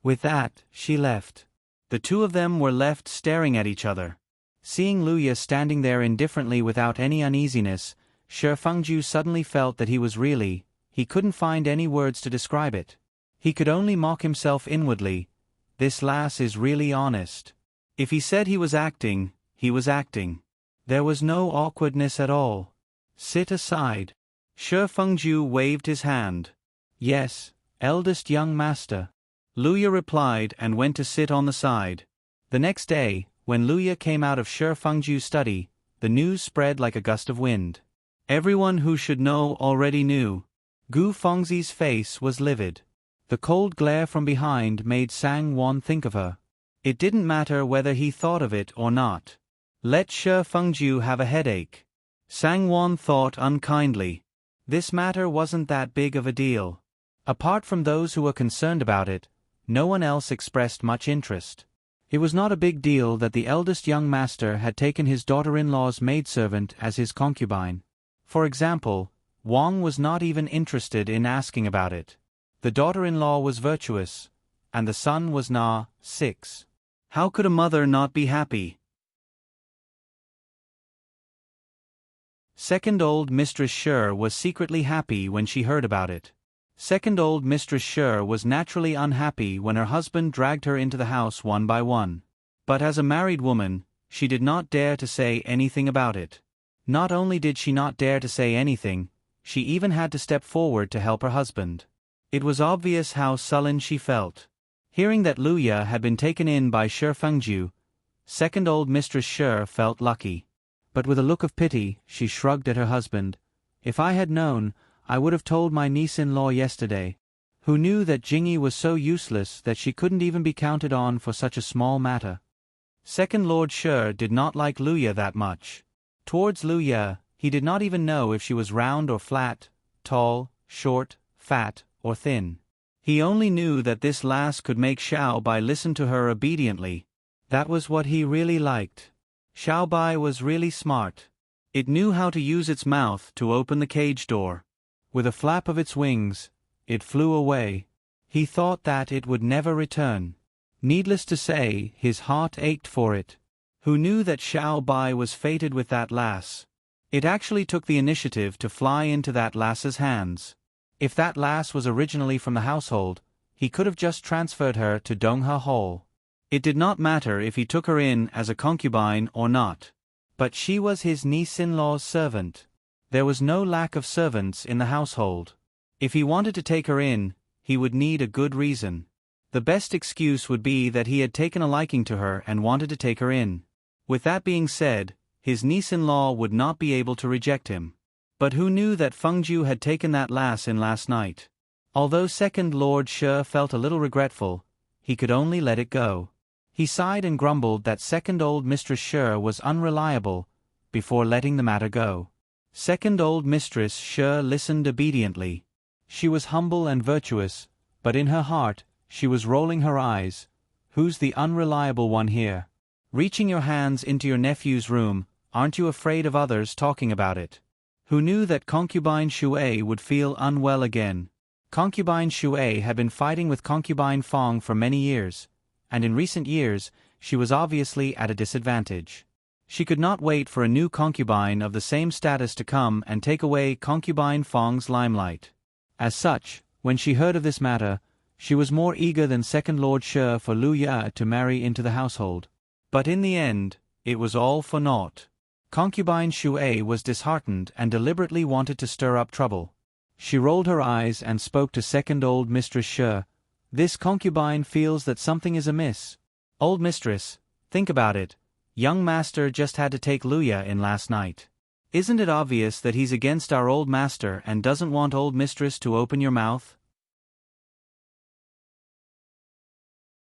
With that, she left. The two of them were left staring at each other. Seeing Luya standing there indifferently without any uneasiness, Shi Fengju suddenly felt that he couldn't find any words to describe it. He could only mock himself inwardly. This lass is really honest. If he said he was acting, he was acting. There was no awkwardness at all. Sit aside. Shi Fengju waved his hand. Yes, eldest young master. Luya replied and went to sit on the side. The next day, when Luya came out of Shi Fengju's study, the news spread like a gust of wind. Everyone who should know already knew. Gu Fengzi's face was livid. The cold glare from behind made Sang Wan think of her. It didn't matter whether he thought of it or not. Let Shi Fengju have a headache. Sang Wan thought unkindly. This matter wasn't that big of a deal. Apart from those who were concerned about it, no one else expressed much interest. It was not a big deal that the eldest young master had taken his daughter-in-law's maidservant as his concubine. For example, Wang was not even interested in asking about it. The daughter-in-law was virtuous, and the son was 6. How could a mother not be happy? Second old Mistress Shi was secretly happy when she heard about it. Second old Mistress Shi was naturally unhappy when her husband dragged her into the house one by one. But as a married woman, she did not dare to say anything about it. Not only did she not dare to say anything, she even had to step forward to help her husband. It was obvious how sullen she felt. Hearing that Luya had been taken in by Shi Fengju, second old Mistress Shi felt lucky. But with a look of pity, she shrugged at her husband. If I had known, I would have told my niece-in-law yesterday. Who knew that Jingyi was so useless that she couldn't even be counted on for such a small matter. Second Lord Shi did not like Luya that much. Towards Luya, he did not even know if she was round or flat, tall, short, fat, or thin. He only knew that this lass could make Xiao Bai listen to her obediently. That was what he really liked. Xiao Bai was really smart. It knew how to use its mouth to open the cage door. With a flap of its wings, it flew away. He thought that it would never return. Needless to say, his heart ached for it. Who knew that Xiao Bai was fated with that lass? It actually took the initiative to fly into that lass's hands. If that lass was originally from the household, he could have just transferred her to Donghe Hall. It did not matter if he took her in as a concubine or not. But she was his niece-in-law's servant. There was no lack of servants in the household. If he wanted to take her in, he would need a good reason. The best excuse would be that he had taken a liking to her and wanted to take her in. With that being said, his niece-in-law would not be able to reject him. But who knew that Fengju had taken that lass in last night? Although Second Lord Shi felt a little regretful, he could only let it go. He sighed and grumbled that second old Mistress Shi was unreliable, before letting the matter go. Second old Mistress Shi listened obediently. She was humble and virtuous, but in her heart, she was rolling her eyes. Who's the unreliable one here? Reaching your hands into your nephew's room, aren't you afraid of others talking about it? Who knew that concubine Shui would feel unwell again? Concubine Shui had been fighting with concubine Fong for many years, and in recent years, she was obviously at a disadvantage. She could not wait for a new concubine of the same status to come and take away concubine Fong's limelight. As such, when she heard of this matter, she was more eager than Second Lord Shi for Luya to marry into the household. But in the end, it was all for naught. Concubine Shui was disheartened and deliberately wanted to stir up trouble. She rolled her eyes and spoke to second old Mistress Shi. This concubine feels that something is amiss. Old mistress, think about it. Young master just had to take Luya in last night. Isn't it obvious that he's against our old master and doesn't want old mistress to open your mouth?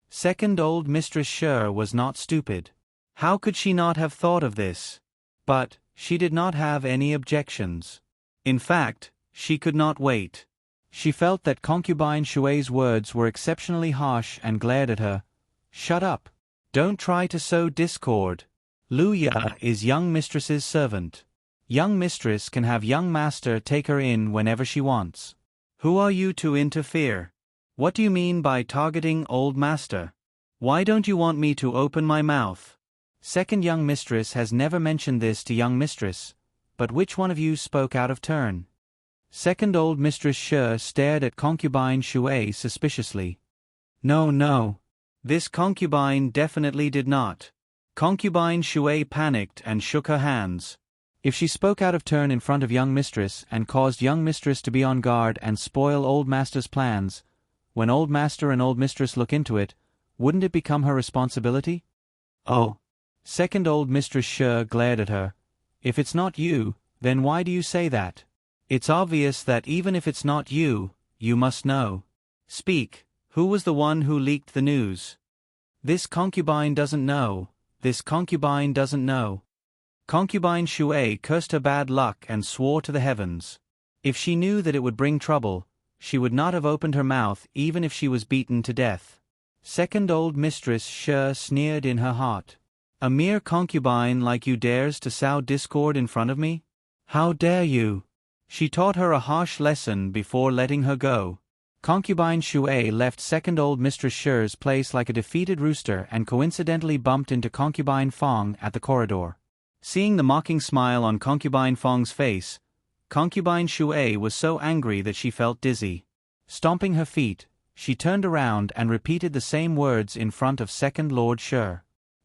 Second old Mistress Shi was not stupid. How could she not have thought of this? But she did not have any objections. In fact, she could not wait. She felt that concubine Shui's words were exceptionally harsh and glared at her. Shut up. Don't try to sow discord. Luya is young mistress's servant. Young mistress can have young master take her in whenever she wants. Who are you to interfere? What do you mean by targeting old master? Why don't you want me to open my mouth? Second young mistress has never mentioned this to young mistress, but which one of you spoke out of turn? Second old mistress Shi stared at concubine Shui suspiciously. No, no. This concubine definitely did not. Concubine Shui panicked and shook her hands. If she spoke out of turn in front of young mistress and caused young mistress to be on guard and spoil old master's plans, when old master and old mistress look into it, wouldn't it become her responsibility? Oh. Second old mistress Shi glared at her. If it's not you, then why do you say that? It's obvious that even if it's not you, you must know. Speak, who was the one who leaked the news? This concubine doesn't know. This concubine doesn't know. Concubine Shui cursed her bad luck and swore to the heavens. If she knew that it would bring trouble, she would not have opened her mouth even if she was beaten to death. Second old mistress Shi sneered in her heart. A mere concubine like you dares to sow discord in front of me? How dare you? She taught her a harsh lesson before letting her go. Concubine Shui left second old mistress Shi's place like a defeated rooster and coincidentally bumped into concubine Fong at the corridor. Seeing the mocking smile on concubine Fong's face, concubine Shui was so angry that she felt dizzy. Stomping her feet, she turned around and repeated the same words in front of second Lord Shi.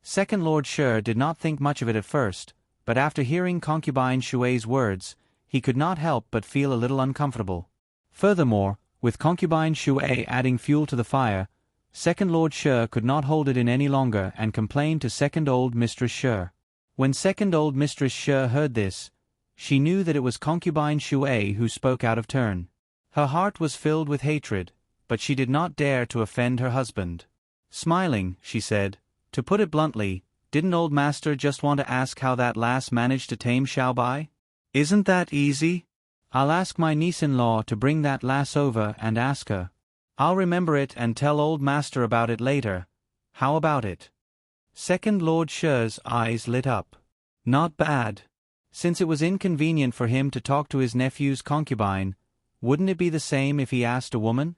Second Lord Shi did not think much of it at first, but after hearing concubine Shui's words, he could not help but feel a little uncomfortable. Furthermore, with concubine Shui adding fuel to the fire, second Lord Shi could not hold it in any longer and complained to second old mistress Shi. When second old mistress Shi heard this, she knew that it was concubine Shui who spoke out of turn. Her heart was filled with hatred, but she did not dare to offend her husband. Smiling, she said, to put it bluntly, didn't old master just want to ask how that lass managed to tame Xiaobai? Isn't that easy? I'll ask my niece-in-law to bring that lass over and ask her. I'll remember it and tell old master about it later. How about it? Second Lord Shi's eyes lit up. Not bad. Since it was inconvenient for him to talk to his nephew's concubine, wouldn't it be the same if he asked a woman?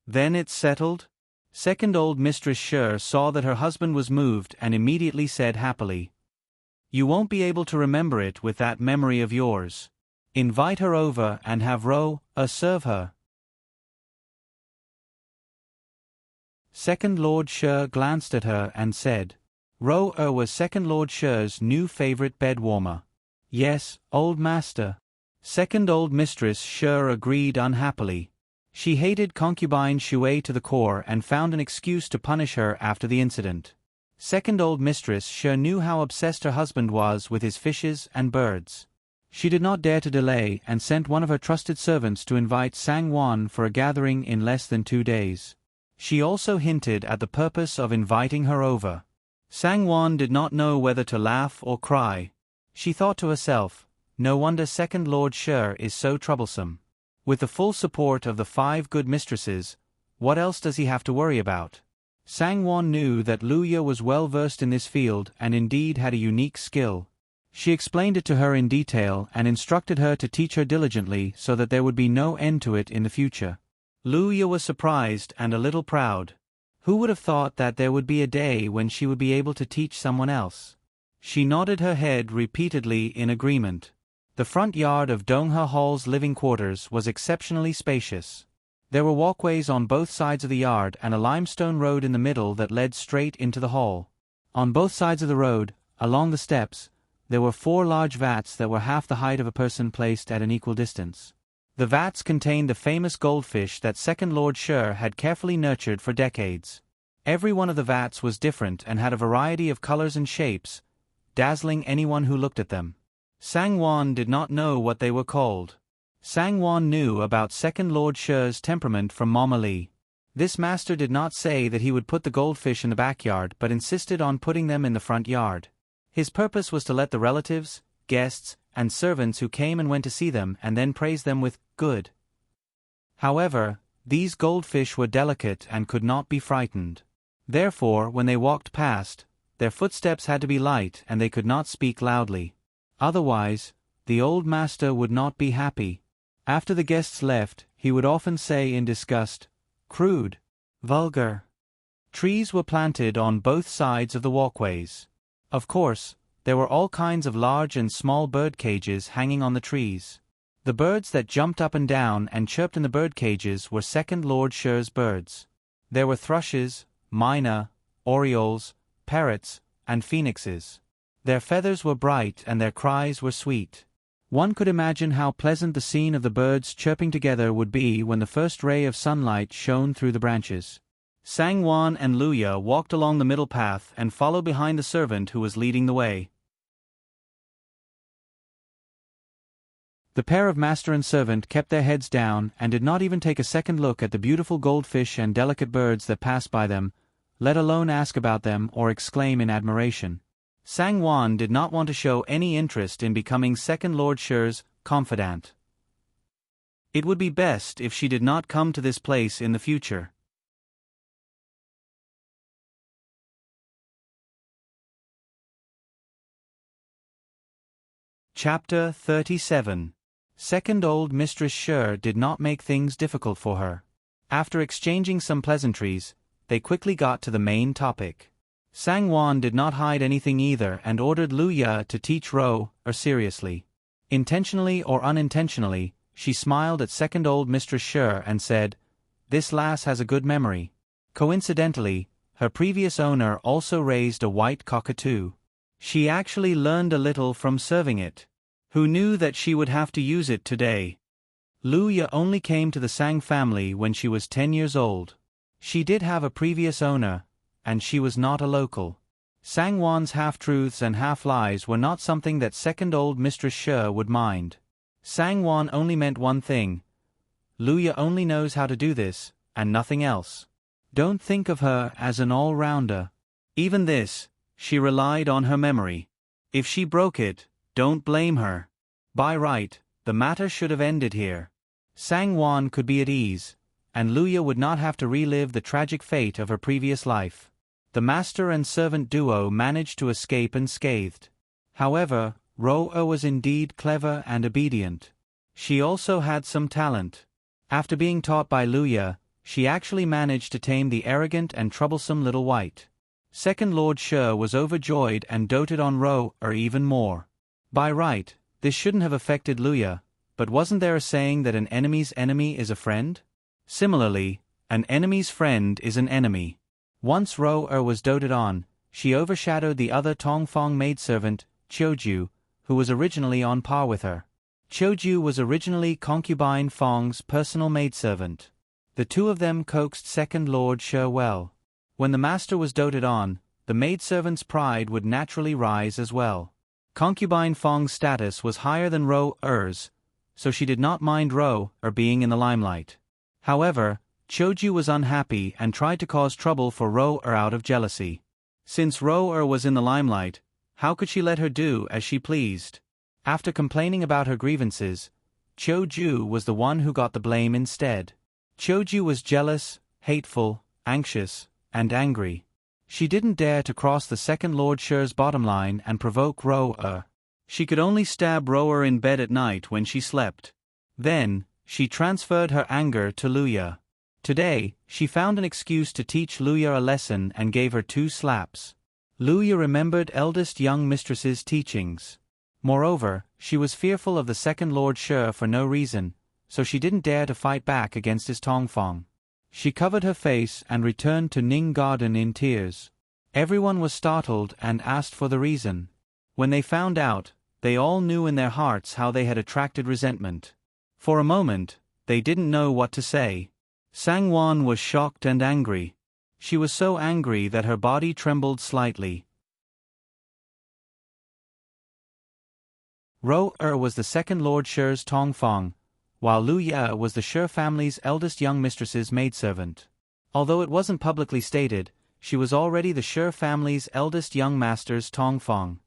Then it's settled? Second old mistress Shi saw that her husband was moved and immediately said happily. You won't be able to remember it with that memory of yours. Invite her over and have serve her. Second Lord Shi glanced at her and said. Was second Lord Shi's new favorite bed warmer. Yes, old master. Second old mistress Shi agreed unhappily. She hated concubine Shui to the core and found an excuse to punish her after the incident. Second old mistress Shi knew how obsessed her husband was with his fishes and birds. She did not dare to delay and sent one of her trusted servants to invite Sang Wan for a gathering in less than 2 days. She also hinted at the purpose of inviting her over. Sang Wan did not know whether to laugh or cry. She thought to herself, no wonder second Lord Shi is so troublesome. With the full support of the 5 good mistresses, what else does he have to worry about? Sang Wan knew that Lu Ye was well versed in this field and indeed had a unique skill. She explained it to her in detail and instructed her to teach her diligently so that there would be no end to it in the future. Lu Ye was surprised and a little proud. Who would have thought that there would be a day when she would be able to teach someone else? She nodded her head repeatedly in agreement. The front yard of Donghe Hall's living quarters was exceptionally spacious. There were walkways on both sides of the yard and a limestone road in the middle that led straight into the hall. On both sides of the road, along the steps, there were 4 large vats that were half the height of a person placed at an equal distance. The vats contained the famous goldfish that second Lord Shi had carefully nurtured for decades. Every one of the vats was different and had a variety of colors and shapes, dazzling anyone who looked at them. Sang Wan did not know what they were called. Sang Wan knew about second Lord Shi's temperament from Mama Li. This master did not say that he would put the goldfish in the backyard but insisted on putting them in the front yard. His purpose was to let the relatives, guests, and servants who came and went to see them and then praise them with good. However, these goldfish were delicate and could not be frightened. Therefore, when they walked past, their footsteps had to be light and they could not speak loudly. Otherwise, the old master would not be happy. After the guests left, he would often say in disgust, crude, vulgar. Trees were planted on both sides of the walkways. Of course, there were all kinds of large and small bird cages hanging on the trees. The birds that jumped up and down and chirped in the bird cages were Second Lord Sher's birds. There were thrushes, myna, orioles, parrots, and phoenixes. Their feathers were bright and their cries were sweet. One could imagine how pleasant the scene of the birds chirping together would be when the first ray of sunlight shone through the branches. Sangwon and Luya walked along the middle path and followed behind the servant who was leading the way. The pair of master and servant kept their heads down and did not even take a second look at the beautiful goldfish and delicate birds that passed by them, let alone ask about them or exclaim in admiration. Sangwon did not want to show any interest in becoming Second Lord Sher's confidant. It would be best if she did not come to this place in the future. Chapter 37. Second Old Mistress Sher did not make things difficult for her. After exchanging some pleasantries, they quickly got to the main topic. Sangwon did not hide anything either and ordered Luya to teach Ro-er seriously. Intentionally or unintentionally, she smiled at Second Old Mistress Sher and said, "This lass has a good memory." Coincidentally, her previous owner also raised a white cockatoo. She actually learned a little from serving it. Who knew that she would have to use it today? Luya only came to the Sang family when she was 10 years old. She did have a previous owner, and she was not a local. Sangwon's half-truths and half-lies were not something that Second Old Mistress Sher would mind. Sangwon only meant one thing. Luya only knows how to do this, and nothing else. Don't think of her as an all-rounder. Even this, she relied on her memory. If she broke it, don't blame her. By right, the matter should have ended here. Sangwon could be at ease, and Luya would not have to relive the tragic fate of her previous life. The master and servant duo managed to escape unscathed. However, Ro-er was indeed clever and obedient. She also had some talent. After being taught by Luya, she actually managed to tame the arrogant and troublesome little white. Second Lord Sher was overjoyed and doted on Ro-er even more. By right, this shouldn't have affected Luya, but wasn't there a saying that an enemy's enemy is a friend? Similarly, an enemy's friend is an enemy. Once Ro-er was doted on, she overshadowed the other Tongfang maidservant, Choju, who was originally on par with her. Choju was originally concubine Fong's personal maidservant. The two of them coaxed Second Lord Sher well. When the master was doted on, the maidservant's pride would naturally rise as well. Concubine Fong's status was higher than Ro-er's, so she did not mind Ro-er being in the limelight. However, Choju was unhappy and tried to cause trouble for Ro-er out of jealousy. Since Ro-er was in the limelight, how could she let her do as she pleased? After complaining about her grievances, Choju was the one who got the blame instead. Choju was jealous, hateful, anxious, and angry. She didn't dare to cross the Second Lord Sher's bottom line and provoke Ro-er. She could only stab Ro-er in bed at night when she slept. Then, she transferred her anger to Luya. Today, she found an excuse to teach Luya a lesson and gave her 2 slaps. Luya remembered eldest young mistress's teachings. Moreover, she was fearful of the Second Lord Sher for no reason, so she didn't dare to fight back against his Tongfang. She covered her face and returned to Ning Garden in tears. Everyone was startled and asked for the reason. When they found out, they all knew in their hearts how they had attracted resentment. For a moment, they didn't know what to say. Sangwon was shocked and angry. She was so angry that her body trembled slightly. Ro-er was the Second Lord Sher's Tongfang, while Luya was the Sher family's eldest young mistress's maidservant. Although it wasn't publicly stated, she was already the Sher family's eldest young master's Tongfang.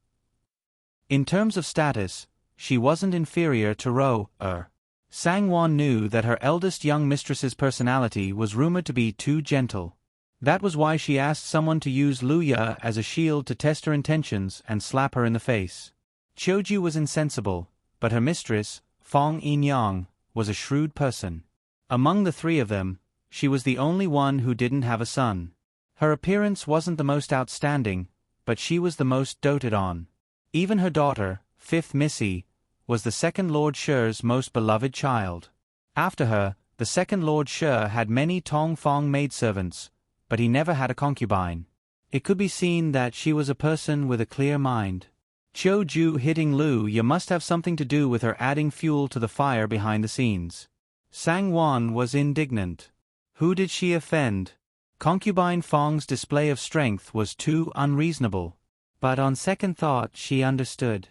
In terms of status, she wasn't inferior to Ro-er. Sangwon knew that her eldest young mistress's personality was rumored to be too gentle. That was why she asked someone to use Luya as a shield to test her intentions and slap her in the face. Choju was insensible, but her mistress, Fong In-yang, was a shrewd person. Among the 3 of them, she was the only one who didn't have a son. Her appearance wasn't the most outstanding, but she was the most doted on. Even her daughter, fifth Missy, was the second Lord Sher's most beloved child. After her, the second Lord Sher had many Tong Fong maidservants, but he never had a concubine. It could be seen that she was a person with a clear mind. Chiu Ju hitting Lu Ya must have something to do with her adding fuel to the fire behind the scenes. Sang Wan was indignant. Who did she offend? Concubine Fong's display of strength was too unreasonable. But on second thought she understood.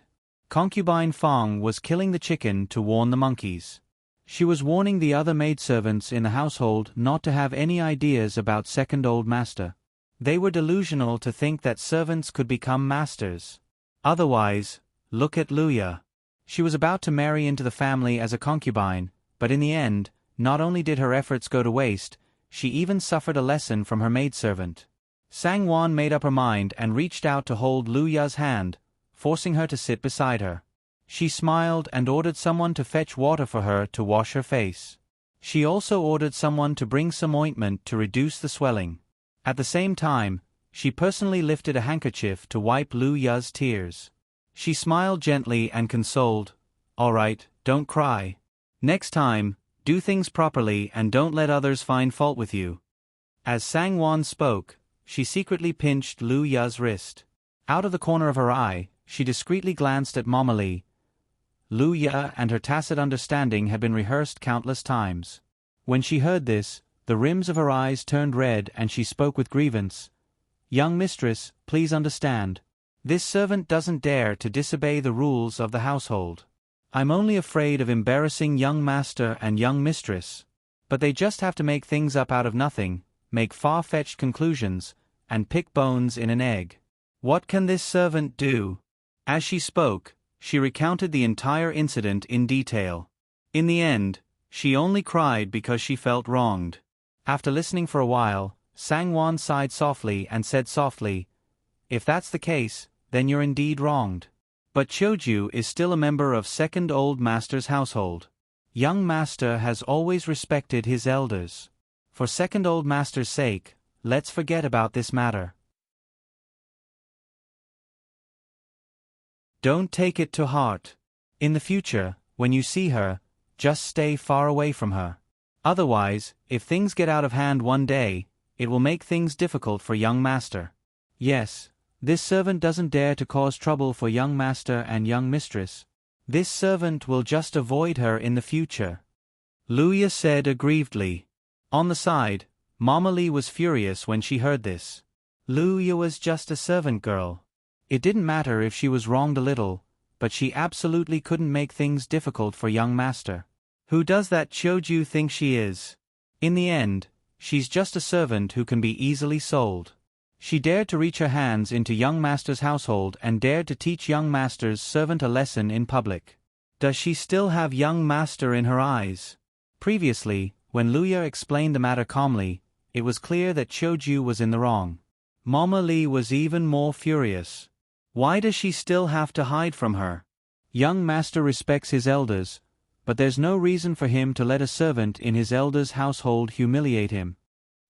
Concubine Fong was killing the chicken to warn the monkeys. She was warning the other maidservants in the household not to have any ideas about second old master. They were delusional to think that servants could become masters. Otherwise, look at Lu Ya. She was about to marry into the family as a concubine, but in the end, not only did her efforts go to waste, she even suffered a lesson from her maidservant. Sang Wan made up her mind and reached out to hold Lu Ya's hand, forcing her to sit beside her. She smiled and ordered someone to fetch water for her to wash her face. She also ordered someone to bring some ointment to reduce the swelling. At the same time, she personally lifted a handkerchief to wipe Lu Ya's tears. She smiled gently and consoled, "All right, don't cry. Next time, do things properly and don't let others find fault with you." As Sang Wan spoke, she secretly pinched Lu Ya's wrist. Out of the corner of her eye, she discreetly glanced at Mama Li. Lu Ya and her tacit understanding had been rehearsed countless times. When she heard this, the rims of her eyes turned red and she spoke with grievance. "Young mistress, please understand. This servant doesn't dare to disobey the rules of the household. I'm only afraid of embarrassing young master and young mistress. But they just have to make things up out of nothing, make far-fetched conclusions, and pick bones in an egg. What can this servant do?" As she spoke, she recounted the entire incident in detail. In the end, she only cried because she felt wronged. After listening for a while, Sang Wan sighed softly and said softly, "If that's the case, then you're indeed wronged. But Choju is still a member of second old master's household. Young master has always respected his elders. For second old master's sake, let's forget about this matter. Don't take it to heart. In the future, when you see her, just stay far away from her. Otherwise, if things get out of hand one day, it will make things difficult for young master. Yes, this servant doesn't dare to cause trouble for young master and young mistress. This servant will just avoid her in the future," Lu Ya said aggrievedly. On the side, Mama Li was furious when she heard this. Lu Ya was just a servant girl. It didn't matter if she was wronged a little, but she absolutely couldn't make things difficult for young master. Who does that Choju think she is? In the end, she's just a servant who can be easily sold. She dared to reach her hands into young master's household and dared to teach young master's servant a lesson in public. Does she still have young master in her eyes? Previously, when Lu Ya explained the matter calmly, it was clear that Choju was in the wrong. Mama Li was even more furious. Why does she still have to hide from her? Young master respects his elders, but there's no reason for him to let a servant in his elder's household humiliate him.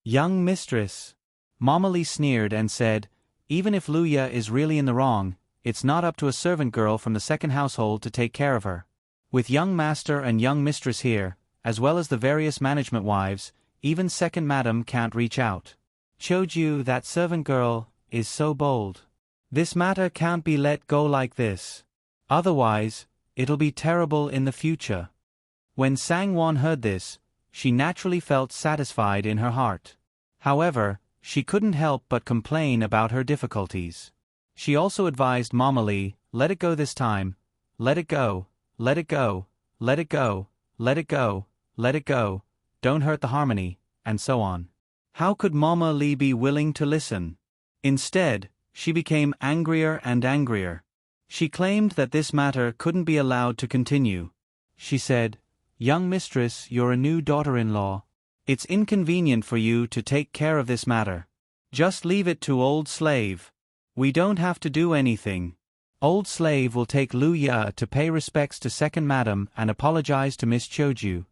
Young mistress, Mama Li sneered and said, even if Lu Ya is really in the wrong, it's not up to a servant girl from the second household to take care of her. With young master and young mistress here, as well as the various management wives, even second madam can't reach out. Choju, that servant girl, is so bold. This matter can't be let go like this. Otherwise, it'll be terrible in the future. When Sang Wan heard this, she naturally felt satisfied in her heart. However, she couldn't help but complain about her difficulties. She also advised Mama Li, let it go this time, let it go, let it go, let it go, let it go, let it go, don't hurt the harmony, and so on. How could Mama Li be willing to listen? Instead, she became angrier and angrier. She claimed that this matter couldn't be allowed to continue. She said, young mistress, you're a new daughter-in-law. It's inconvenient for you to take care of this matter. Just leave it to old slave. We don't have to do anything. Old slave will take Lu Ya to pay respects to second madam and apologize to Miss Choju.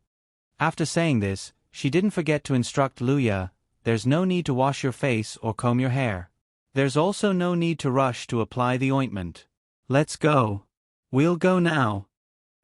After saying this, she didn't forget to instruct Lu Ya, there's no need to wash your face or comb your hair. There's also no need to rush to apply the ointment. Let's go. We'll go now.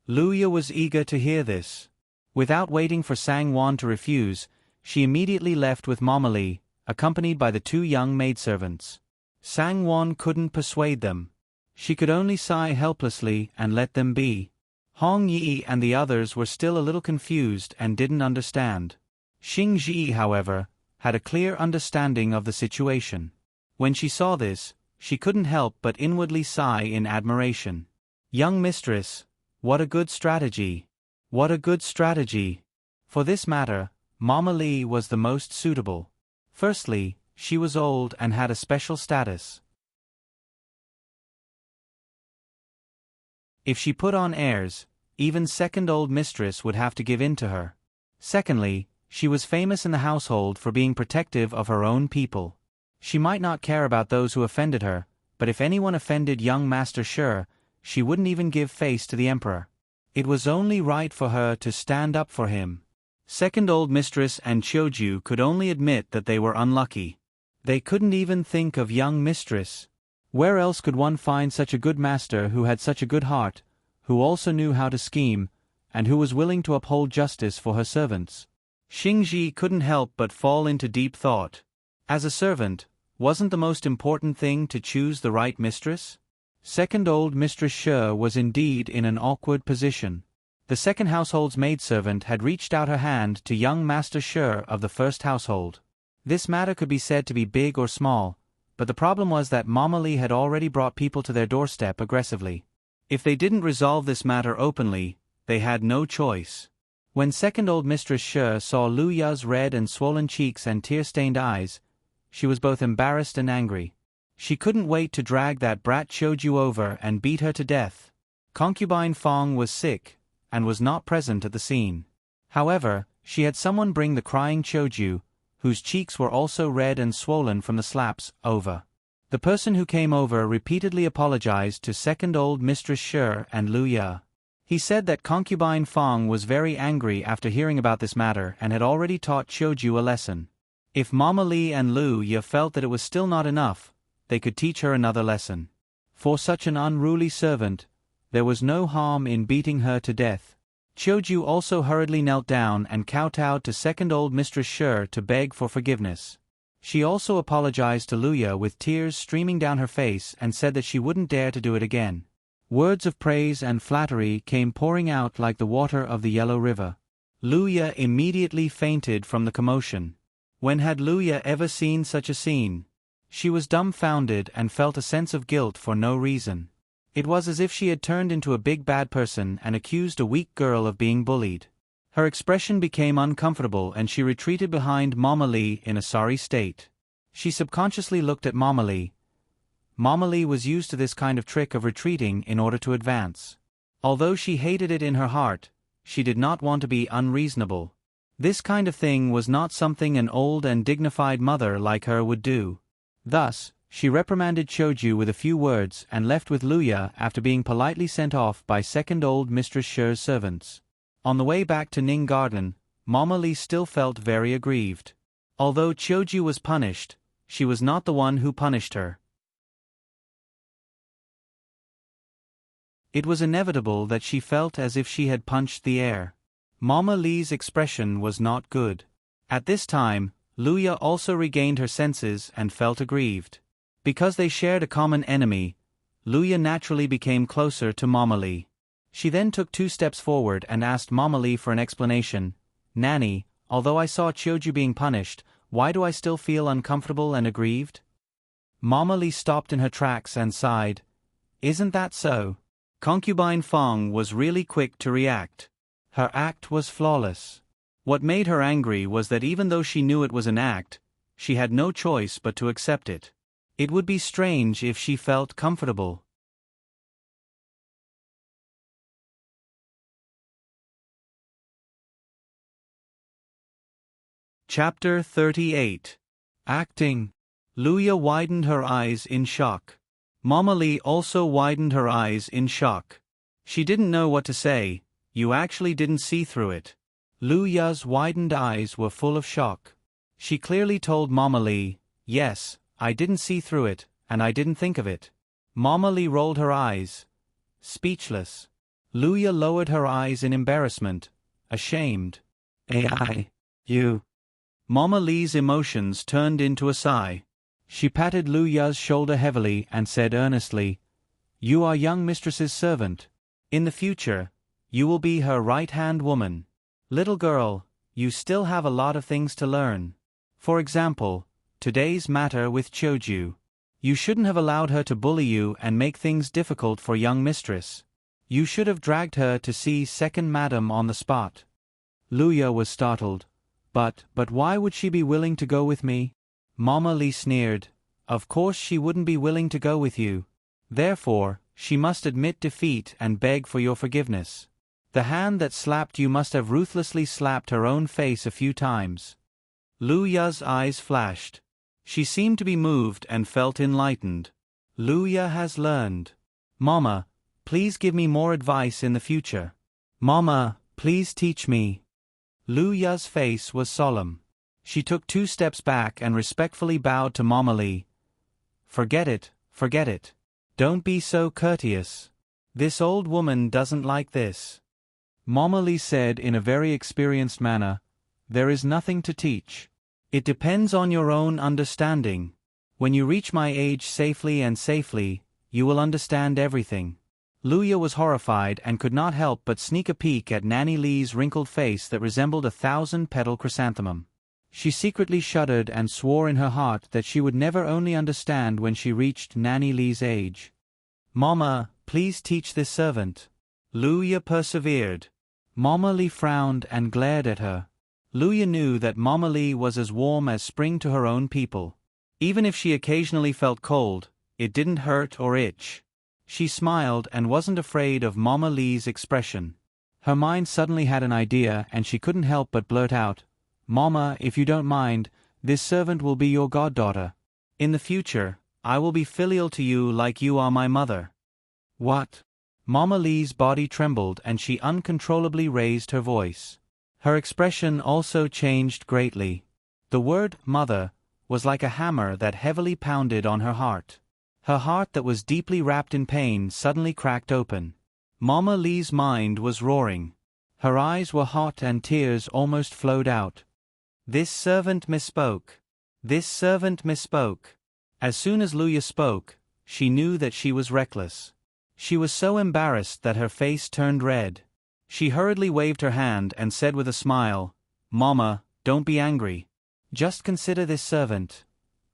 Luya was eager to hear this. Without waiting for Sangwon to refuse, she immediately left with Mama Lee, accompanied by the 2 young maidservants. Sangwon couldn't persuade them. She could only sigh helplessly and let them be. Hong Yi and the others were still a little confused and didn't understand. Xing Ji, however, had a clear understanding of the situation. When she saw this, she couldn't help but inwardly sigh in admiration. Young mistress, what a good strategy! What a good strategy! For this matter, Mama Lee was the most suitable. Firstly, she was old and had a special status. If she put on airs, even second old mistress would have to give in to her. Secondly, she was famous in the household for being protective of her own people. She might not care about those who offended her, but if anyone offended young Master Shi, she wouldn't even give face to the emperor. It was only right for her to stand up for him. Second old mistress and Choju could only admit that they were unlucky. They couldn't even think of young mistress. Where else could one find such a good master who had such a good heart, who also knew how to scheme, and who was willing to uphold justice for her servants? Xingji couldn't help but fall into deep thought. As a servant, wasn't the most important thing to choose the right mistress? Second old Mistress Shi was indeed in an awkward position. The second household's maidservant had reached out her hand to young Master Shi of the first household. This matter could be said to be big or small, but the problem was that Mama Lee had already brought people to their doorstep aggressively. If they didn't resolve this matter openly, they had no choice. When second old Mistress Shi saw Lu Ya's red and swollen cheeks and tear-stained eyes, she was both embarrassed and angry. She couldn't wait to drag that brat Choju over and beat her to death. Concubine Fong was sick, and was not present at the scene. However, she had someone bring the crying Choju, whose cheeks were also red and swollen from the slaps, over. The person who came over repeatedly apologized to second old Mistress Shi and Lu Ya. He said that Concubine Fong was very angry after hearing about this matter and had already taught Choju a lesson. If Mama Lee and Lu Ya felt that it was still not enough, they could teach her another lesson. For such an unruly servant, there was no harm in beating her to death. Choju also hurriedly knelt down and kowtowed to second old Mistress Shi to beg for forgiveness. She also apologized to Lu Ya with tears streaming down her face and said that she wouldn't dare to do it again. Words of praise and flattery came pouring out like the water of the Yellow River. Lu Ya immediately fainted from the commotion. When had Lu Ya ever seen such a scene? She was dumbfounded and felt a sense of guilt for no reason. It was as if she had turned into a big bad person and accused a weak girl of being bullied. Her expression became uncomfortable and she retreated behind Mama Lee in a sorry state. She subconsciously looked at Mama Lee. Mama Lee was used to this kind of trick of retreating in order to advance. Although she hated it in her heart, she did not want to be unreasonable. This kind of thing was not something an old and dignified mother like her would do. Thus, she reprimanded Choju with a few words and left with Lu Ya after being politely sent off by second old Mistress Shi's servants. On the way back to Ning Garden, Mama Lee still felt very aggrieved. Although Choju was punished, she was not the one who punished her. It was inevitable that she felt as if she had punched the air. Mama Lee's expression was not good. At this time, Lu Ya also regained her senses and felt aggrieved. Because they shared a common enemy, Lu Ya naturally became closer to Mama Lee. She then took 2 steps forward and asked Mama Lee for an explanation. "Nanny, although I saw Choju being punished, why do I still feel uncomfortable and aggrieved?" Mama Lee stopped in her tracks and sighed. "Isn't that so?" Concubine Fong was really quick to react. Her act was flawless. What made her angry was that even though she knew it was an act, she had no choice but to accept it. It would be strange if she felt comfortable. Chapter 38. Acting. Lu Ya widened her eyes in shock. Mama Lee also widened her eyes in shock. She didn't know what to say. "You actually didn't see through it." Lu Ya's widened eyes were full of shock. She clearly told Mama Lee, "Yes, I didn't see through it, and I didn't think of it." Mama Lee rolled her eyes, speechless. Luya lowered her eyes in embarrassment, ashamed. You. Mama Lee's emotions turned into a sigh. She patted Luya's shoulder heavily and said earnestly, "You are young mistress's servant. In the future, you will be her right-hand woman. Little girl, you still have a lot of things to learn. For example, today's matter with Choju. You shouldn't have allowed her to bully you and make things difficult for young mistress. You should have dragged her to see second madam on the spot." Luya was startled. But why would she be willing to go with me?" Mama Lee sneered. "Of course she wouldn't be willing to go with you. Therefore, she must admit defeat and beg for your forgiveness. The hand that slapped you must have ruthlessly slapped her own face a few times." Luya's eyes flashed. She seemed to be moved and felt enlightened. Luya has learned. "Mama, please give me more advice in the future. Mama, please teach me." Luya's face was solemn. She took 2 steps back and respectfully bowed to Mama Lee. Forget it. Don't be so courteous. This old woman doesn't like this." Mama Lee said in a very experienced manner, "There is nothing to teach. It depends on your own understanding. When you reach my age safely, you will understand everything." Luya was horrified and could not help but sneak a peek at Nanny Lee's wrinkled face that resembled a 1,000-petal chrysanthemum. She secretly shuddered and swore in her heart that she would never only understand when she reached Nanny Lee's age. "Mama, please teach this servant." Luya persevered. Mama Lee frowned and glared at her. Luya knew that Mama Lee was as warm as spring to her own people. Even if she occasionally felt cold, it didn't hurt or itch. She smiled and wasn't afraid of Mama Lee's expression. Her mind suddenly had an idea and she couldn't help but blurt out, "Mama, if you don't mind, this servant will be your goddaughter. In the future, I will be filial to you like you are my mother." "What?" Mama Lee's body trembled and she uncontrollably raised her voice. Her expression also changed greatly. The word mother was like a hammer that heavily pounded on her heart. Her heart that was deeply wrapped in pain suddenly cracked open. Mama Lee's mind was roaring. Her eyes were hot and tears almost flowed out. This servant misspoke. As soon as Luya spoke, she knew that she was reckless. She was so embarrassed that her face turned red. She hurriedly waved her hand and said with a smile, "Mama, don't be angry. Just consider this servant.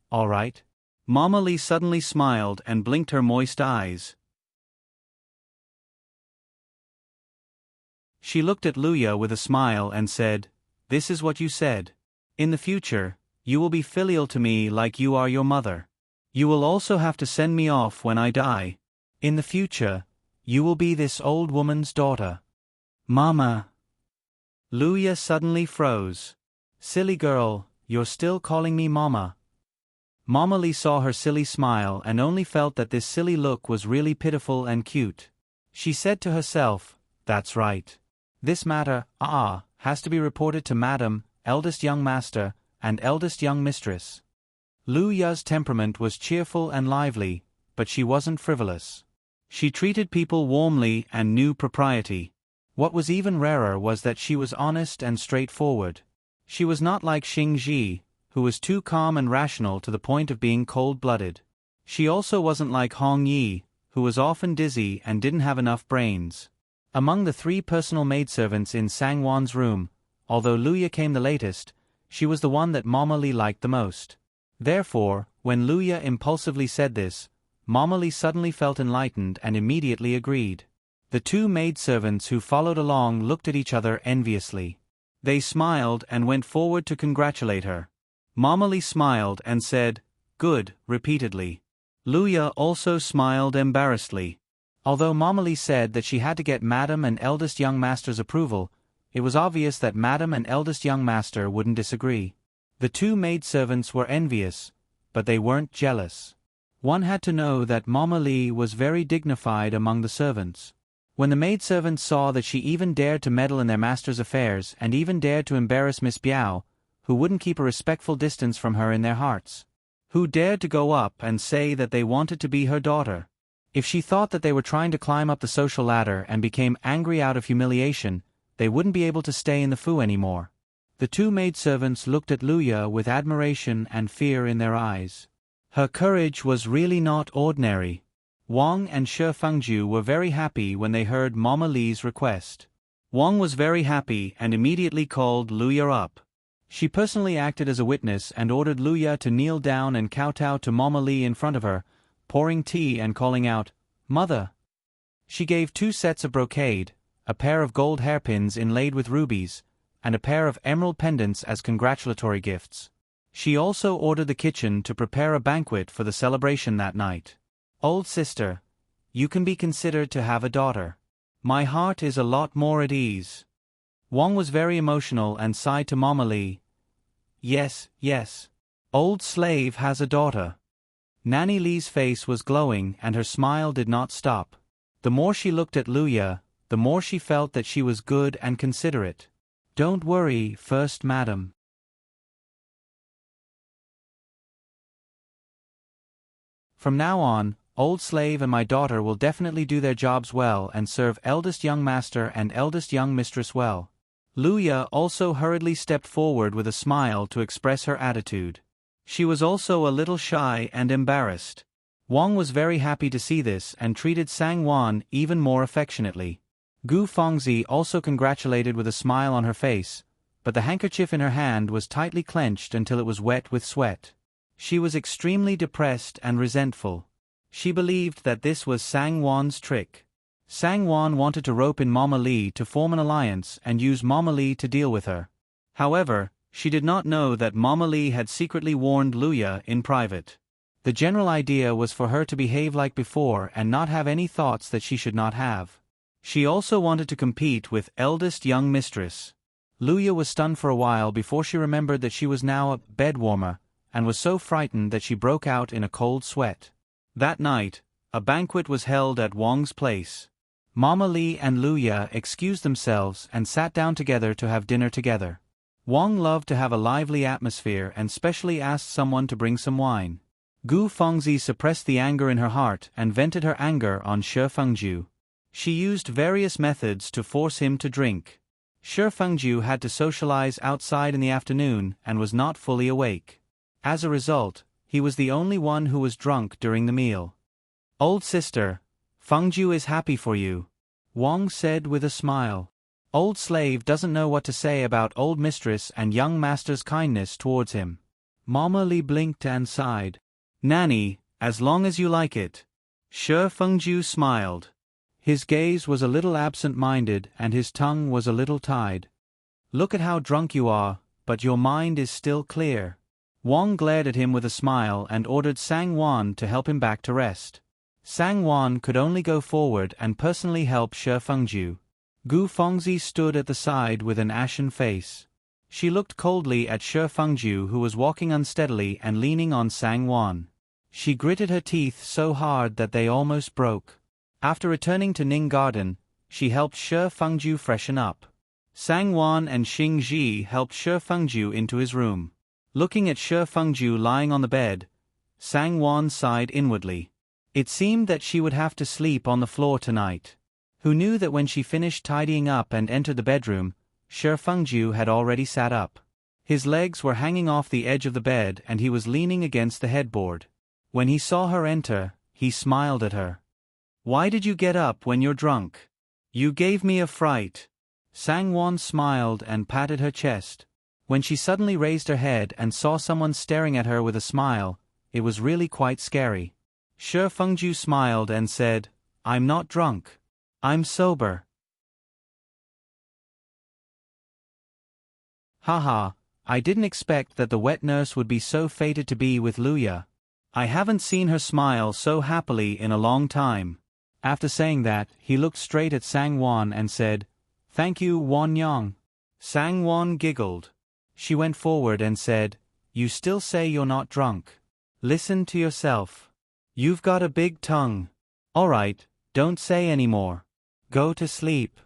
All right?" Mama Lee suddenly smiled and blinked her moist eyes. She looked at Luya with a smile and said, "This is what you said. In the future, you will be filial to me like you are your mother. You will also have to send me off when I die. In the future, you will be this old woman's daughter." "Mama." Luya suddenly froze. "Silly girl, you're still calling me Mama." Mama Lee saw her silly smile and only felt that this silly look was really pitiful and cute. She said to herself, "That's right. This matter, has to be reported to Madam, eldest young master, and eldest young mistress." Luya's temperament was cheerful and lively, but she wasn't frivolous. She treated people warmly and knew propriety. What was even rarer was that she was honest and straightforward. She was not like Xing Ji, who was too calm and rational to the point of being cold-blooded. She also wasn't like Hong Yi, who was often dizzy and didn't have enough brains. Among the 3 personal maidservants in Sangwon's room, although Luya came the latest, she was the one that Mama Lee liked the most. Therefore, when Luya impulsively said this, Mama Lee suddenly felt enlightened and immediately agreed. The 2 maidservants who followed along looked at each other enviously. They smiled and went forward to congratulate her. Mama Lee smiled and said, "Good," repeatedly. Luya also smiled embarrassedly. Although Mama Lee said that she had to get Madam and eldest young master's approval, it was obvious that Madam and eldest young master wouldn't disagree. The 2 maidservants were envious, but they weren't jealous. One had to know that Mama Lee was very dignified among the servants. When the maidservants saw that she even dared to meddle in their master's affairs and even dared to embarrass Miss Biao, who wouldn't keep a respectful distance from her in their hearts? Who dared to go up and say that they wanted to be her daughter? If she thought that they were trying to climb up the social ladder and became angry out of humiliation, they wouldn't be able to stay in the Fu anymore. The two maidservants looked at Luya with admiration and fear in their eyes. Her courage was really not ordinary. Wang and Shi Fengju were very happy when they heard Mama Li's request. Wang was very happy and immediately called Luya up. She personally acted as a witness and ordered Luya to kneel down and kowtow to Mama Li in front of her, pouring tea and calling out, "Mother." She gave 2 sets of brocade, a pair of gold hairpins inlaid with rubies, and a pair of emerald pendants as congratulatory gifts. She also ordered the kitchen to prepare a banquet for the celebration that night. "Old sister, you can be considered to have a daughter. My heart is a lot more at ease." Wang was very emotional and sighed to Mama Li. "Yes, yes. Old slave has a daughter." Nanny Li's face was glowing and her smile did not stop. The more she looked at Luya, the more she felt that she was good and considerate. "Don't worry, First Madam. From now on, old slave and my daughter will definitely do their jobs well and serve eldest young master and eldest young mistress well." Luya also hurriedly stepped forward with a smile to express her attitude. She was also a little shy and embarrassed. Wang was very happy to see this and treated Sangwon even more affectionately. Gu Fengzi also congratulated with a smile on her face, but the handkerchief in her hand was tightly clenched until it was wet with sweat. She was extremely depressed and resentful. She believed that this was Sangwon's trick. Sangwon wanted to rope in Mama Li to form an alliance and use Mama Li to deal with her. However, she did not know that Mama Li had secretly warned Luya in private. The general idea was for her to behave like before and not have any thoughts that she should not have. She also wanted to compete with eldest young mistress. Luya was stunned for a while before she remembered that she was now a bed warmer, and was so frightened that she broke out in a cold sweat. That night, a banquet was held at Wang's place. Mama Li and Luya excused themselves and sat down together to have dinner together. Wang loved to have a lively atmosphere and specially asked someone to bring some wine. Gu Fengzi suppressed the anger in her heart and vented her anger on Shi Fengju. She used various methods to force him to drink. Shi Fengju had to socialize outside in the afternoon and was not fully awake. As a result, he was the only one who was drunk during the meal. "Old sister, Fengju is happy for you," Wang said with a smile. Old slave doesn't know what to say about old mistress and young master's kindness towards him. Mama Li blinked and sighed. "Nanny, as long as you like it." Shi Fengju smiled. His gaze was a little absent-minded and his tongue was a little tied. "Look at how drunk you are, but your mind is still clear." Wang glared at him with a smile and ordered Sangwon to help him back to rest. Sangwon could only go forward and personally help Shi Fengju. Gu Fengzi stood at the side with an ashen face. She looked coldly at Shi Fengju, who was walking unsteadily and leaning on Sangwon. She gritted her teeth so hard that they almost broke. After returning to Ning Garden, she helped Shi Fengju freshen up. Sangwon and Xing Ji helped Shi Fengju into his room. Looking at Shi Fengju lying on the bed, Sangwon sighed inwardly. It seemed that she would have to sleep on the floor tonight. Who knew that when she finished tidying up and entered the bedroom, Shi Fengju had already sat up. His legs were hanging off the edge of the bed and he was leaning against the headboard. When he saw her enter, he smiled at her. "Why did you get up when you're drunk? You gave me a fright." Sangwon smiled and patted her chest. When she suddenly raised her head and saw someone staring at her with a smile, it was really quite scary. Shi Fengju smiled and said, "I'm not drunk. I'm sober." "Haha, I didn't expect that the wet nurse would be so fated to be with Luya. I haven't seen her smile so happily in a long time." After saying that, he looked straight at Sangwon and said, "Thank you, Wanyang." Sangwon giggled. She went forward and said, "You still say you're not drunk. Listen to yourself. You've got a big tongue. All right, don't say any more. Go to sleep."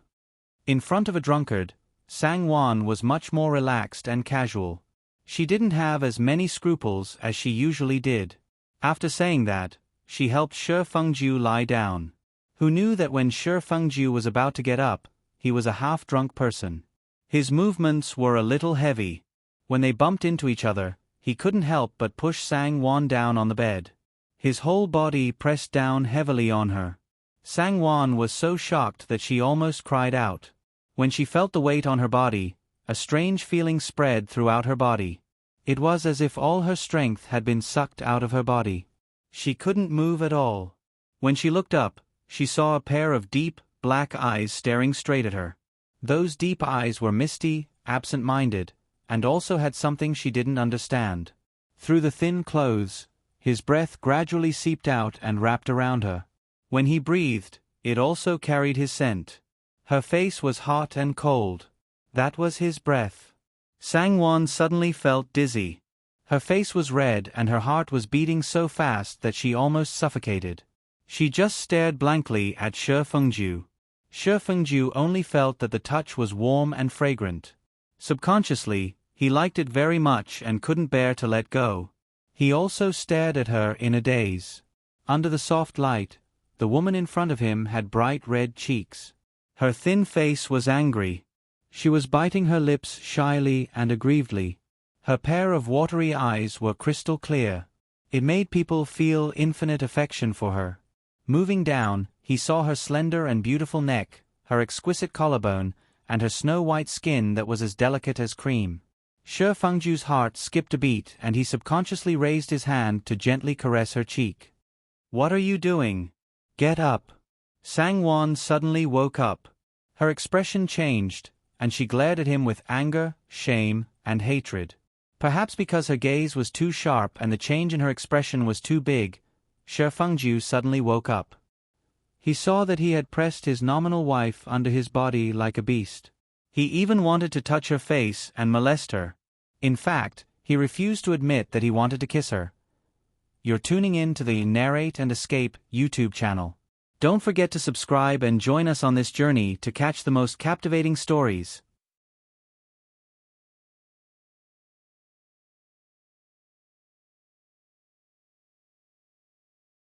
In front of a drunkard, Sangwon was much more relaxed and casual. She didn't have as many scruples as she usually did. After saying that, she helped Shi Fengju lie down. Who knew that when Shi Fengju was about to get up, he was a half-drunk person. His movements were a little heavy. When they bumped into each other, he couldn't help but push Sang Wan down on the bed. His whole body pressed down heavily on her. Sang Wan was so shocked that she almost cried out. When she felt the weight on her body, a strange feeling spread throughout her body. It was as if all her strength had been sucked out of her body. She couldn't move at all. When she looked up, she saw a pair of deep, black eyes staring straight at her. Those deep eyes were misty, absent-minded, and also had something she didn't understand. Through the thin clothes, his breath gradually seeped out and wrapped around her. When he breathed, it also carried his scent. Her face was hot and cold. That was his breath. Sang Wan suddenly felt dizzy. Her face was red and her heart was beating so fast that she almost suffocated. She just stared blankly at Shi Fengju. Shi Fengju only felt that the touch was warm and fragrant. Subconsciously, he liked it very much and couldn't bear to let go. He also stared at her in a daze. Under the soft light, the woman in front of him had bright red cheeks. Her thin face was angry. She was biting her lips shyly and aggrievedly. Her pair of watery eyes were crystal clear. It made people feel infinite affection for her. Moving down, he saw her slender and beautiful neck, her exquisite collarbone, and her snow-white skin that was as delicate as cream. Shi Fengju's heart skipped a beat and he subconsciously raised his hand to gently caress her cheek. "What are you doing? Get up." Sang Wan suddenly woke up. Her expression changed, and she glared at him with anger, shame, and hatred. Perhaps because her gaze was too sharp and the change in her expression was too big, Shi Fengju suddenly woke up. He saw that he had pressed his nominal wife under his body like a beast. He even wanted to touch her face and molest her. In fact, he refused to admit that he wanted to kiss her. You're tuning in to the Narrate and Escape YouTube channel. Don't forget to subscribe and join us on this journey to catch the most captivating stories.